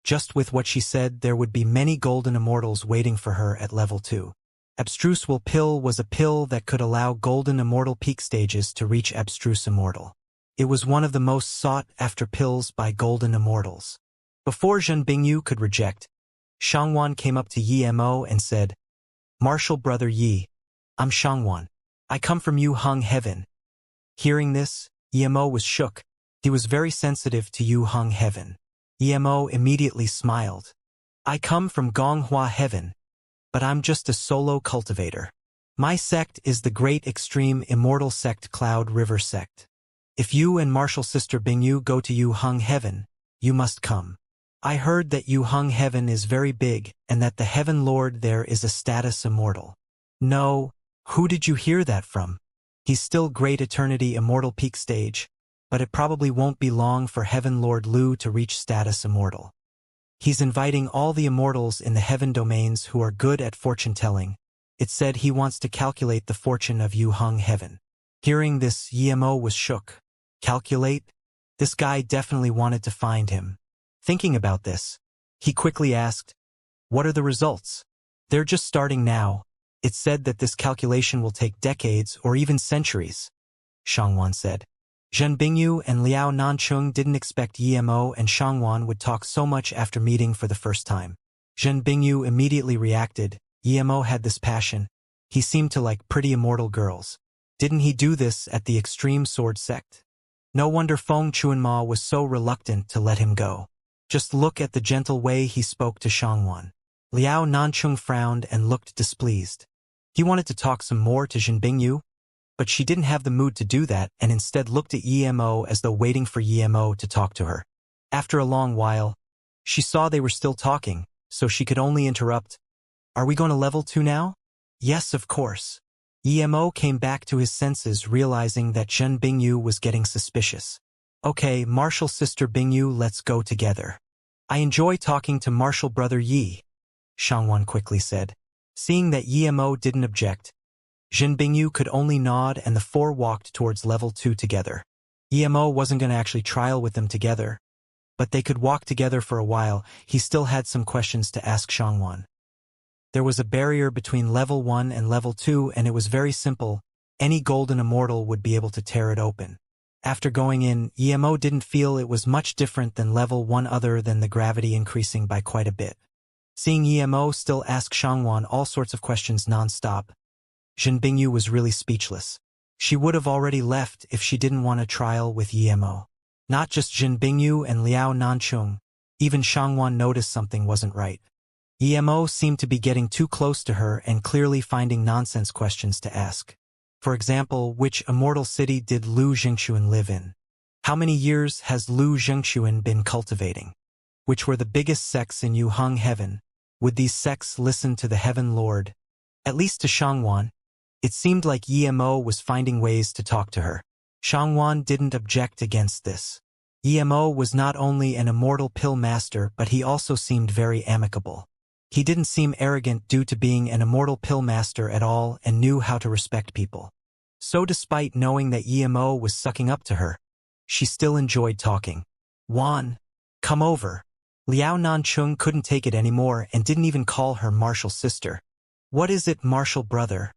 just with what she said, there would be many golden immortals waiting for her at level 2. Abstruse will pill was a pill that could allow golden immortal peak stages to reach abstruse immortal. It was one of the most sought-after pills by golden immortals. Before Zhen Bingyu could reject, Xianxia came up to Emo and said, Martial brother Yi, I'm Xianxia. I come from Yu Hung Heaven. Hearing this, Emo was shook. He was very sensitive to Yu Hung Heaven. Emo immediately smiled. I come from Gonghua Heaven, but I'm just a solo cultivator. My sect is the Great Extreme Immortal Sect Cloud River Sect. If you and Martial Sister Bingyu go to Yu Hung Heaven, you must come. I heard that Yu Hung Heaven is very big and that the Heaven Lord there is a status immortal. No, who did you hear that from? He's still Great Eternity Immortal peak stage, but it probably won't be long for Heaven Lord Lu to reach status Immortal. He's inviting all the Immortals in the Heaven domains who are good at fortune-telling. It said he wants to calculate the fortune of Yu Hung Heaven. Hearing this, Yemo was shook. Calculate? This guy definitely wanted to find him. Thinking about this, he quickly asked, "What are the results?" "They're just starting now. It said that this calculation will take decades or even centuries," Xianxia said. Zhen Bingyu and Liao Nancheng didn't expect Yemo and Xianxia would talk so much after meeting for the first time. Zhen Bingyu immediately reacted. Yemo had this passion. He seemed to like pretty immortal girls. Didn't he do this at the extreme sword sect? No wonder Feng Chuanma was so reluctant to let him go. Just look at the gentle way he spoke to Xianxia. Liao Nancheng frowned and looked displeased. He wanted to talk some more to Zhen Bingyu, but she didn't have the mood to do that and instead looked at Yemo as though waiting for Yemo to talk to her. After a long while, she saw they were still talking, so she could only interrupt. "Are we going to level 2 now?" "Yes, of course." Yemo came back to his senses, realizing that Zhen Bingyu was getting suspicious. "Okay, martial sister Bingyu, let's go together." "I enjoy talking to martial brother Yi," Xianxia quickly said. Seeing that Yemo didn't object, Zhen Bingyu could only nod and the four walked towards level 2 together. Yemo wasn't going to actually trial with them together, but they could walk together for a while. He still had some questions to ask Xianxia. There was a barrier between level 1 and level 2 and it was very simple. Any golden immortal would be able to tear it open. After going in, Yemo didn't feel it was much different than level 1 other than the gravity increasing by quite a bit. Seeing Yemo still ask Xianxia all sorts of questions non-stop, Zhen Bingyu was really speechless. She would have already left if she didn't want a trial with Yemo. Not just Zhen Bingyu and Liao Nancheng, even Xianxia noticed something wasn't right. Yemo seemed to be getting too close to her and clearly finding nonsense questions to ask. For example, which immortal city did Lu Zhengxuan live in? How many years has Lu Zhengxuan been cultivating? Which were the biggest sects in Yu Hung Heaven? Would these sects listen to the Heaven Lord? At least to Xianxia, it seemed like Yemo was finding ways to talk to her. Xianxia didn't object against this. Yemo was not only an immortal pill master, but he also seemed very amicable. He didn't seem arrogant due to being an immortal pill master at all and knew how to respect people. So despite knowing that Yemo was sucking up to her, she still enjoyed talking. "Wan, come over." Liao Nancheng couldn't take it anymore and didn't even call her martial sister. "What is it, martial brother?"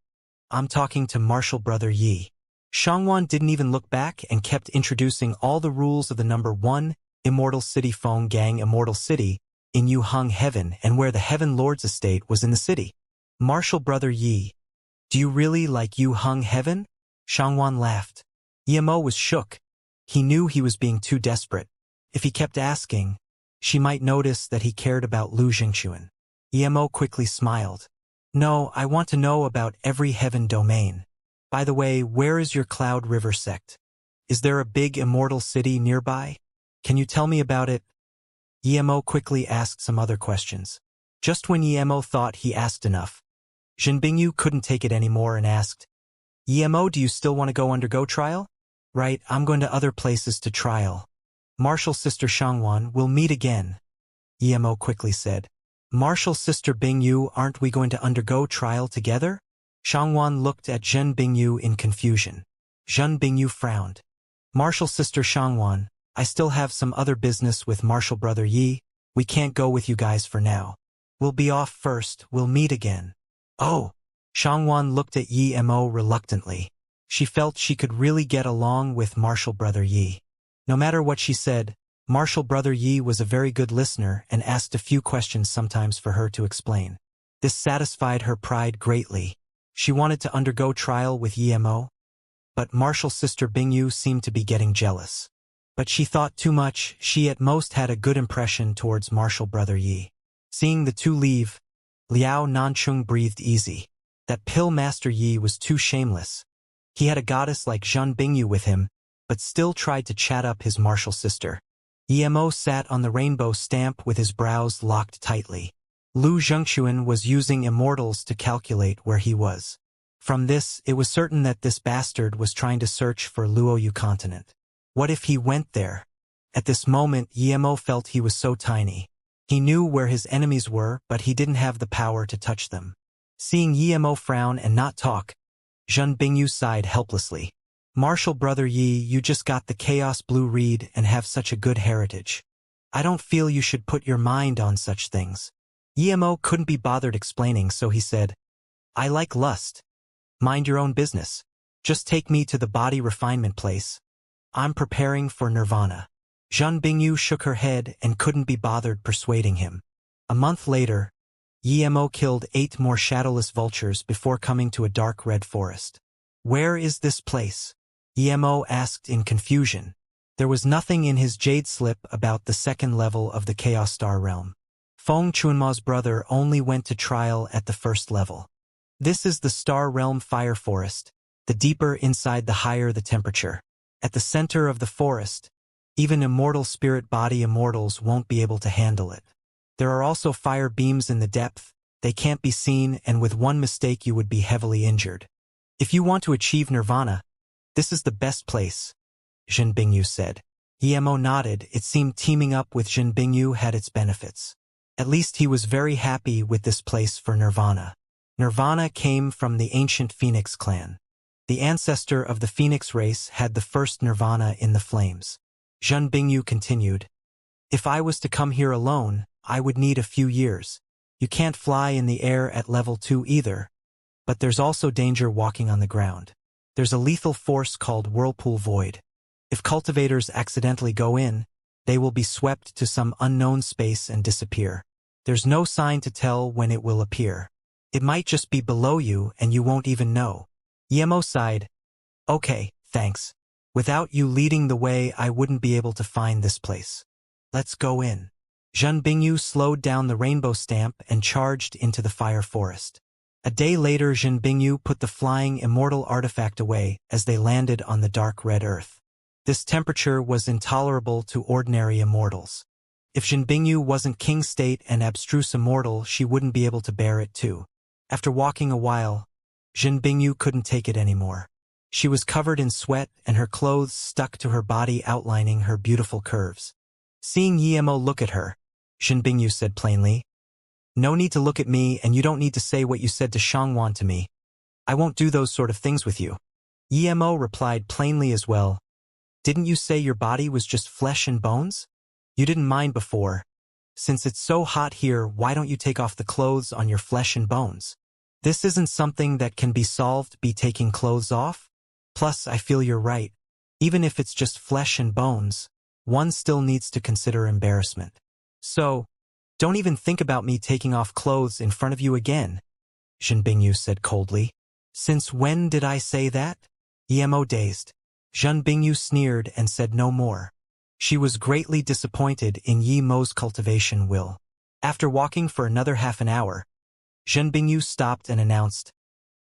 "I'm talking to martial brother Yi." Xianxia didn't even look back and kept introducing all the rules of the number 1, Immortal City Feng Gang Immortal City, in Yu Hung Heaven and where the Heaven Lord's estate was in the city. "Martial brother Yi, do you really like Yu Hung Heaven?" Xianxia laughed. Yemo was shook. He knew he was being too desperate. If he kept asking, she might notice that he cared about Lu Zhengxuan. Yemo quickly smiled. "No, I want to know about every heaven domain. By the way, where is your Cloud River sect? Is there a big immortal city nearby? Can you tell me about it?" Yemo quickly asked some other questions. Just when Yemo thought he asked enough, Zhen Bingyu couldn't take it anymore and asked, "Yemo, do you still want to go undergo trial?" "Right, I'm going to other places to trial. Martial sister Xianxia, we'll meet again," Yemo quickly said. "Martial sister Bingyu, aren't we going to undergo trial together?" Xianxia looked at Zhen Bingyu in confusion. Zhen Bingyu frowned. "Martial sister Xianxia, I still have some other business with martial brother Yi. We can't go with you guys for now. We'll be off first, we'll meet again." "Oh." Xianxia looked at Yemo reluctantly. She felt she could really get along with martial brother Yi. No matter what she said, martial brother Yi was a very good listener and asked a few questions sometimes for her to explain. This satisfied her pride greatly. She wanted to undergo trial with Yemo, but martial sister Bingyu seemed to be getting jealous. But she thought too much. She at most had a good impression towards martial brother Yi. Seeing the two leave, Liao Nancheng breathed easy. That pill master Yi was too shameless. He had a goddess like Zhen Bingyu with him, but still tried to chat up his martial sister. Yemo sat on the rainbow stamp with his brows locked tightly. Lu Zhengxuan was using immortals to calculate where he was. From this, it was certain that this bastard was trying to search for Luoyu continent. What if he went there? At this moment, Yemo felt he was so tiny. He knew where his enemies were, but he didn't have the power to touch them. Seeing Yemo frown and not talk, Zhen Bingyu sighed helplessly. Martial brother Yi, you just got the Chaos Blue Reed and have such a good heritage. I don't feel you should put your mind on such things. Yemo couldn't be bothered explaining, so he said, I like lust. Mind your own business. Just take me to the body refinement place. I'm preparing for nirvana. Zhen Bingyu shook her head and couldn't be bothered persuading him. A month later, Yemo killed 8 more shadowless vultures before coming to a dark red forest. Where is this place? Yemo asked in confusion. There was nothing in his jade slip about the second level of the Chaos Star Realm. Feng Chunma's brother only went to trial at the first level. This is the Star Realm Fire Forest. The deeper inside, the higher the temperature. At the center of the forest, even immortal spirit body immortals won't be able to handle it. There are also fire beams in the depth. They can't be seen, and with one mistake you would be heavily injured. If you want to achieve nirvana, this is the best place, Zhen Bingyu said. Yemo nodded. It seemed teaming up with Zhen Bingyu had its benefits. At least he was very happy with this place for nirvana. Nirvana came from the ancient Phoenix clan. The ancestor of the Phoenix race had the first nirvana in the flames. Zhen Bingyu continued, if I was to come here alone, I would need a few years. You can't fly in the air at level 2 either. But there's also danger walking on the ground. There's a lethal force called Whirlpool Void. If cultivators accidentally go in, they will be swept to some unknown space and disappear. There's no sign to tell when it will appear. It might just be below you and you won't even know. Yemo sighed. Okay, thanks. Without you leading the way, I wouldn't be able to find this place. Let's go in. Zhen Bingyu slowed down the rainbow stamp and charged into the fire forest. A day later, Zhen Bingyu put the flying immortal artifact away as they landed on the dark red earth. This temperature was intolerable to ordinary immortals. If Zhen Bingyu wasn't king state and abstruse immortal, she wouldn't be able to bear it too. After walking a while, Zhen Bingyu couldn't take it anymore. She was covered in sweat and her clothes stuck to her body, outlining her beautiful curves. Seeing Yemo look at her, Zhen Bingyu said plainly, no need to look at me, and you don't need to say what you said to Xianxia to me. I won't do those sort of things with you. Yemo replied plainly as well. Didn't you say your body was just flesh and bones? You didn't mind before. Since it's so hot here, why don't you take off the clothes on your flesh and bones? This isn't something that can be solved by taking clothes off. Plus, I feel you're right. Even if it's just flesh and bones, one still needs to consider embarrassment. So, don't even think about me taking off clothes in front of you again, Zhen Bingyu said coldly. Since when did I say that? Yemo dazed. Zhen Bingyu sneered and said no more. She was greatly disappointed in Yemo's cultivation will. After walking for another half an hour, Zhen Bingyu stopped and announced,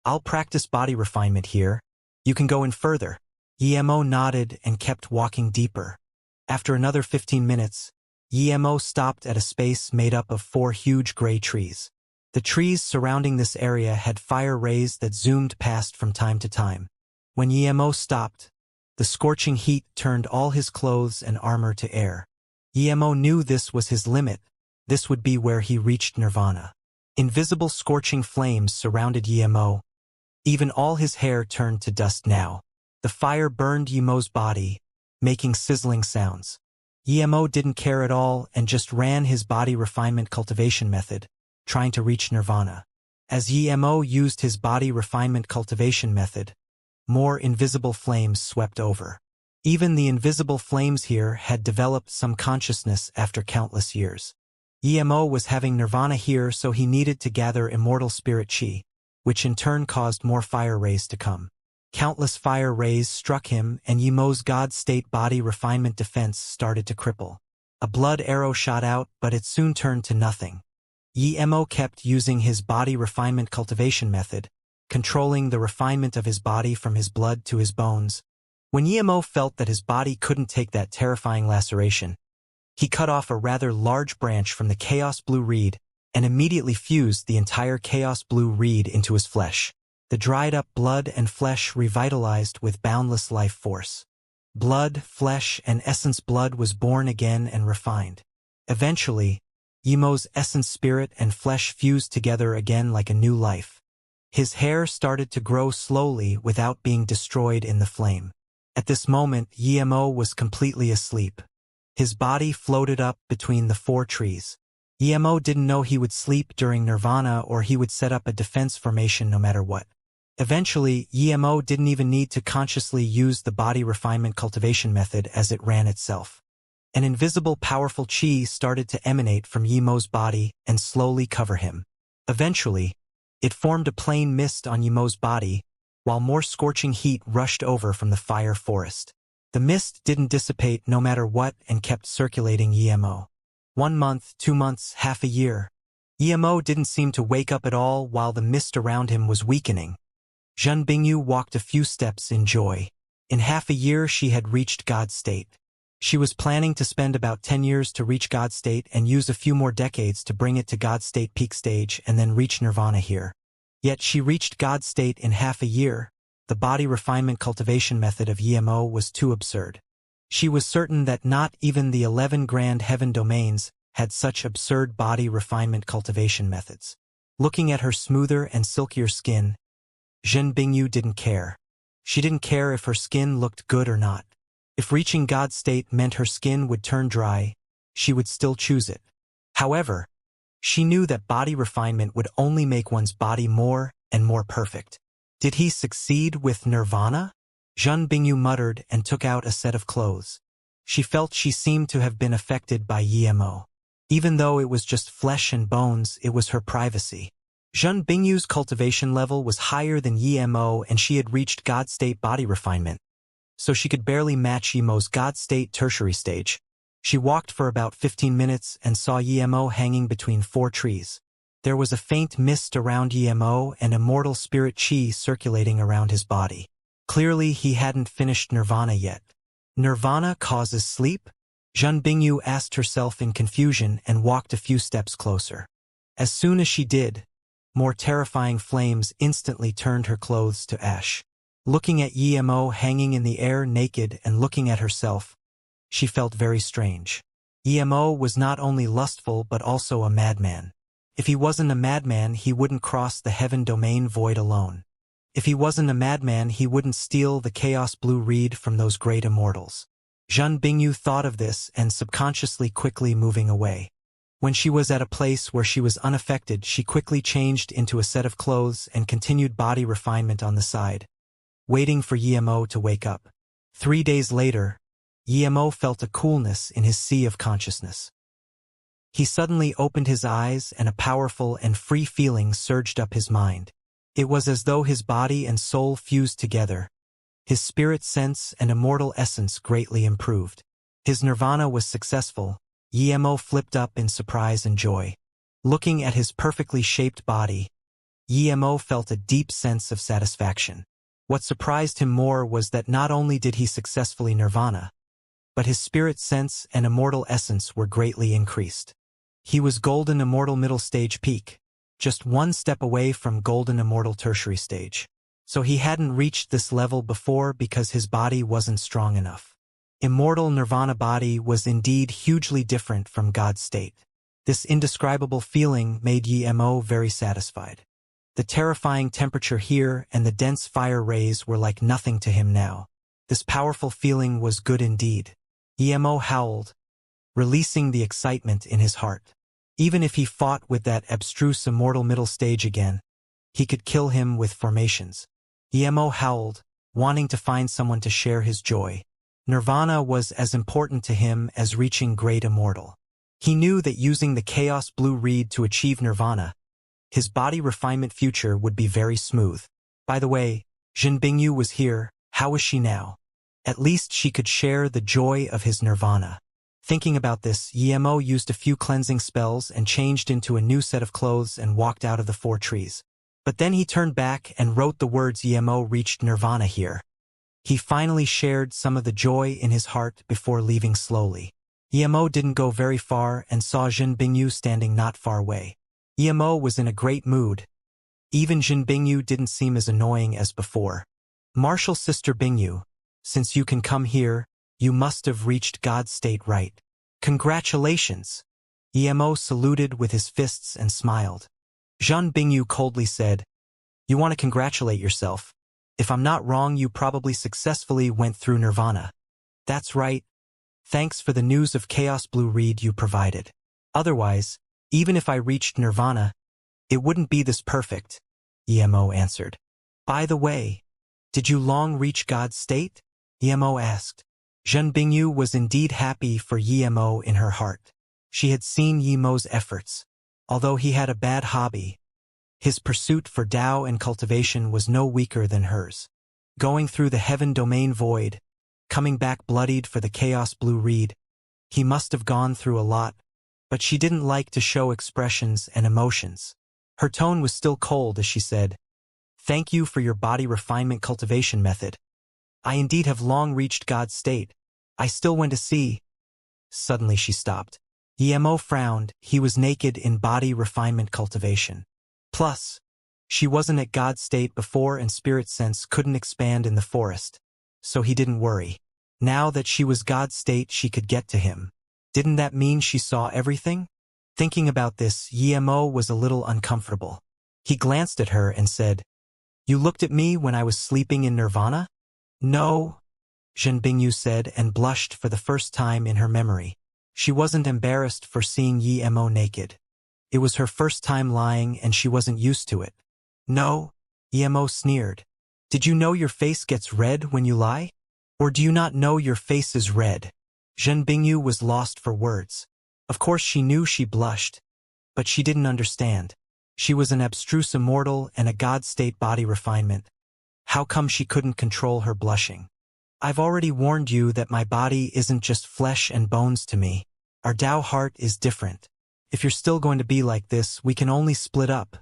I'll practice body refinement here. You can go in further. Yemo nodded and kept walking deeper. After another 15 minutes, Yemo stopped at a space made up of 4 huge gray trees. The trees surrounding this area had fire rays that zoomed past from time to time. When Yemo stopped, the scorching heat turned all his clothes and armor to air. Yemo knew this was his limit. This would be where he reached nirvana. Invisible scorching flames surrounded Yemo. Even all his hair turned to dust now. The fire burned Yemo's body, making sizzling sounds. Yemo didn't care at all and just ran his body refinement cultivation method, trying to reach nirvana. As Yemo used his body refinement cultivation method, more invisible flames swept over. Even the invisible flames here had developed some consciousness after countless years. Yemo was having nirvana here, so he needed to gather immortal spirit chi, which in turn caused more fire rays to come. Countless fire rays struck him, and Yemo's God-state body refinement defense started to cripple. A blood arrow shot out, but it soon turned to nothing. Yemo kept using his body refinement cultivation method, controlling the refinement of his body from his blood to his bones. When Yemo felt that his body couldn't take that terrifying laceration, he cut off a rather large branch from the Chaos Blue Reed and immediately fused the entire Chaos Blue Reed into his flesh. The dried-up blood and flesh revitalized with boundless life force. Blood, flesh, and essence blood was born again and refined. Eventually, Yimo's essence spirit and flesh fused together again like a new life. His hair started to grow slowly without being destroyed in the flame. At this moment, Yimo was completely asleep. His body floated up between the 4 trees. Yimo didn't know he would sleep during nirvana or he would set up a defense formation no matter what. Eventually, Yimo didn't even need to consciously use the body refinement cultivation method as it ran itself. An invisible powerful chi started to emanate from Yimo's body and slowly cover him. Eventually, it formed a plain mist on Yimo's body, while more scorching heat rushed over from the fire forest. The mist didn't dissipate no matter what and kept circulating Yimo. 1 month, 2 months, half a year. Yimo didn't seem to wake up at all while the mist around him was weakening. Zhen Bingyu walked a few steps in joy. In half a year she had reached God state. She was planning to spend about 10 years to reach God state and use a few more decades to bring it to God state peak stage and then reach nirvana here. Yet she reached God state in half a year. The body refinement cultivation method of Yimo was too absurd. She was certain that not even the 11 grand heaven domains had such absurd body refinement cultivation methods. Looking at her smoother and silkier skin, Zhen Bingyu didn't care. She didn't care if her skin looked good or not. If reaching God state meant her skin would turn dry, she would still choose it. However, she knew that body refinement would only make one's body more and more perfect. Did he succeed with nirvana? Zhen Bingyu muttered and took out a set of clothes. She felt she seemed to have been affected by Yimo. Even though it was just flesh and bones, it was her privacy. Zhen Bingyu's cultivation level was higher than Yimo and she had reached God state body refinement, so she could barely match Yimo's God state tertiary stage. She walked for about 15 minutes and saw Yimo hanging between 4 trees. There was a faint mist around Yimo and immortal spirit chi circulating around his body. Clearly he hadn't finished nirvana yet. Nirvana causes sleep? Zhen Bingyu asked herself in confusion and walked a few steps closer. As soon as she did, more terrifying flames instantly turned her clothes to ash. Looking at Yimo hanging in the air naked and looking at herself, she felt very strange. Yimo was not only lustful but also a madman. If he wasn't a madman, he wouldn't cross the heaven domain void alone. If he wasn't a madman, he wouldn't steal the chaos blue reed from those great immortals. Zhen Bingyu thought of this and subconsciously quickly moving away. When she was at a place where she was unaffected, she quickly changed into a set of clothes and continued body refinement on the side, waiting for Yimo to wake up. 3 days later, Yimo felt a coolness in his sea of consciousness. He suddenly opened his eyes and a powerful and free feeling surged up his mind. It was as though his body and soul fused together. His spirit sense and immortal essence greatly improved. His nirvana was successful. Yimo flipped up in surprise and joy. Looking at his perfectly shaped body, Yimo felt a deep sense of satisfaction. What surprised him more was that not only did he successfully nirvana, but his spirit sense and immortal essence were greatly increased. He was golden immortal middle stage peak, just 1 step away from golden immortal tertiary stage. So he hadn't reached this level before because his body wasn't strong enough. Immortal nirvana body was indeed hugely different from God's state. This indescribable feeling made Yimo very satisfied. The terrifying temperature here and the dense fire rays were like nothing to him now. This powerful feeling was good indeed. Yimo howled, releasing the excitement in his heart. Even if he fought with that abstruse immortal middle stage again, he could kill him with formations. Yimo howled, wanting to find someone to share his joy. Nirvana was as important to him as reaching great immortal. He knew that using the chaos blue reed to achieve nirvana, his body refinement future would be very smooth. By the way, Zhen Bingyu was here. How was she now? At least she could share the joy of his nirvana. Thinking about this, Yimo used a few cleansing spells and changed into a new set of clothes and walked out of the 4 trees. But then he turned back and wrote the words Yimo reached nirvana here. He finally shared some of the joy in his heart before leaving slowly. Yimo didn't go very far and saw Zhen Bingyu standing not far away. Yimo was in a great mood. Even Jin Bingyu didn't seem as annoying as before. Martial sister Bingyu, since you can come here, you must have reached God's state right. Congratulations! Emo saluted with his fists and smiled. Zhan Bingyu coldly said, you want to congratulate yourself. If I'm not wrong, you probably successfully went through Nirvana. That's right. Thanks for the news of Chaos Blue Reed you provided. Otherwise, even if I reached Nirvana, it wouldn't be this perfect, Emo answered. By the way, did you long reach God's state? Emo asked. Zhen Bingyu was indeed happy for Emo in her heart. She had seen Yemo's efforts. Although he had a bad hobby, his pursuit for Tao and cultivation was no weaker than hers. Going through the heaven domain void, coming back bloodied for the Chaos Blue Reed, he must have gone through a lot, but she didn't like to show expressions and emotions. Her tone was still cold as she said, thank you for your body refinement cultivation method. I indeed have long reached God's state. I still went to see. Suddenly she stopped. Emo frowned. He was naked in body refinement cultivation. Plus, she wasn't at God's state before and spirit sense couldn't expand in the forest. So he didn't worry. Now that she was God's state, she could get to him. Didn't that mean she saw everything? Thinking about this, Emo was a little uncomfortable. He glanced at her and said, you looked at me when I was sleeping in Nirvana? No, Zhen Bingyu said and blushed for the first time in her memory. She wasn't embarrassed for seeing Emo naked. It was her first time lying and she wasn't used to it. No, Emo sneered. Did you know your face gets red when you lie? Or do you not know your face is red? Zhen Bingyu was lost for words. Of course she knew she blushed, but she didn't understand. She was an abstruse immortal and a God-state body refinement. How come she couldn't control her blushing? I've already warned you that my body isn't just flesh and bones to me. Our Tao heart is different. If you're still going to be like this, we can only split up,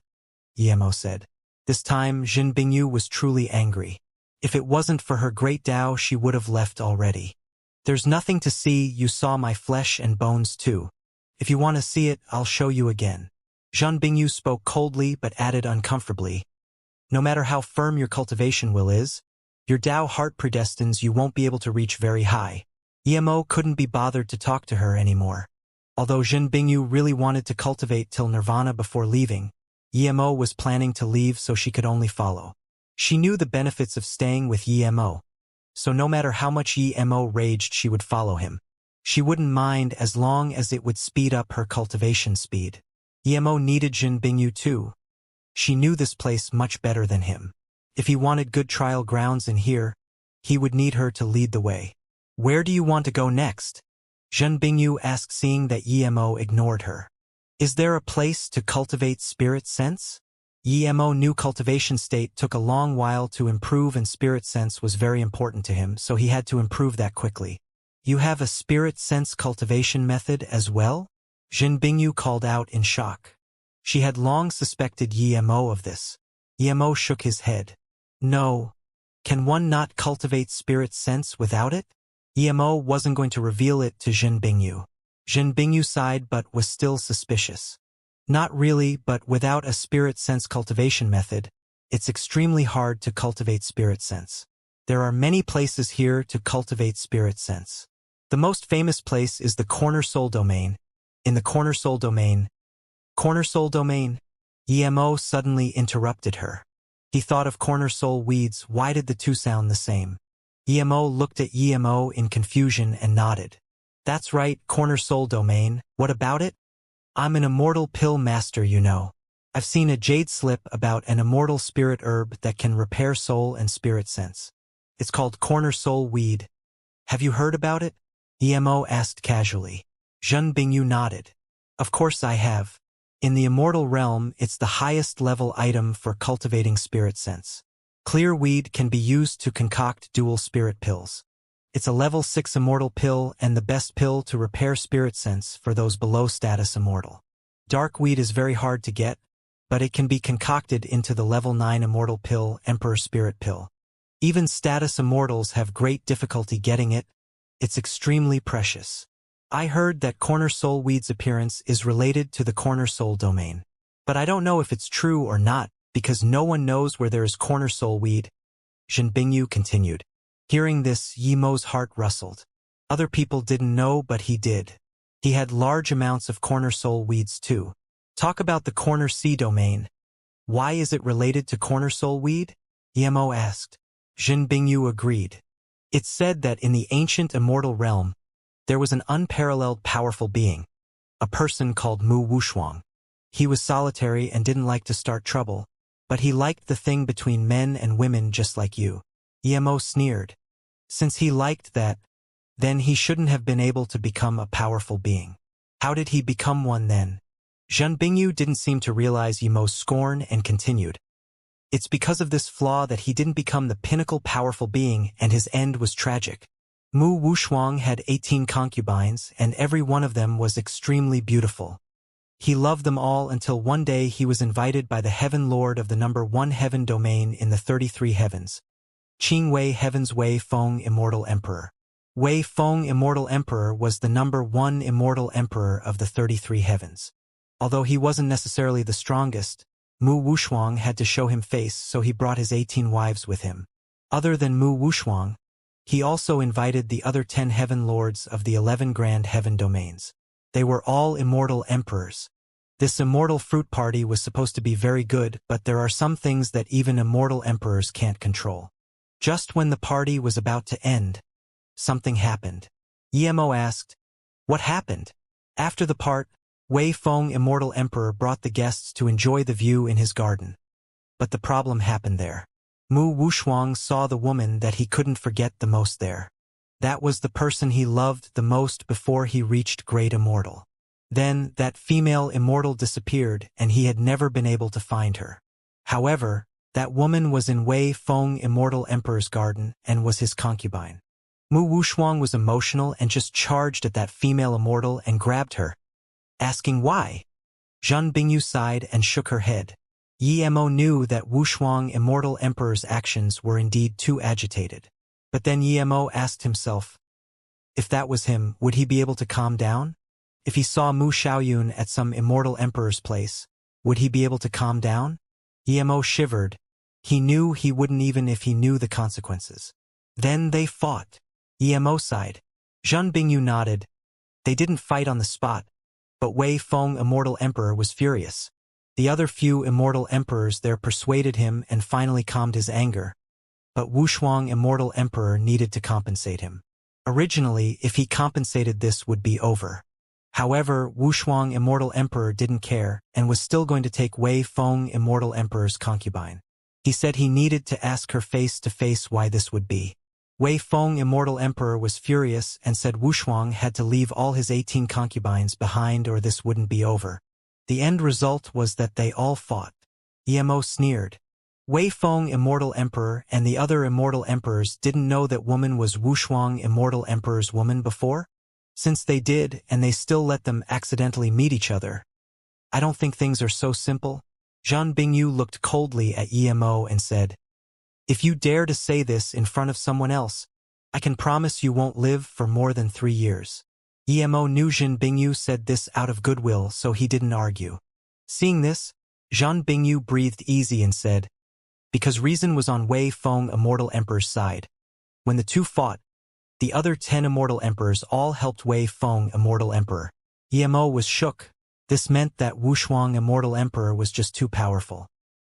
Emo said. This time, Zhen Bingyu was truly angry. If it wasn't for her great Tao, she would have left already. There's nothing to see, you saw my flesh and bones too. If you want to see it, I'll show you again. Zhen Bingyu spoke coldly but added uncomfortably. No matter how firm your cultivation will is, your Tao heart predestines you won't be able to reach very high. Emo couldn't be bothered to talk to her anymore. Although Zhen Bingyu really wanted to cultivate till Nirvana before leaving, Emo was planning to leave so she could only follow. She knew the benefits of staying with Emo, so no matter how much Emo raged she would follow him. She wouldn't mind as long as it would speed up her cultivation speed. Emo needed Zhen Bingyu too. She knew this place much better than him. If he wanted good trial grounds in here, he would need her to lead the way. Where do you want to go next? Zhen Bingyu asked, seeing that Emo ignored her. Is there a place to cultivate spirit sense? Emo knew cultivation state took a long while to improve and spirit sense was very important to him, so he had to improve that quickly. You have a spirit sense cultivation method as well? Zhen Bingyu called out in shock. She had long suspected Emo of this. Emo shook his head. No. Can one not cultivate spirit sense without it? Emo wasn't going to reveal it to Zhen Bingyu. Zhen Bingyu sighed but was still suspicious. Not really, but without a spirit sense cultivation method, it's extremely hard to cultivate spirit sense. There are many places here to cultivate spirit sense. The most famous place is the Corner Soul Domain. In the Corner Soul Domain, Emo suddenly interrupted her. He thought of Corner Soul weeds. Why did the two sound the same? Emo looked at Emo in confusion and nodded. That's right, Corner Soul Domain. What about it? I'm an immortal pill master, you know. I've seen a jade slip about an immortal spirit herb that can repair soul and spirit sense. It's called Corner Soul Weed. Have you heard about it? Emo asked casually. Zhen Bingyu nodded. Of course I have. In the immortal realm, it's the highest level item for cultivating spirit sense. Clear weed can be used to concoct dual spirit pills. It's a level 6 immortal pill and the best pill to repair spirit sense for those below status immortal. Dark weed is very hard to get, but it can be concocted into the level 9 immortal pill, Emperor Spirit Pill. Even status immortals have great difficulty getting it. It's extremely precious. I heard that Corner Soul Weed's appearance is related to the Corner Soul Domain. But I don't know if it's true or not, because no one knows where there is corner soul weed, Zhen Bingyu continued. Hearing this, Yimo's heart rustled. Other people didn't know, but he did. He had large amounts of corner soul weeds too. Talk about the corner C domain. Why is it related to corner soul weed? Yimo asked. Zhen Bingyu agreed. It's said that in the ancient immortal realm, there was an unparalleled powerful being, a person called Mu Wushuang. He was solitary and didn't like to start trouble, but he liked the thing between men and women just like you. Yimo sneered. Since he liked that, then he shouldn't have been able to become a powerful being. How did he become one then? Zhen Bingyu didn't seem to realize Yimo's scorn and continued. It's because of this flaw that he didn't become the pinnacle powerful being and his end was tragic. Mu Wushuang had 18 concubines and every one of them was extremely beautiful. He loved them all until one day he was invited by the Heaven Lord of the number 1 heaven domain in the 33 heavens. Qing Wei Heavens Wei Feng Immortal Emperor. Wei Feng Immortal Emperor was the number 1 immortal emperor of the 33 heavens. Although he wasn't necessarily the strongest, Mu Wushuang had to show him face, so he brought his 18 wives with him. Other than Mu Wushuang, he also invited the other 10 heaven lords of the 11 grand heaven domains. They were all immortal emperors. This immortal fruit party was supposed to be very good, but there are some things that even immortal emperors can't control. Just when the party was about to end, something happened. Yimo asked, "What happened?" After the part, Wei Feng Immortal Emperor brought the guests to enjoy the view in his garden. But the problem happened there. Mu Wushuang saw the woman that he couldn't forget the most there. That was the person he loved the most before he reached Great Immortal. Then, that female immortal disappeared and he had never been able to find her. However, that woman was in Wei Feng Immortal Emperor's garden and was his concubine. Mu Wushuang was emotional and just charged at that female immortal and grabbed her, asking why. Zhen Bingyu sighed and shook her head. Yimo knew that Wushuang Immortal Emperor's actions were indeed too agitated. But then Yimo asked himself, if that was him, would he be able to calm down? If he saw Mu Xiaoyun at some immortal emperor's place, would he be able to calm down? Yimo shivered. He knew he wouldn't even if he knew the consequences. Then they fought. Yimo sighed. Zhen Bingyu nodded. They didn't fight on the spot, but Wei Feng Immortal Emperor was furious. The other few immortal emperors there persuaded him and finally calmed his anger. But Wushuang Immortal Emperor needed to compensate him. Originally, if he compensated, this would be over. However, Wushuang Immortal Emperor didn't care and was still going to take Wei Feng Immortal Emperor's concubine. He said he needed to ask her face to face why this would be. Wei Feng Immortal Emperor was furious and said Wushuang had to leave all his 18 concubines behind or this wouldn't be over. The end result was that they all fought. Yimo sneered. Wei Feng Immortal Emperor and the other immortal emperors didn't know that woman was Wushuang Immortal Emperor's woman before? Since they did, and they still let them accidentally meet each other. I don't think things are so simple. Zhen Bingyu looked coldly at Yimo and said, if you dare to say this in front of someone else, I can promise you won't live for more than 3 years. Yimo knew Zhen Bingyu said this out of goodwill, so he didn't argue. Seeing this, Zhen Bingyu breathed easy and said, because reason was on Wei Feng Immortal Emperor's side. When the two fought, the other 10 immortal emperors all helped Wei Feng Immortal Emperor. Yimo was shook. This meant that Wushuang Immortal Emperor was just too powerful.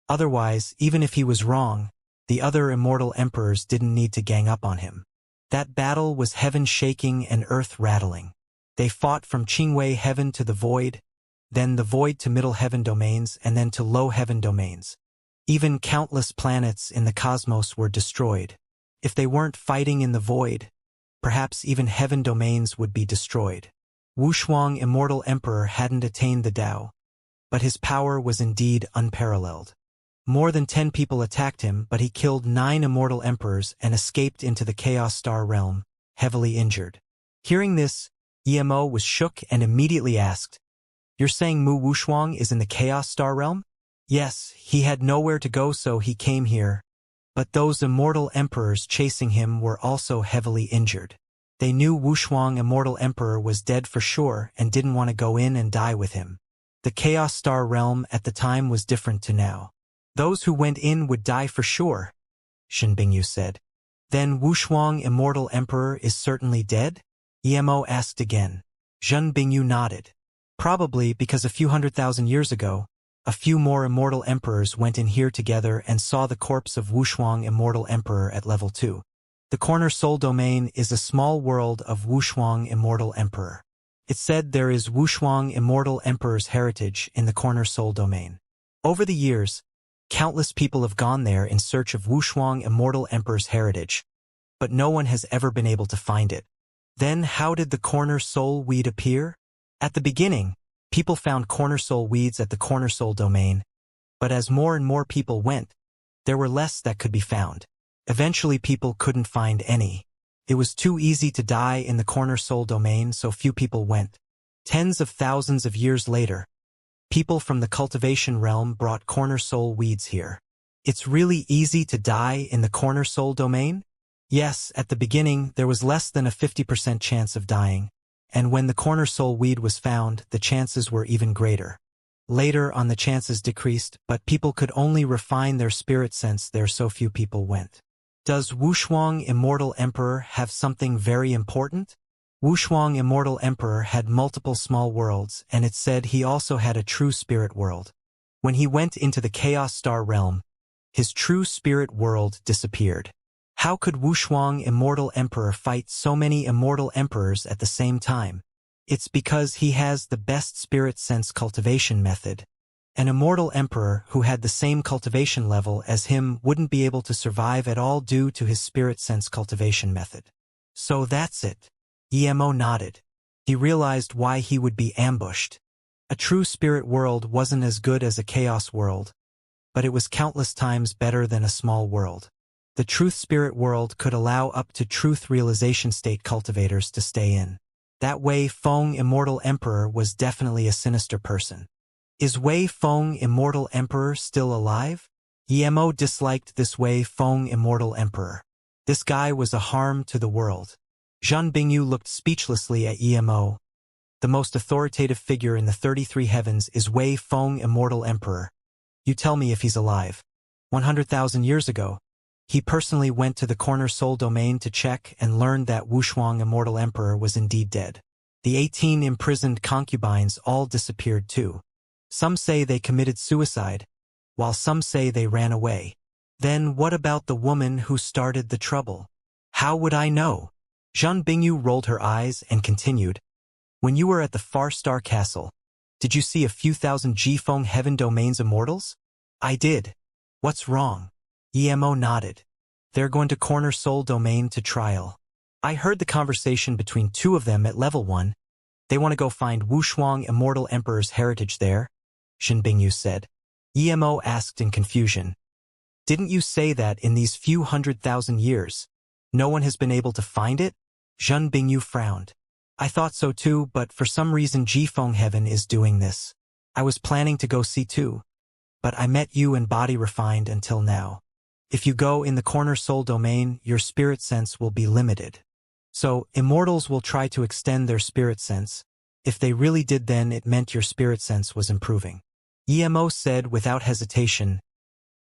Otherwise, even if he was wrong, the other immortal emperors didn't need to gang up on him. That battle was heaven shaking and earth rattling. They fought from Qingwei heaven to the void, then the void to middle heaven domains, and then to low heaven domains. Even countless planets in the cosmos were destroyed. If they weren't fighting in the void, perhaps even heaven domains would be destroyed. Wushuang Immortal Emperor hadn't attained the Tao, but his power was indeed unparalleled. More than 10 people attacked him, but he killed 9 immortal emperors and escaped into the Chaos Star realm, heavily injured. Hearing this, Yimo was shook and immediately asked, you're saying Mu Wushuang is in the Chaos Star realm? Yes, he had nowhere to go, so he came here. But those immortal emperors chasing him were also heavily injured. They knew Wushuang Immortal Emperor was dead for sure and didn't want to go in and die with him. The Chaos Star realm at the time was different to now. Those who went in would die for sure, Shen Bingyu said. Then Wushuang Immortal Emperor is certainly dead? Emo asked again. Zhen Bingyu nodded. Probably because a few 100,000 years ago, a few more immortal emperors went in here together and saw the corpse of Wushuang Immortal Emperor at level 2. The corner soul domain is a small world of Wushuang Immortal Emperor. It's said there is Wushuang Immortal Emperor's heritage in the corner soul domain. Over the years, countless people have gone there in search of Wushuang Immortal Emperor's heritage, but no one has ever been able to find it. Then how did the corner soul weed appear? At the beginning, people found corner soul weeds at the corner soul domain, but as more and more people went, there were less that could be found. Eventually people couldn't find any. It was too easy to die in the corner soul domain, so few people went. Tens of thousands of years later, people from the cultivation realm brought corner soul weeds here. It's really easy to die in the corner soul domain? Yes, at the beginning there was less than a 50% chance of dying, and when the corner soul weed was found, the chances were even greater. Later on the chances decreased, but people could only refine their spirit sense there, so few people went. Does Wushuang Immortal Emperor have something very important? Wushuang Immortal Emperor had multiple small worlds, and it said he also had a true spirit world. When he went into the Chaos Star realm, his true spirit world disappeared. How could Wushuang Immortal Emperor fight so many immortal emperors at the same time? It's because he has the best spirit sense cultivation method. An immortal emperor who had the same cultivation level as him wouldn't be able to survive at all due to his spirit sense cultivation method. So that's it. Emo nodded. He realized why he would be ambushed. A true spirit world wasn't as good as a chaos world, but it was countless times better than a small world. The truth spirit world could allow up to truth realization state cultivators to stay in. That Wei Feng Immortal Emperor was definitely a sinister person. Is Wei Feng Immortal Emperor still alive? Emo disliked this Wei Feng Immortal Emperor. This guy was a harm to the world. Zhen Bingyu looked speechlessly at Emo. The most authoritative figure in the 33 heavens is Wei Feng Immortal Emperor. You tell me if he's alive. 100,000 years ago, he personally went to the corner soul domain to check and learned that Wushuang Immortal Emperor was indeed dead. The 18 imprisoned concubines all disappeared too. Some say they committed suicide, while some say they ran away. Then what about the woman who started the trouble? How would I know? Zhen Bingyu rolled her eyes and continued. When you were at the Far Star Castle, did you see a few thousand Jifeng Heaven Domains immortals? I did. What's wrong? Emo nodded. They're going to corner soul domain to trial. I heard the conversation between two of them at level 1. They want to go find Wushuang Immortal Emperor's heritage there, Shen Bingyu said. Emo asked in confusion. Didn't you say that in these few 100,000 years, no one has been able to find it? Zhen Bingyu frowned. I thought so too, but for some reason Jifeng Heaven is doing this. I was planning to go see too, but I met you and body refined until now. If you go in the corner soul domain, your spirit sense will be limited. So, immortals will try to extend their spirit sense. If they really did, then it meant your spirit sense was improving. Emo said without hesitation,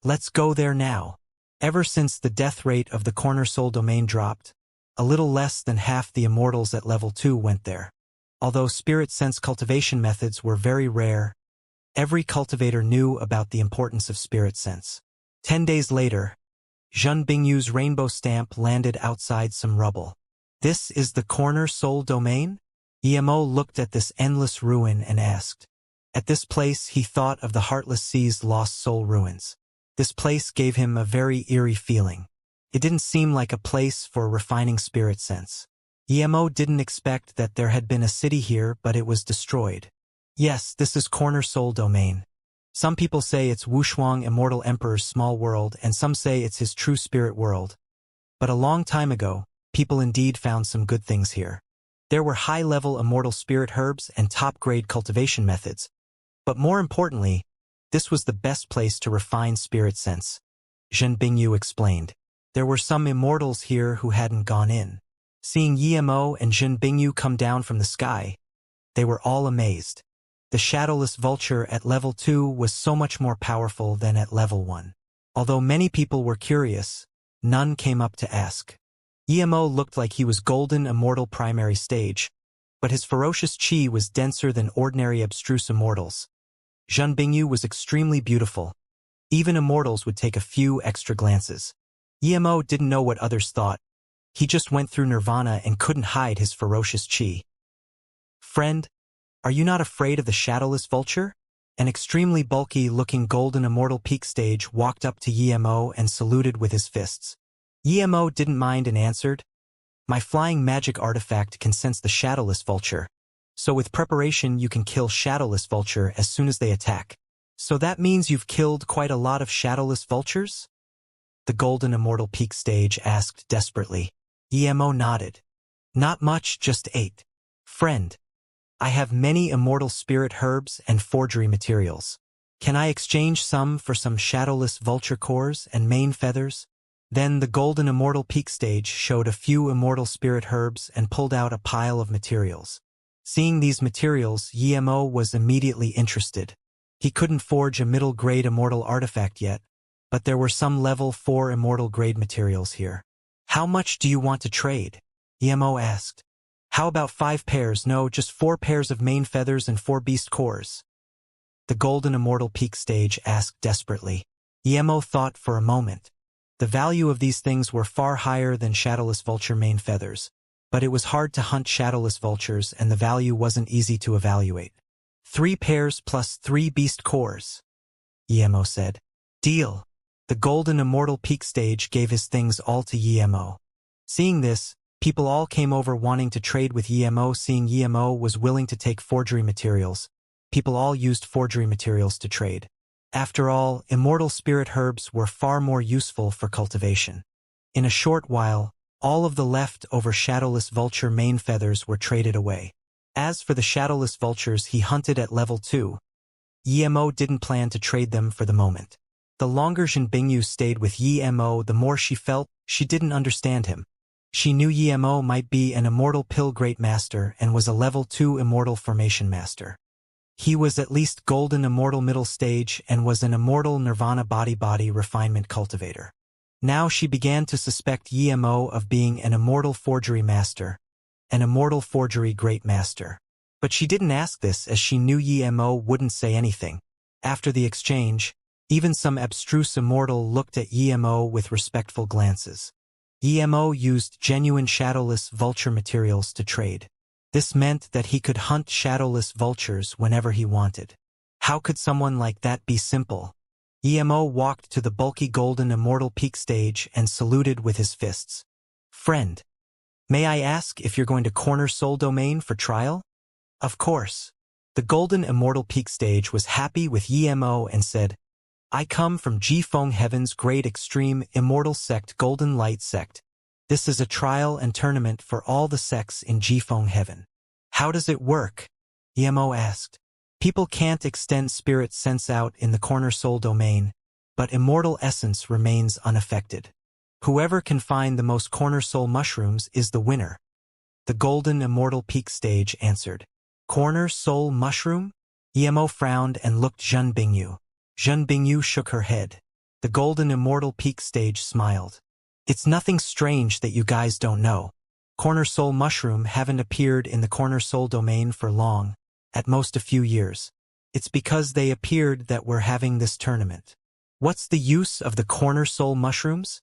let's go there now. Ever since the death rate of the corner soul domain dropped, a little less than half the immortals at level 2 went there. Although spirit sense cultivation methods were very rare, every cultivator knew about the importance of spirit sense. 10 days later, Zhen Bingyu's rainbow stamp landed outside some rubble. This is the corner soul domain? Emo looked at this endless ruin and asked. At this place he thought of the Heartless Sea's lost soul ruins. This place gave him a very eerie feeling. It didn't seem like a place for refining spirit sense. Emo didn't expect that there had been a city here, but it was destroyed. Yes, this is corner soul domain. Some people say it's Wushuang Immortal Emperor's small world, and some say it's his true spirit world. But a long time ago, people indeed found some good things here. There were high-level immortal spirit herbs and top-grade cultivation methods. But more importantly, this was the best place to refine spirit sense. Zhen Bingyu explained. There were some immortals here who hadn't gone in. Seeing Emo and Zhen Bingyu come down from the sky, they were all amazed. The shadowless vulture at level 2 was so much more powerful than at level 1. Although many people were curious, none came up to ask. Emo looked like he was golden immortal primary stage, but his ferocious chi was denser than ordinary abstruse immortals. Zhen Bingyu was extremely beautiful. Even immortals would take a few extra glances. Emo didn't know what others thought. He just went through nirvana and couldn't hide his ferocious chi. Friend, are you not afraid of the shadowless vulture? An extremely bulky-looking golden immortal peak stage walked up to Emo and saluted with his fists. Emo didn't mind and answered, "My flying magic artifact can sense the shadowless vulture. So with preparation you can kill shadowless vulture as soon as they attack. So that means you've killed quite a lot of shadowless vultures?" The golden immortal peak stage asked desperately. Emo nodded. "Not much, just 8. Friend, I have many immortal spirit herbs and forgery materials. Can I exchange some for some shadowless vulture cores and mane feathers?" Then the golden immortal peak stage showed a few immortal spirit herbs and pulled out a pile of materials. Seeing these materials, Emo was immediately interested. He couldn't forge a middle-grade immortal artifact yet, but there were some level 4 immortal-grade materials here. "How much do you want to trade?" Emo asked. "How about 5 pairs? No, just 4 pairs of mane feathers and 4 beast cores." The golden immortal peak stage asked desperately. Emo thought for a moment. The value of these things were far higher than shadowless vulture mane feathers, but it was hard to hunt shadowless vultures and the value wasn't easy to evaluate. 3 pairs plus 3 beast cores, Emo said. "Deal." The golden immortal peak stage gave his things all to Emo. Seeing this, people all came over wanting to trade with Emo. Seeing Emo was willing to take forgery materials, people all used forgery materials to trade. After all, immortal spirit herbs were far more useful for cultivation. In a short while, all of the left-over shadowless vulture mane feathers were traded away. As for the shadowless vultures he hunted at level 2, Emo didn't plan to trade them for the moment. The longer Zhen Bingyu stayed with Emo, the more she felt she didn't understand him. She knew Emo might be an immortal pill great master and was a level 2 immortal formation master. He was at least golden immortal middle stage and was an immortal nirvana body refinement cultivator. Now she began to suspect Emo of being an immortal forgery master, an immortal forgery great master. But she didn't ask this as she knew Emo wouldn't say anything. After the exchange, even some abstruse immortal looked at Emo with respectful glances. Emo used genuine shadowless vulture materials to trade. This meant that he could hunt shadowless vultures whenever he wanted. How could someone like that be simple? Emo walked to the bulky golden immortal peak stage and saluted with his fists. "Friend, may I ask if you're going to corner Soul Domain for trial?" "Of course." The golden immortal peak stage was happy with Emo and said, "I come from Jifeng Heaven's great extreme immortal sect Golden Light sect. This is a trial and tournament for all the sects in Jifeng Heaven." "How does it work?" Emo asked. "People can't extend spirit sense out in the corner soul domain, but immortal essence remains unaffected. Whoever can find the most corner soul mushrooms is the winner." The golden immortal peak stage answered. "Corner soul mushroom?" Emo frowned and looked Zhen Bingyu. Zhen Bingyu shook her head. The golden immortal peak stage smiled. "It's nothing strange that you guys don't know. Corner soul mushroom haven't appeared in the corner soul domain for long, at most a few years. It's because they appeared that we're having this tournament." "What's the use of the corner soul mushrooms?"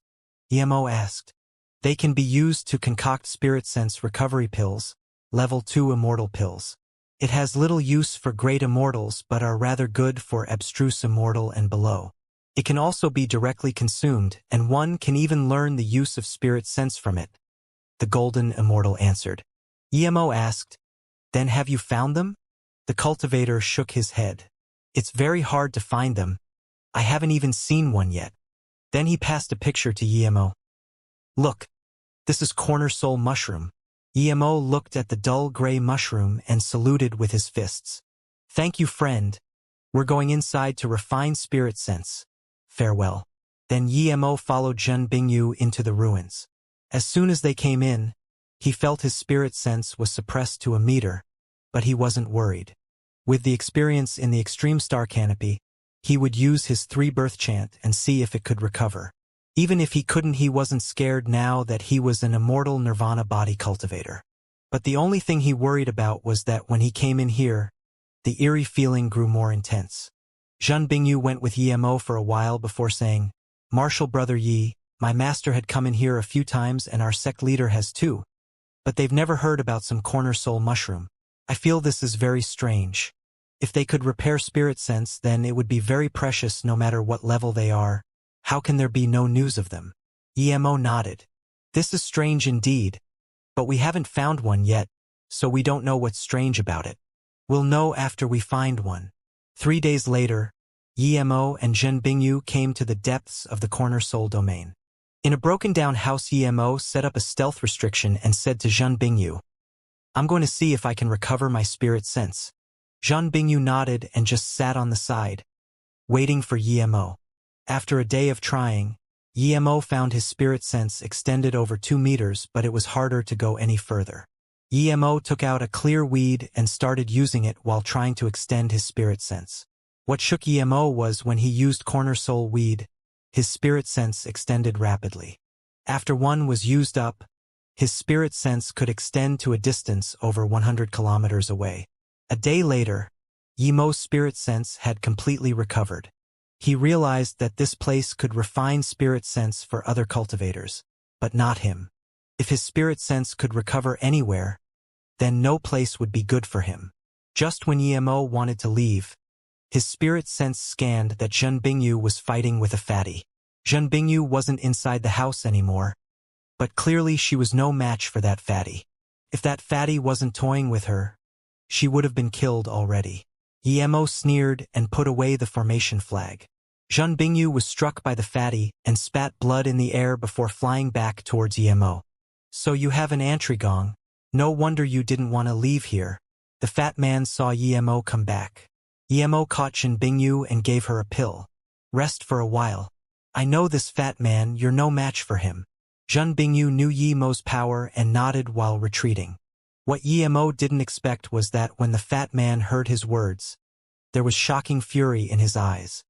Emo asked. "They can be used to concoct spirit sense recovery pills, level 2 immortal pills. It has little use for great immortals but are rather good for abstruse immortal and below. It can also be directly consumed, and one can even learn the use of spirit sense from it," the golden immortal answered. Emo asked, "Then have you found them?" The cultivator shook his head. "It's very hard to find them. I haven't even seen one yet." Then he passed a picture to Emo. "Look, this is corner soul mushroom." Emo looked at the dull gray mushroom and saluted with his fists. "Thank you, friend. We're going inside to refine spirit sense. Farewell." Then Emo followed Zhen Bingyu into the ruins. As soon as they came in, he felt his spirit sense was suppressed to a meter, but he wasn't worried. With the experience in the extreme star canopy, he would use his 3-birth chant and see if it could recover. Even if he couldn't, he wasn't scared now that he was an immortal nirvana body cultivator. But the only thing he worried about was that when he came in here, the eerie feeling grew more intense. Zhen Bingyu went with Yimo for a while before saying, "Martial brother Yi, my master had come in here a few times and our sect leader has too. But they've never heard about some corner soul mushroom. I feel this is very strange. If they could repair spirit sense, then it would be very precious no matter what level they are. How can there be no news of them?" Emo nodded. "This is strange indeed. But we haven't found one yet, so we don't know what's strange about it. We'll know after we find one." 3 days later, Yemo and Zhen Bingyu came to the depths of the corner soul domain. In a broken-down house, Yemo set up a stealth restriction and said to Zhen Bingyu, "I'm going to see if I can recover my spirit sense." Zhen Bingyu nodded and just sat on the side, waiting for Yemo. After a day of trying, Yemo found his spirit sense extended over 2 meters, but it was harder to go any further. Yemo took out a clear weed and started using it while trying to extend his spirit sense. What shook Yemo was when he used corner soul weed, his spirit sense extended rapidly. After one was used up, his spirit sense could extend to a distance over 100 kilometers away. A day later, Yemo's spirit sense had completely recovered. He realized that this place could refine spirit sense for other cultivators, but not him. If his spirit sense could recover anywhere, then no place would be good for him. Just when Yemo wanted to leave, his spirit sense scanned that Zhen Bingyu was fighting with a fatty. Zhen Bingyu wasn't inside the house anymore, but clearly she was no match for that fatty. If that fatty wasn't toying with her, she would have been killed already. Yemo sneered and put away the formation flag. Zhen Bingyu was struck by the fatty and spat blood in the air before flying back towards Yemo. "So you have an antrigong. No wonder you didn't want to leave here." The fat man saw Yemo come back. Yemo caught Zhen Bingyu and gave her a pill. "Rest for a while. I know this fat man, you're no match for him." Zhen Bingyu knew Yemo's power and nodded while retreating. What Yemo didn't expect was that when the fat man heard his words, there was shocking fury in his eyes.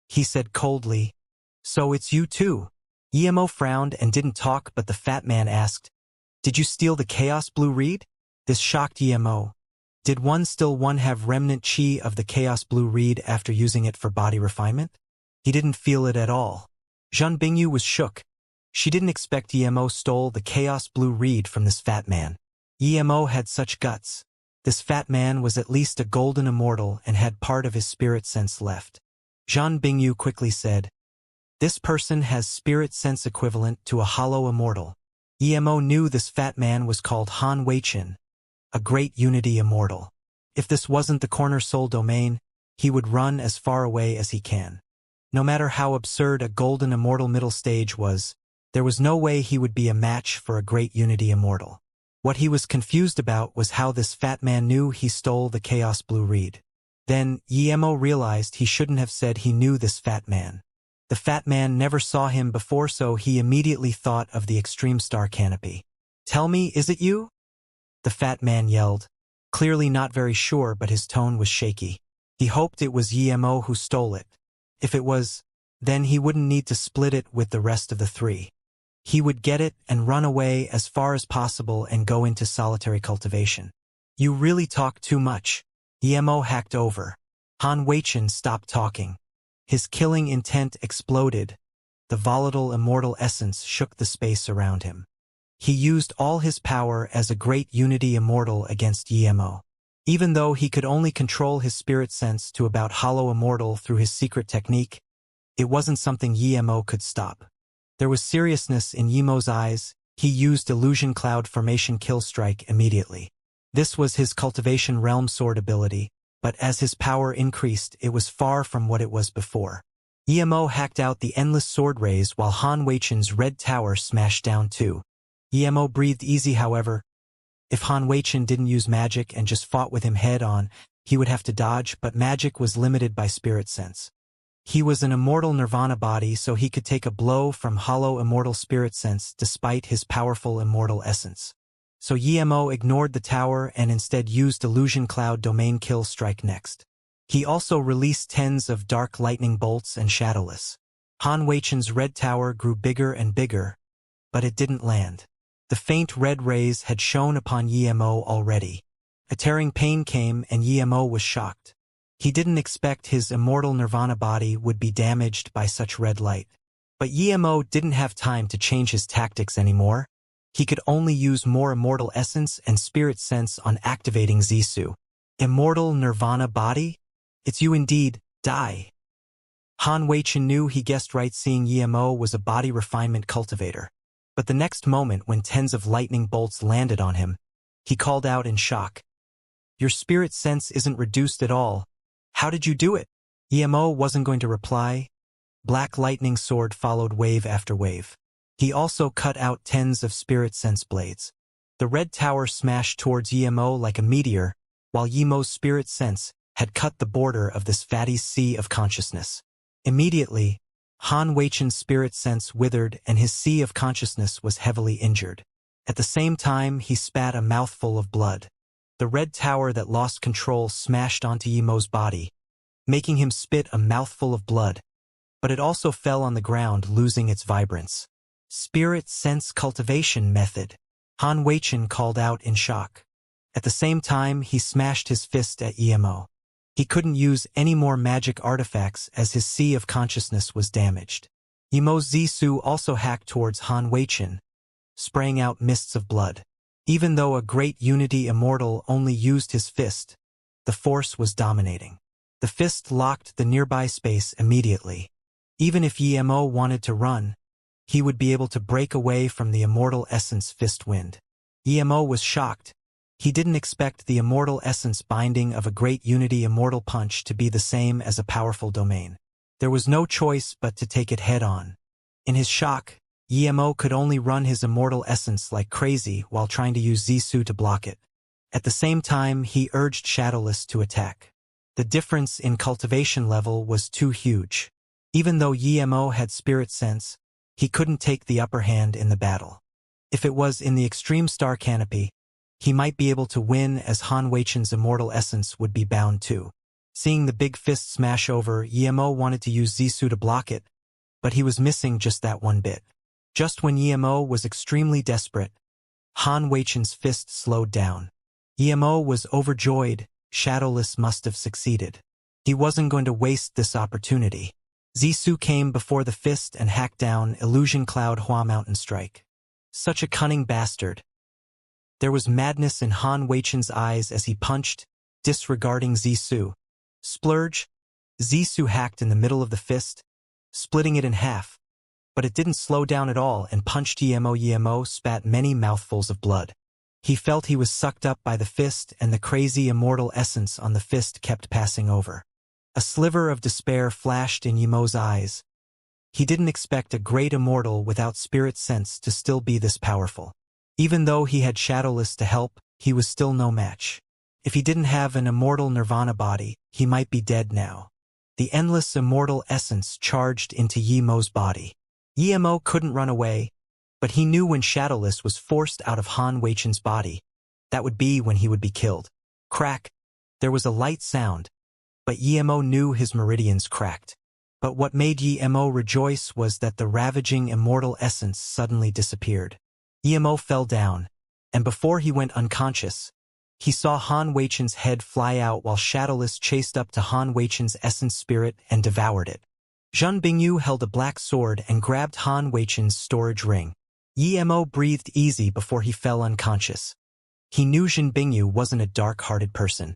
He said coldly, "So it's you too?" Yemo frowned and didn't talk, but the fat man asked, "Did you steal the Chaos Blue Reed?" This shocked Yemo. Did one have remnant chi of the Chaos Blue Reed after using it for body refinement? He didn't feel it at all. Zhen Bingyu was shook. She didn't expect Yemo stole the Chaos Blue Reed from this fat man. Yemo had such guts. This fat man was at least a golden immortal and had part of his spirit sense left. Zhen Bingyu quickly said, "This person has spirit sense equivalent to a hollow immortal." Yemo knew this fat man was called Han Weichen, a great unity immortal. If this wasn't the corner soul domain, he would run as far away as he can. No matter how absurd a golden immortal middle stage was, there was no way he would be a match for a great unity immortal. What he was confused about was how this fat man knew he stole the Chaos Blue Reed. Then, Yemo realized he shouldn't have said he knew this fat man. The fat man never saw him before, so he immediately thought of the extreme star canopy. "Tell me, is it you?" The fat man yelled, clearly not very sure, but his tone was shaky. He hoped it was Yemo who stole it. If it was, then he wouldn't need to split it with the rest of the 3. He would get it and run away as far as possible and go into solitary cultivation. "You really talk too much." Yemo hacked over. Han Weichen stopped talking. His killing intent exploded. The volatile immortal essence shook the space around him. He used all his power as a great unity immortal against Yemo. Even though he could only control his spirit sense to about hollow immortal through his secret technique, it wasn't something Yemo could stop. There was seriousness in Yemo's eyes. He used illusion cloud formation kill strike immediately. This was his cultivation realm sword ability, but as his power increased, it was far from what it was before. Yemo hacked out the endless sword rays while Han Weichen's red tower smashed down too. Yemo breathed easy, however. If Han Weichen didn't use magic and just fought with him head-on, he would have to dodge, but magic was limited by spirit sense. He was an immortal nirvana body, so he could take a blow from hollow immortal spirit sense despite his powerful immortal essence. so Yemo ignored the tower and instead used Illusion Cloud Domain Kill Strike next. He also released tens of dark lightning bolts and shadowless. Han Weichen's red tower grew bigger and bigger, but it didn't land. The faint red rays had shone upon Yemo already. A tearing pain came and Yemo was shocked. He didn't expect his immortal nirvana body would be damaged by such red light. But Yemo didn't have time to change his tactics anymore. He could only use more immortal essence and spirit sense on activating Zissou. Immortal nirvana body? It's you indeed, die. Han Weichen knew he guessed right, seeing Yemo was a body refinement cultivator. But the next moment, when tens of lightning bolts landed on him, he called out in shock. Your spirit sense isn't reduced at all. How did you do it? Yemo wasn't going to reply. Black lightning sword followed wave after wave. He also cut out tens of spirit sense blades. The red tower smashed towards Yemo like a meteor, while Yemo's spirit sense had cut the border of this fatty sea of consciousness. Immediately, Han Weichen's spirit sense withered and his sea of consciousness was heavily injured. At the same time, he spat a mouthful of blood. The red tower that lost control smashed onto Yemo's body, making him spit a mouthful of blood, but it also fell on the ground, losing its vibrance. Spirit sense cultivation method, Han Weichen called out in shock. At the same time, he smashed his fist at Yemo. He couldn't use any more magic artifacts as his sea of consciousness was damaged. Yemo's Zissou also hacked towards Han Weichen, spraying out mists of blood. Even though a great Unity Immortal only used his fist, the force was dominating. The fist locked the nearby space immediately. Even if Yemo wanted to run, he would be able to break away from the Immortal Essence fist wind. Yemo was shocked. He didn't expect the Immortal Essence binding of a great Unity Immortal punch to be the same as a powerful domain. There was no choice but to take it head-on. In his shock, Yemo could only run his Immortal Essence like crazy while trying to use Zissou to block it. At the same time, he urged Shadowless to attack. The difference in cultivation level was too huge. Even though Yemo had spirit sense, he couldn't take the upper hand in the battle. If it was in the extreme star canopy, he might be able to win, as Han Weichen's Immortal Essence would be bound too. Seeing the big fist smash over, Yemo wanted to use Zissou to block it, but he was missing just that one bit. Just when Yemo was extremely desperate, Han Weichen's fist slowed down. Yemo was overjoyed. Shadowless must have succeeded. He wasn't going to waste this opportunity. Zissou came before the fist and hacked down Illusion Cloud Hua Mountain Strike. Such a cunning bastard. There was madness in Han Weichen's eyes as he punched, disregarding Zissou. Splurge. Zissou hacked in the middle of the fist, splitting it in half. But it didn't slow down at all and punched Yemo. Yemo spat many mouthfuls of blood. He felt he was sucked up by the fist, and the crazy immortal essence on the fist kept passing over. A sliver of despair flashed in Yemo's eyes. He didn't expect a great immortal without spirit sense to still be this powerful. Even though he had Shadowless to help, he was still no match. If he didn't have an immortal nirvana body, he might be dead now. The endless immortal essence charged into Yemo's body. Yemo couldn't run away, but he knew when Shadowless was forced out of Han Weichen's body, that would be when he would be killed. Crack. There was a light sound, but Yemo knew his meridians cracked. But what made Yemo rejoice was that the ravaging immortal essence suddenly disappeared. Yemo fell down, and before he went unconscious, he saw Han Weichen's head fly out while Shadowless chased up to Han Weichen's essence spirit and devoured it. Zhen Bingyu held a black sword and grabbed Han Weichen's storage ring. Yemo breathed easy before he fell unconscious. He knew Zhen Bingyu wasn't a dark-hearted person.